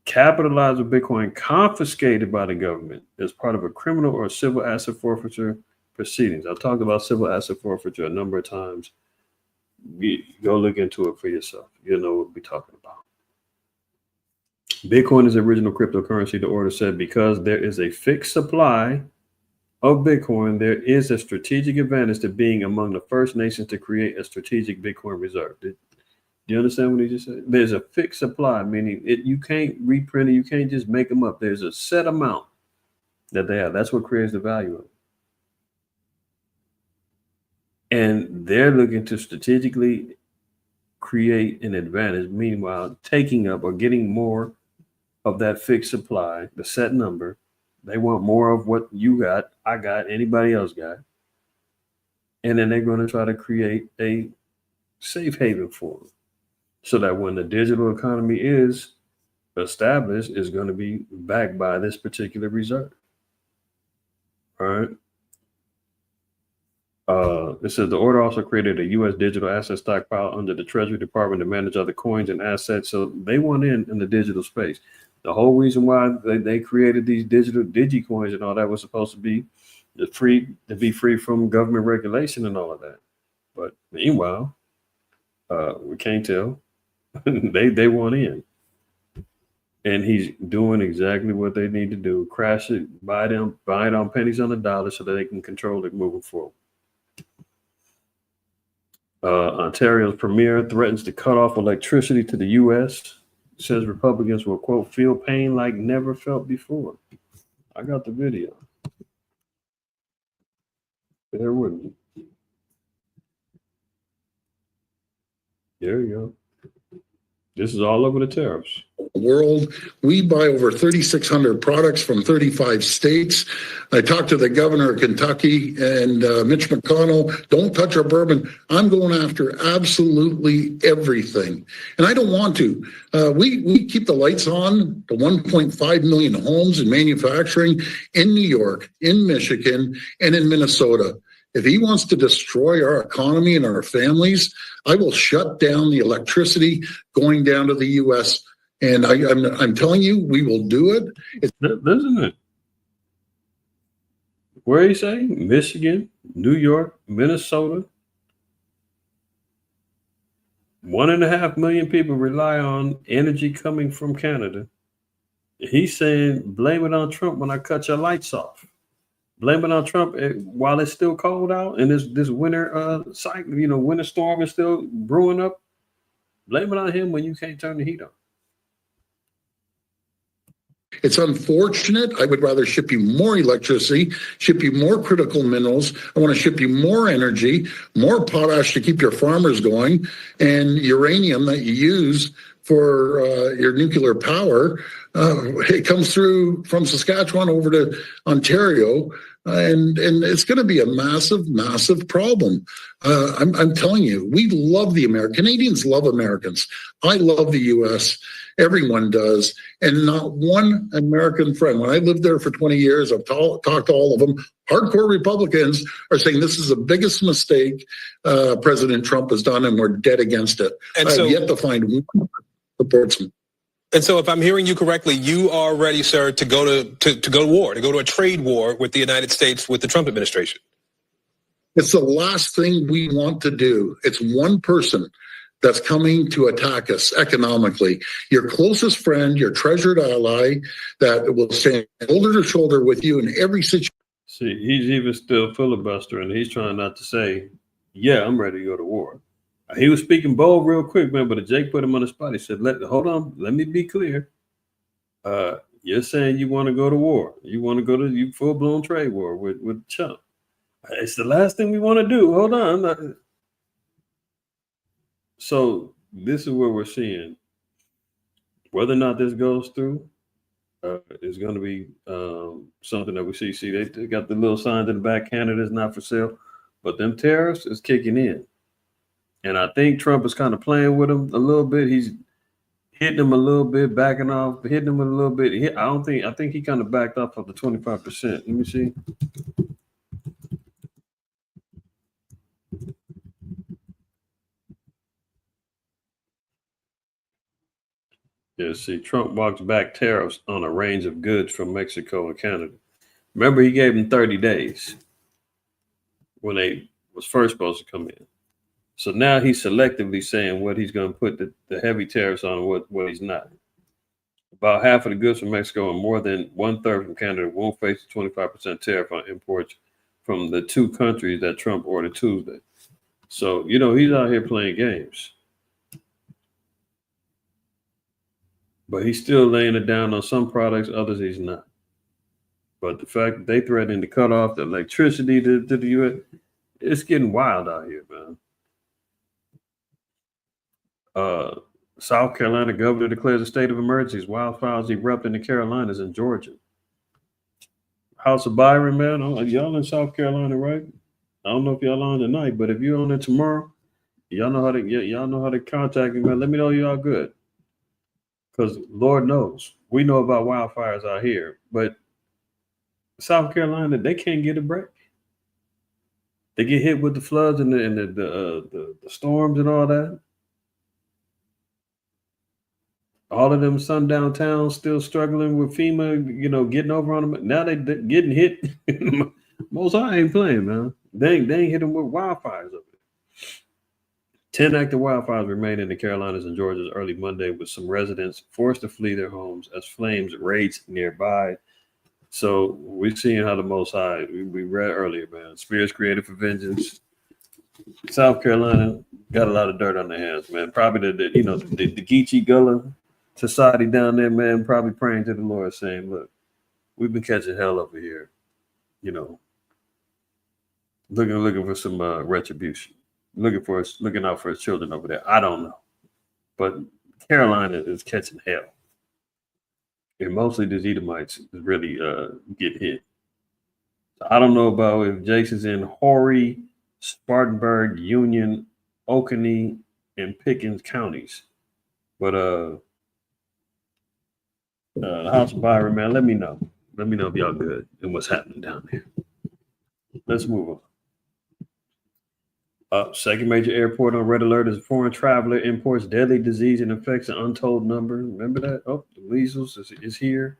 Speaker 5: Capitalized with Bitcoin confiscated by the government as part of a criminal or civil asset forfeiture proceedings. I've talked about civil asset forfeiture a number of times. Go look into it for yourself. You'll know what we're talking about. Bitcoin is the original cryptocurrency, the order said, because there is a fixed supply of Bitcoin. There is a strategic advantage to being among the first nations to create a strategic Bitcoin reserve. Do you understand what he just said? There's a fixed supply, meaning you can't reprint it. You can't just make them up. There's a set amount that they have. That's what creates the value of it. And they're looking to strategically create an advantage, meanwhile, taking up or getting more of that fixed supply, the set number. They want more of what you got, I got, anybody else got. And then they're going to try to create a safe haven for them so that when the digital economy is established, it's going to be backed by this particular reserve. All right. It says the order also created a U.S. digital asset stockpile under the Treasury Department to manage other coins and assets. So they want in the digital space. The whole reason why they created these digital digicoins and all that was supposed to be free from government regulation and all of that. But meanwhile, we can't tell. they want in. And he's doing exactly what they need to do. Crash it, buy it on pennies on the dollar so that they can control it moving forward. Ontario's premier threatens to cut off electricity to the U.S. Says Republicans will, quote, feel pain like never felt before. I got the video. Bear with me. There you go. This is all over the tariffs.
Speaker 15: World. We buy over 3,600 products from 35 states. I talked to the governor of Kentucky and Mitch McConnell. Don't touch our bourbon. I'm going after absolutely everything. And I don't want to. We keep the lights on the 1.5 million homes in manufacturing in New York, in Michigan, and in Minnesota. If he wants to destroy our economy and our families, I will shut down the electricity going down to the U.S. And I'm telling you, we will do it.
Speaker 5: Isn't it? Where are you saying? Michigan, New York, Minnesota. 1.5 million people rely on energy coming from Canada. He's saying, blame it on Trump when I cut your lights off. Blame it on Trump while it's still cold out and this winter cycle, winter storm is still brewing up. Blame it on him when you can't turn the heat on.
Speaker 15: It's unfortunate. I would rather ship you more electricity, ship you more critical minerals. I want to ship you more energy, more potash to keep your farmers going, and uranium that you use for your nuclear power. It comes through from Saskatchewan over to Ontario, and it's going to be a massive problem. I'm telling you, we love Canadians love Americans. I love the U.S. Everyone does, and not one American friend. When I lived there for 20 years, I've talked to all of them. Hardcore Republicans are saying this is the biggest mistake President Trump has done, and we're dead against it. And I've yet to find one who supports him.
Speaker 16: And so, if I'm hearing you correctly, you are ready, sir, to go to war, to go to a trade war with the United States, with the Trump administration.
Speaker 15: It's the last thing we want to do. It's one person that's coming to attack us economically. Your closest friend, your treasured ally, that will stand shoulder to shoulder with you in every situation.
Speaker 5: See, he's even still filibustering. He's trying not to say, "Yeah, I'm ready to go to war." He was speaking bold real quick, man, but Jake put him on the spot. He said, hold on, let me be clear. You're saying you want to go to war. You want to go to full-blown trade war with Trump. It's the last thing we want to do. Hold on. So this is where we're seeing whether or not this goes through is going to be something that we see. See, they got the little signs in the back, Canada's not for sale, but them tariffs is kicking in. And I think Trump is kind of playing with him a little bit. He's hitting him a little bit, backing off, hitting him a little bit. I think he kind of backed off of the 25%. Let me see. Yeah, see, Trump walks back tariffs on a range of goods from Mexico and Canada. Remember, he gave them 30 days when they was first supposed to come in. So now he's selectively saying what he's going to put the heavy tariffs on and what he's not. About half of the goods from Mexico and more than 1/3 from Canada won't face a 25% tariff on imports from the two countries that Trump ordered Tuesday. So, he's out here playing games. But he's still laying it down on some products, others he's not. But the fact that they threatening to cut off the electricity to the U.S., it's getting wild out here, man. South Carolina governor declares a state of emergency. Wildfires erupt in the Carolinas and Georgia. House of Byron, man. Y'all in South Carolina, right? I don't know if y'all on tonight, but if you're on it tomorrow, y'all know how to contact me, man. Let me know y'all good. Because Lord knows, we know about wildfires out here, but South Carolina, they can't get a break. They get hit with the floods and the storms and all that. All of them sundown towns still struggling with FEMA, getting over on them. Now they getting hit. Most High ain't playing, man. They ain't hit them with wildfires up there. 10 active wildfires remain in the Carolinas and Georgia early Monday, with some residents forced to flee their homes as flames raged nearby. So we're seeing how the Most High, we read earlier, man, spirits created for vengeance. South Carolina got a lot of dirt on their hands, man. Probably the Geechee Gullah society down there, man, probably praying to the Lord, saying, "Look, we've been catching hell over here, looking for some retribution, looking out for his children over there." I don't know, but Carolina is catching hell, and mostly the Edomites really get hit. So I don't know about if Jason's in Horry, Spartanburg, Union, Oconee, and Pickens counties, but the House of Byron, man, let me know. Let me know if y'all good and what's happening down there. Let's move on. Second major airport on red alert as a foreign traveler imports deadly disease and infects an untold number. Remember that? Oh, the measles is here.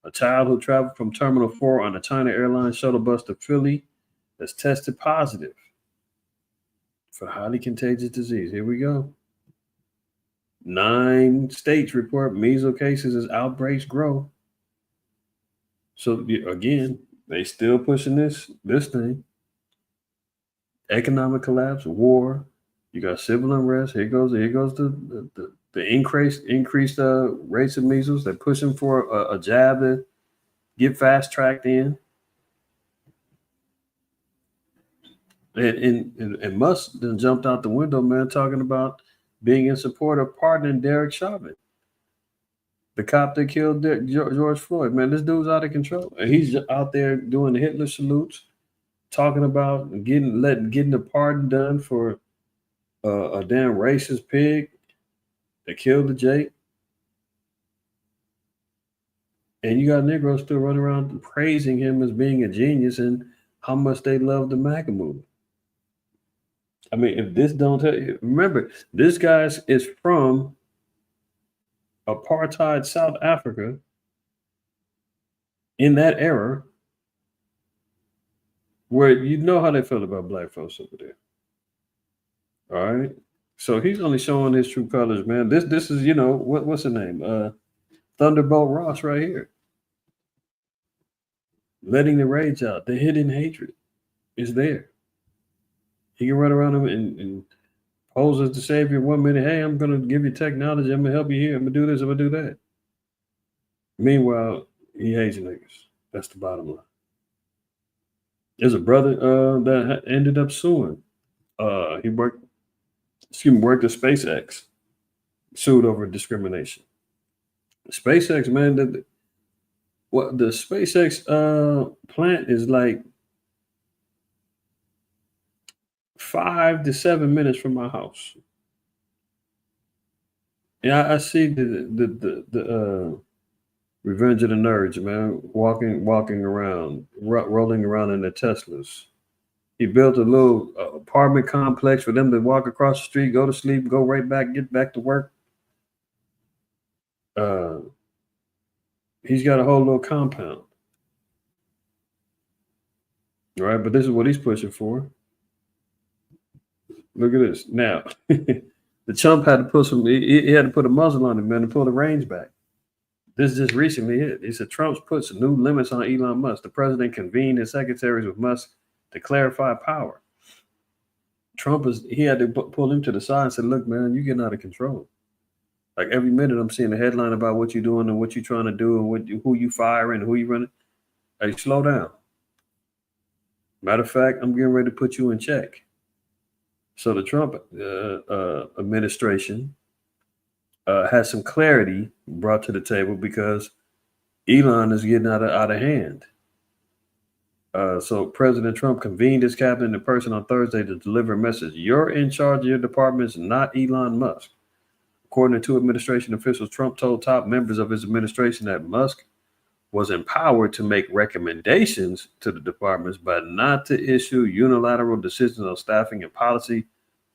Speaker 5: A child who traveled from Terminal 4 on a China Airlines shuttle bus to Philly has tested positive for highly contagious disease. Here we go. 9 states report measles cases as outbreaks grow. So again, they still pushing this thing. Economic collapse, war. You got civil unrest. Here goes the increased rates of measles. They're pushing for a jab to get fast tracked in. And Musk then jumped out the window, man, talking about being in support of pardoning Derek Chauvin. The cop that killed George Floyd, man, this dude's out of control. And he's out there doing the Hitler salutes, talking about getting a pardon done for a damn racist pig that killed the Jake. And you got Negroes still running around praising him as being a genius and how much they love the MAGA movement. I mean, if this don't tell you, remember, this guy is from apartheid South Africa in that era, where you know how they feel about black folks over there. All right. So he's only showing his true colors, man. This is, you know, what's the name? Thunderbolt Ross right here. Letting the rage out. The hidden hatred is there. He can run around him and pose as the savior 1 minute. Hey, I'm going to give you technology. I'm going to help you here. I'm going to do this. I'm going to do that. Meanwhile, he hates niggas. That's the bottom line. There's a brother that ended up suing. He worked at SpaceX, sued over discrimination. SpaceX, man, the SpaceX plant is like 5 to 7 minutes from my house. Yeah, I see the Revenge of the Nerds, man, walking around, rolling around in the Teslas. He built a little apartment complex for them to walk across the street, go to sleep, go right back, get back to work. He's got a whole little compound. All right, but this is what he's pushing for. Look at this. Now, the chump had to put he had to put a muzzle on him, man, to pull the reins back. This is just recently it. He said Trump puts new limits on Elon Musk. The president convened his secretaries with Musk to clarify power. He had to pull him to the side and said, look, man, you're getting out of control. Like every minute I'm seeing a headline about what you're doing and what you're trying to do and who you firing and who you running. Hey, slow down. Matter of fact, I'm getting ready to put you in check. So the Trump administration has some clarity brought to the table because Elon is getting out of hand. So President Trump convened his cabinet in person on Thursday to deliver a message. You're in charge of your departments, not Elon Musk. According to two administration officials, Trump told top members of his administration that Musk was empowered to make recommendations to the departments, but not to issue unilateral decisions on staffing and policy.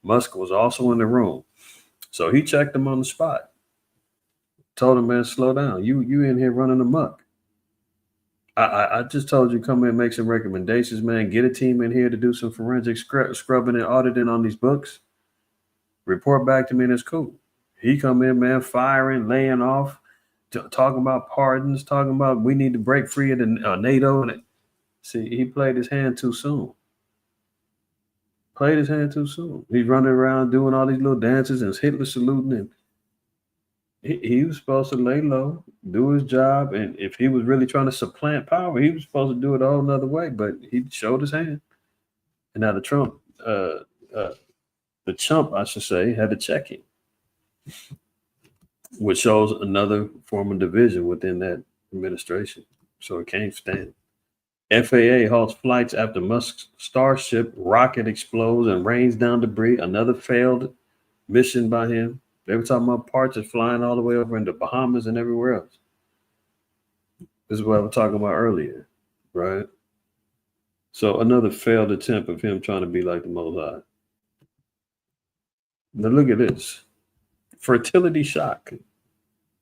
Speaker 5: Musk was also in the room. So he checked him on the spot. Told him, man, slow down. You in here running amok. I just told you come in and make some recommendations, man. Get a team in here to do some forensic scrubbing and auditing on these books. Report back to me and it's cool. He come in, man, firing, laying off, talking about pardons, talking about we need to break free of the NATO. See, he played his hand too soon. He's running around doing all these little dances and Hitler saluting, and he was supposed to lay low, do his job, and if he was really trying to supplant power, he was supposed to do it a whole nother way, but he showed his hand. And now the chump, I should say, had to check him, which shows another form of division within that administration. So it can't stand. FAA halts flights after Musk's Starship rocket explodes and rains down debris. Another failed mission by him. They were talking about parts are flying all the way over into Bahamas and everywhere else. This is what I was talking about earlier, right? So another failed attempt of him trying to be like the Most High. Now look at this. Fertility shock.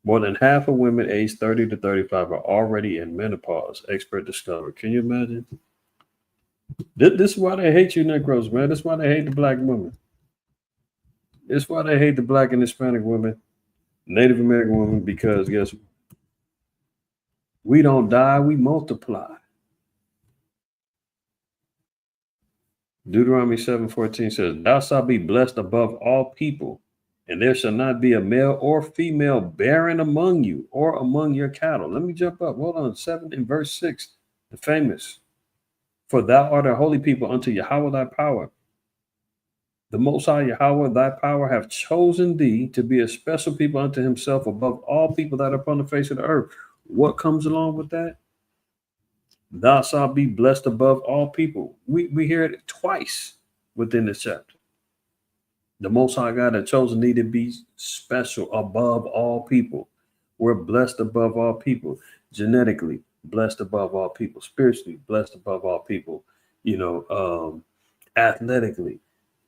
Speaker 5: More than half of women aged 30 to 35 are already in menopause, expert discovered. Can you imagine? This is why they hate you Negroes, man. This is why they hate the black women. This is why they hate the black and Hispanic women, Native American women, because guess what? We don't die, we multiply. Deuteronomy 7:14 says, thou shalt be blessed above all people, and there shall not be a male or female barren among you or among your cattle. Let me jump up. Hold on. 7 in verse 6, the famous. For thou art a holy people unto Yahweh thy power. The Most High Yahweh, thy power, have chosen thee to be a special people unto himself above all people that are upon the face of the earth. What comes along with that? Thou shalt be blessed above all people. We hear it twice within this chapter. The Most High God had chosen thee to be special above all people. We're blessed above all people. Genetically, blessed above all people. Spiritually, blessed above all people. Athletically,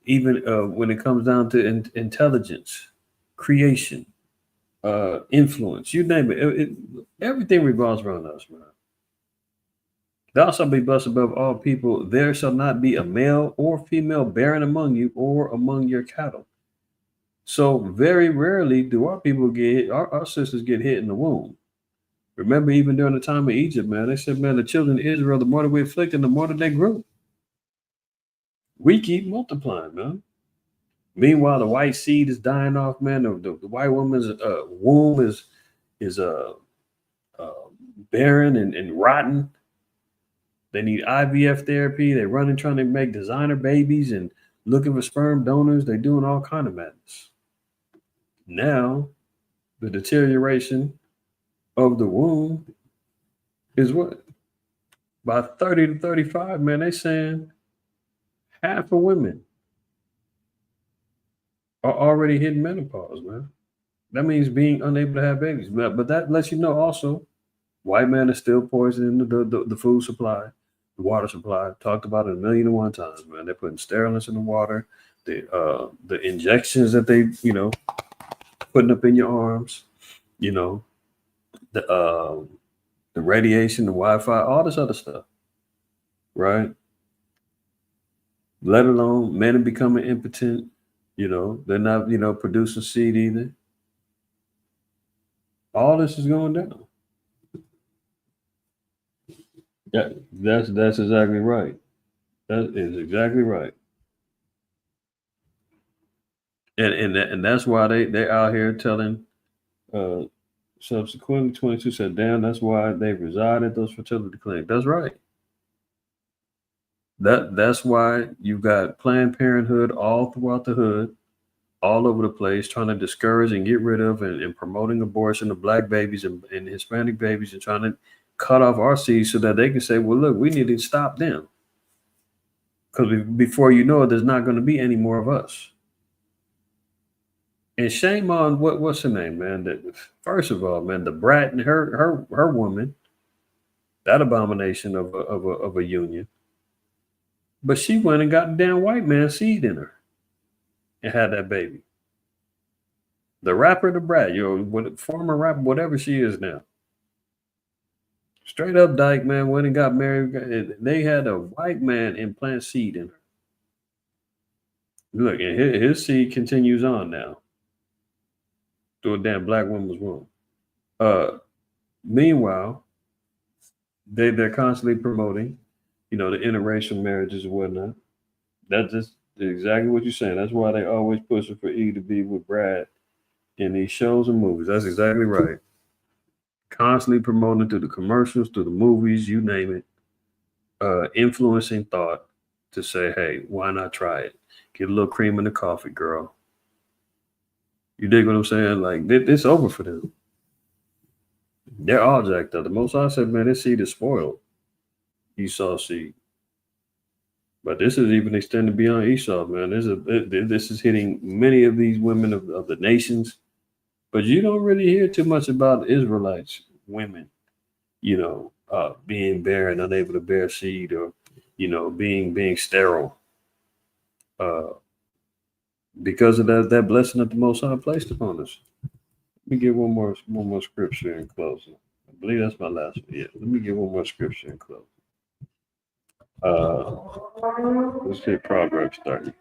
Speaker 5: even when it comes down to intelligence, creation, influence, you name it. Everything revolves around us, man. Thou shalt be blessed above all people. There shall not be a male or female barren among you or among your cattle. So very rarely do our people get hit, our sisters get hit in the womb. Remember, even during the time of Egypt, man, they said, man, the children of Israel, the more that we afflicted, the more that they grew. We keep multiplying, man. Meanwhile, the white seed is dying off, man. The white woman's womb is barren and rotten. They need IVF therapy. They're running, trying to make designer babies and looking for sperm donors. They're doing all kind of madness. Now, the deterioration of the womb is what? By 30 to 35, man, they saying half of women are already hitting menopause, man. That means being unable to have babies. But that lets you know also, white man is still poisoning the food supply, the water supply. Talked about it 1,000,001 times, man. They're putting sterilants in the water, the injections that they, putting up in your arms, the radiation, the Wi-Fi, all this other stuff, right? Let alone men are becoming impotent. They're not, producing seed either. All this is going down. Yeah, that's exactly right. That is exactly right. And that's why they're out here telling. Subsequently, 22 said, "Damn, that's why they reside at those fertility clinics." That's right. That's why you've got Planned Parenthood all throughout the hood, all over the place, trying to discourage and get rid of and promoting abortion of black babies and Hispanic babies and trying to cut off our seeds so that they can say, well, look, we need to stop them. Because before you know it, there's not going to be any more of us. And shame on what's her name, man? First of all, man, the brat and her woman, that abomination of a union. But she went and got a damn white man seed in her and had that baby. The rapper, the brat, former rapper, whatever she is now. Straight up dyke, man, went and got married. They had a white man implant seed in her. Look, and his seed continues on now through a damn black woman's womb. Meanwhile, they're constantly promoting, the interracial marriages and whatnot. That's just exactly what you're saying. That's why they always pushing for E to be with Brad in these shows and movies. That's exactly right. Constantly promoting through the commercials, through the movies, you name it. Influencing thought to say, hey, why not try it? Get a little cream in the coffee, girl. You dig what I'm saying? Like, it's over for them. They're all jacked up. The Most High said, man, this seed is spoiled. Esau seed. But this is even extended beyond Esau, man. This is hitting many of these women of the nations. But you don't really hear too much about Israelites, women, being barren, unable to bear seed, or, being sterile. Because of that blessing that the Most High placed upon us. Let me give one more scripture in closing. I believe that's my last one. Yeah, let me give one more scripture in closing. Let's get Proverbs 30.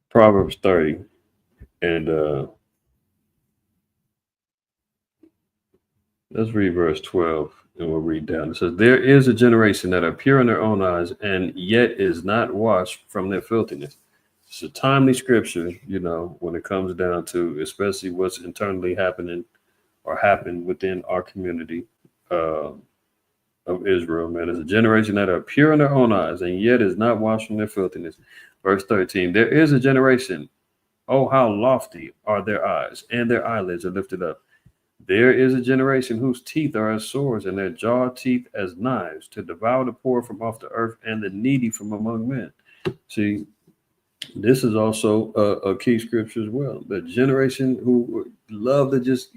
Speaker 5: Proverbs 30. And let's read verse 12 and we'll read down. It says, there is a generation that are pure in their own eyes and yet is not washed from their filthiness. It's a timely scripture, when it comes down to especially what's internally happening or happened within our community. of Israel, man. It's a generation that are pure in their own eyes, and yet is not washed from their filthiness. Verse 13, there is a generation, oh, how lofty are their eyes, and their eyelids are lifted up. There is a generation whose teeth are as swords, and their jaw teeth as knives, to devour the poor from off the earth and the needy from among men. See, this is also a key scripture as well. The generation who love to just,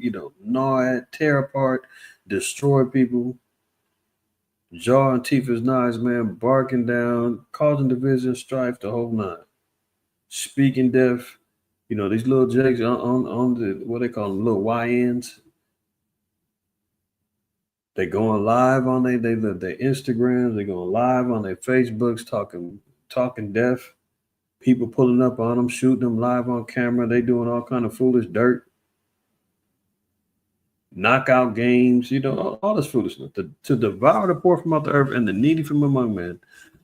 Speaker 5: gnaw at, tear apart, destroy people, jaw and teeth as knives, man, barking down, causing division, strife, the whole nine. Speaking deaf, these little jakes on the, what they call them, little YNs. They going live on their Instagrams, they going live on their Facebooks, talking deaf. People pulling up on them, shooting them live on camera. They doing all kind of foolish dirt. Knockout games, all this foolishness. To devour the poor from out the earth and the needy from among men.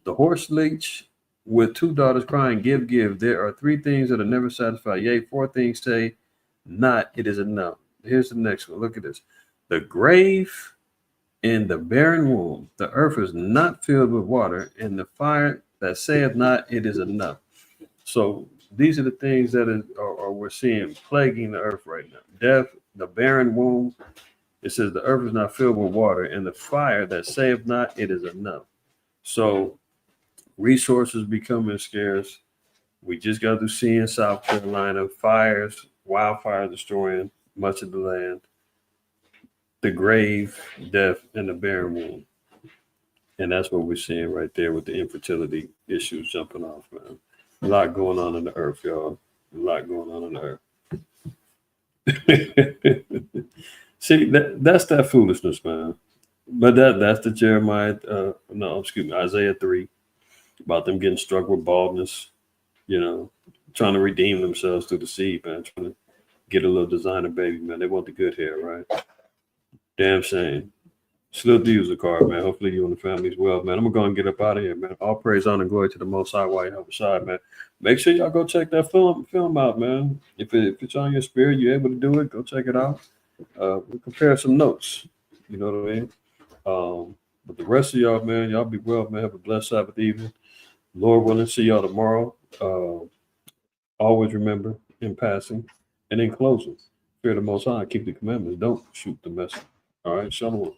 Speaker 5: The horse leech with two daughters crying, give, give. There are three things that are never satisfied. Yea, four things say, not, it is enough. Here's the next one. Look at this. The grave and the barren womb. The earth is not filled with water, and the fire that saith not, it is enough. So these are the things that are we're seeing plaguing the earth right now. Death, the barren womb. It says the earth is not filled with water, and the fire that saith not, it is enough. So resources becoming scarce. We just got to see in South Carolina wildfires destroying much of the land. The grave, death, and the barren womb. And that's what we're seeing right there with the infertility issues jumping off, man. A lot going on in the earth, y'all. A lot going on in the earth. See, that's that foolishness, man. But that's the Isaiah 3, about them getting struck with baldness, trying to redeem themselves through the seed, man, trying to get a little designer baby, man. They want the good hair, right? Damn shame. Still to use the card, man. Hopefully you and the family as well, man. I'm gonna go and get up out of here, man. All praise, honor, and glory to the Most High while you have a shot, man. Make sure y'all go check that film out, man. If it's on your spirit, you're able to do it, go check it out. We'll compare some notes. You know what I mean? But the rest of y'all, man, y'all be well, man. Have a blessed Sabbath evening. Lord willing, see y'all tomorrow. Always remember, in passing and in closing, fear the Most High, keep the commandments. Don't shoot the messenger. All right, shalom.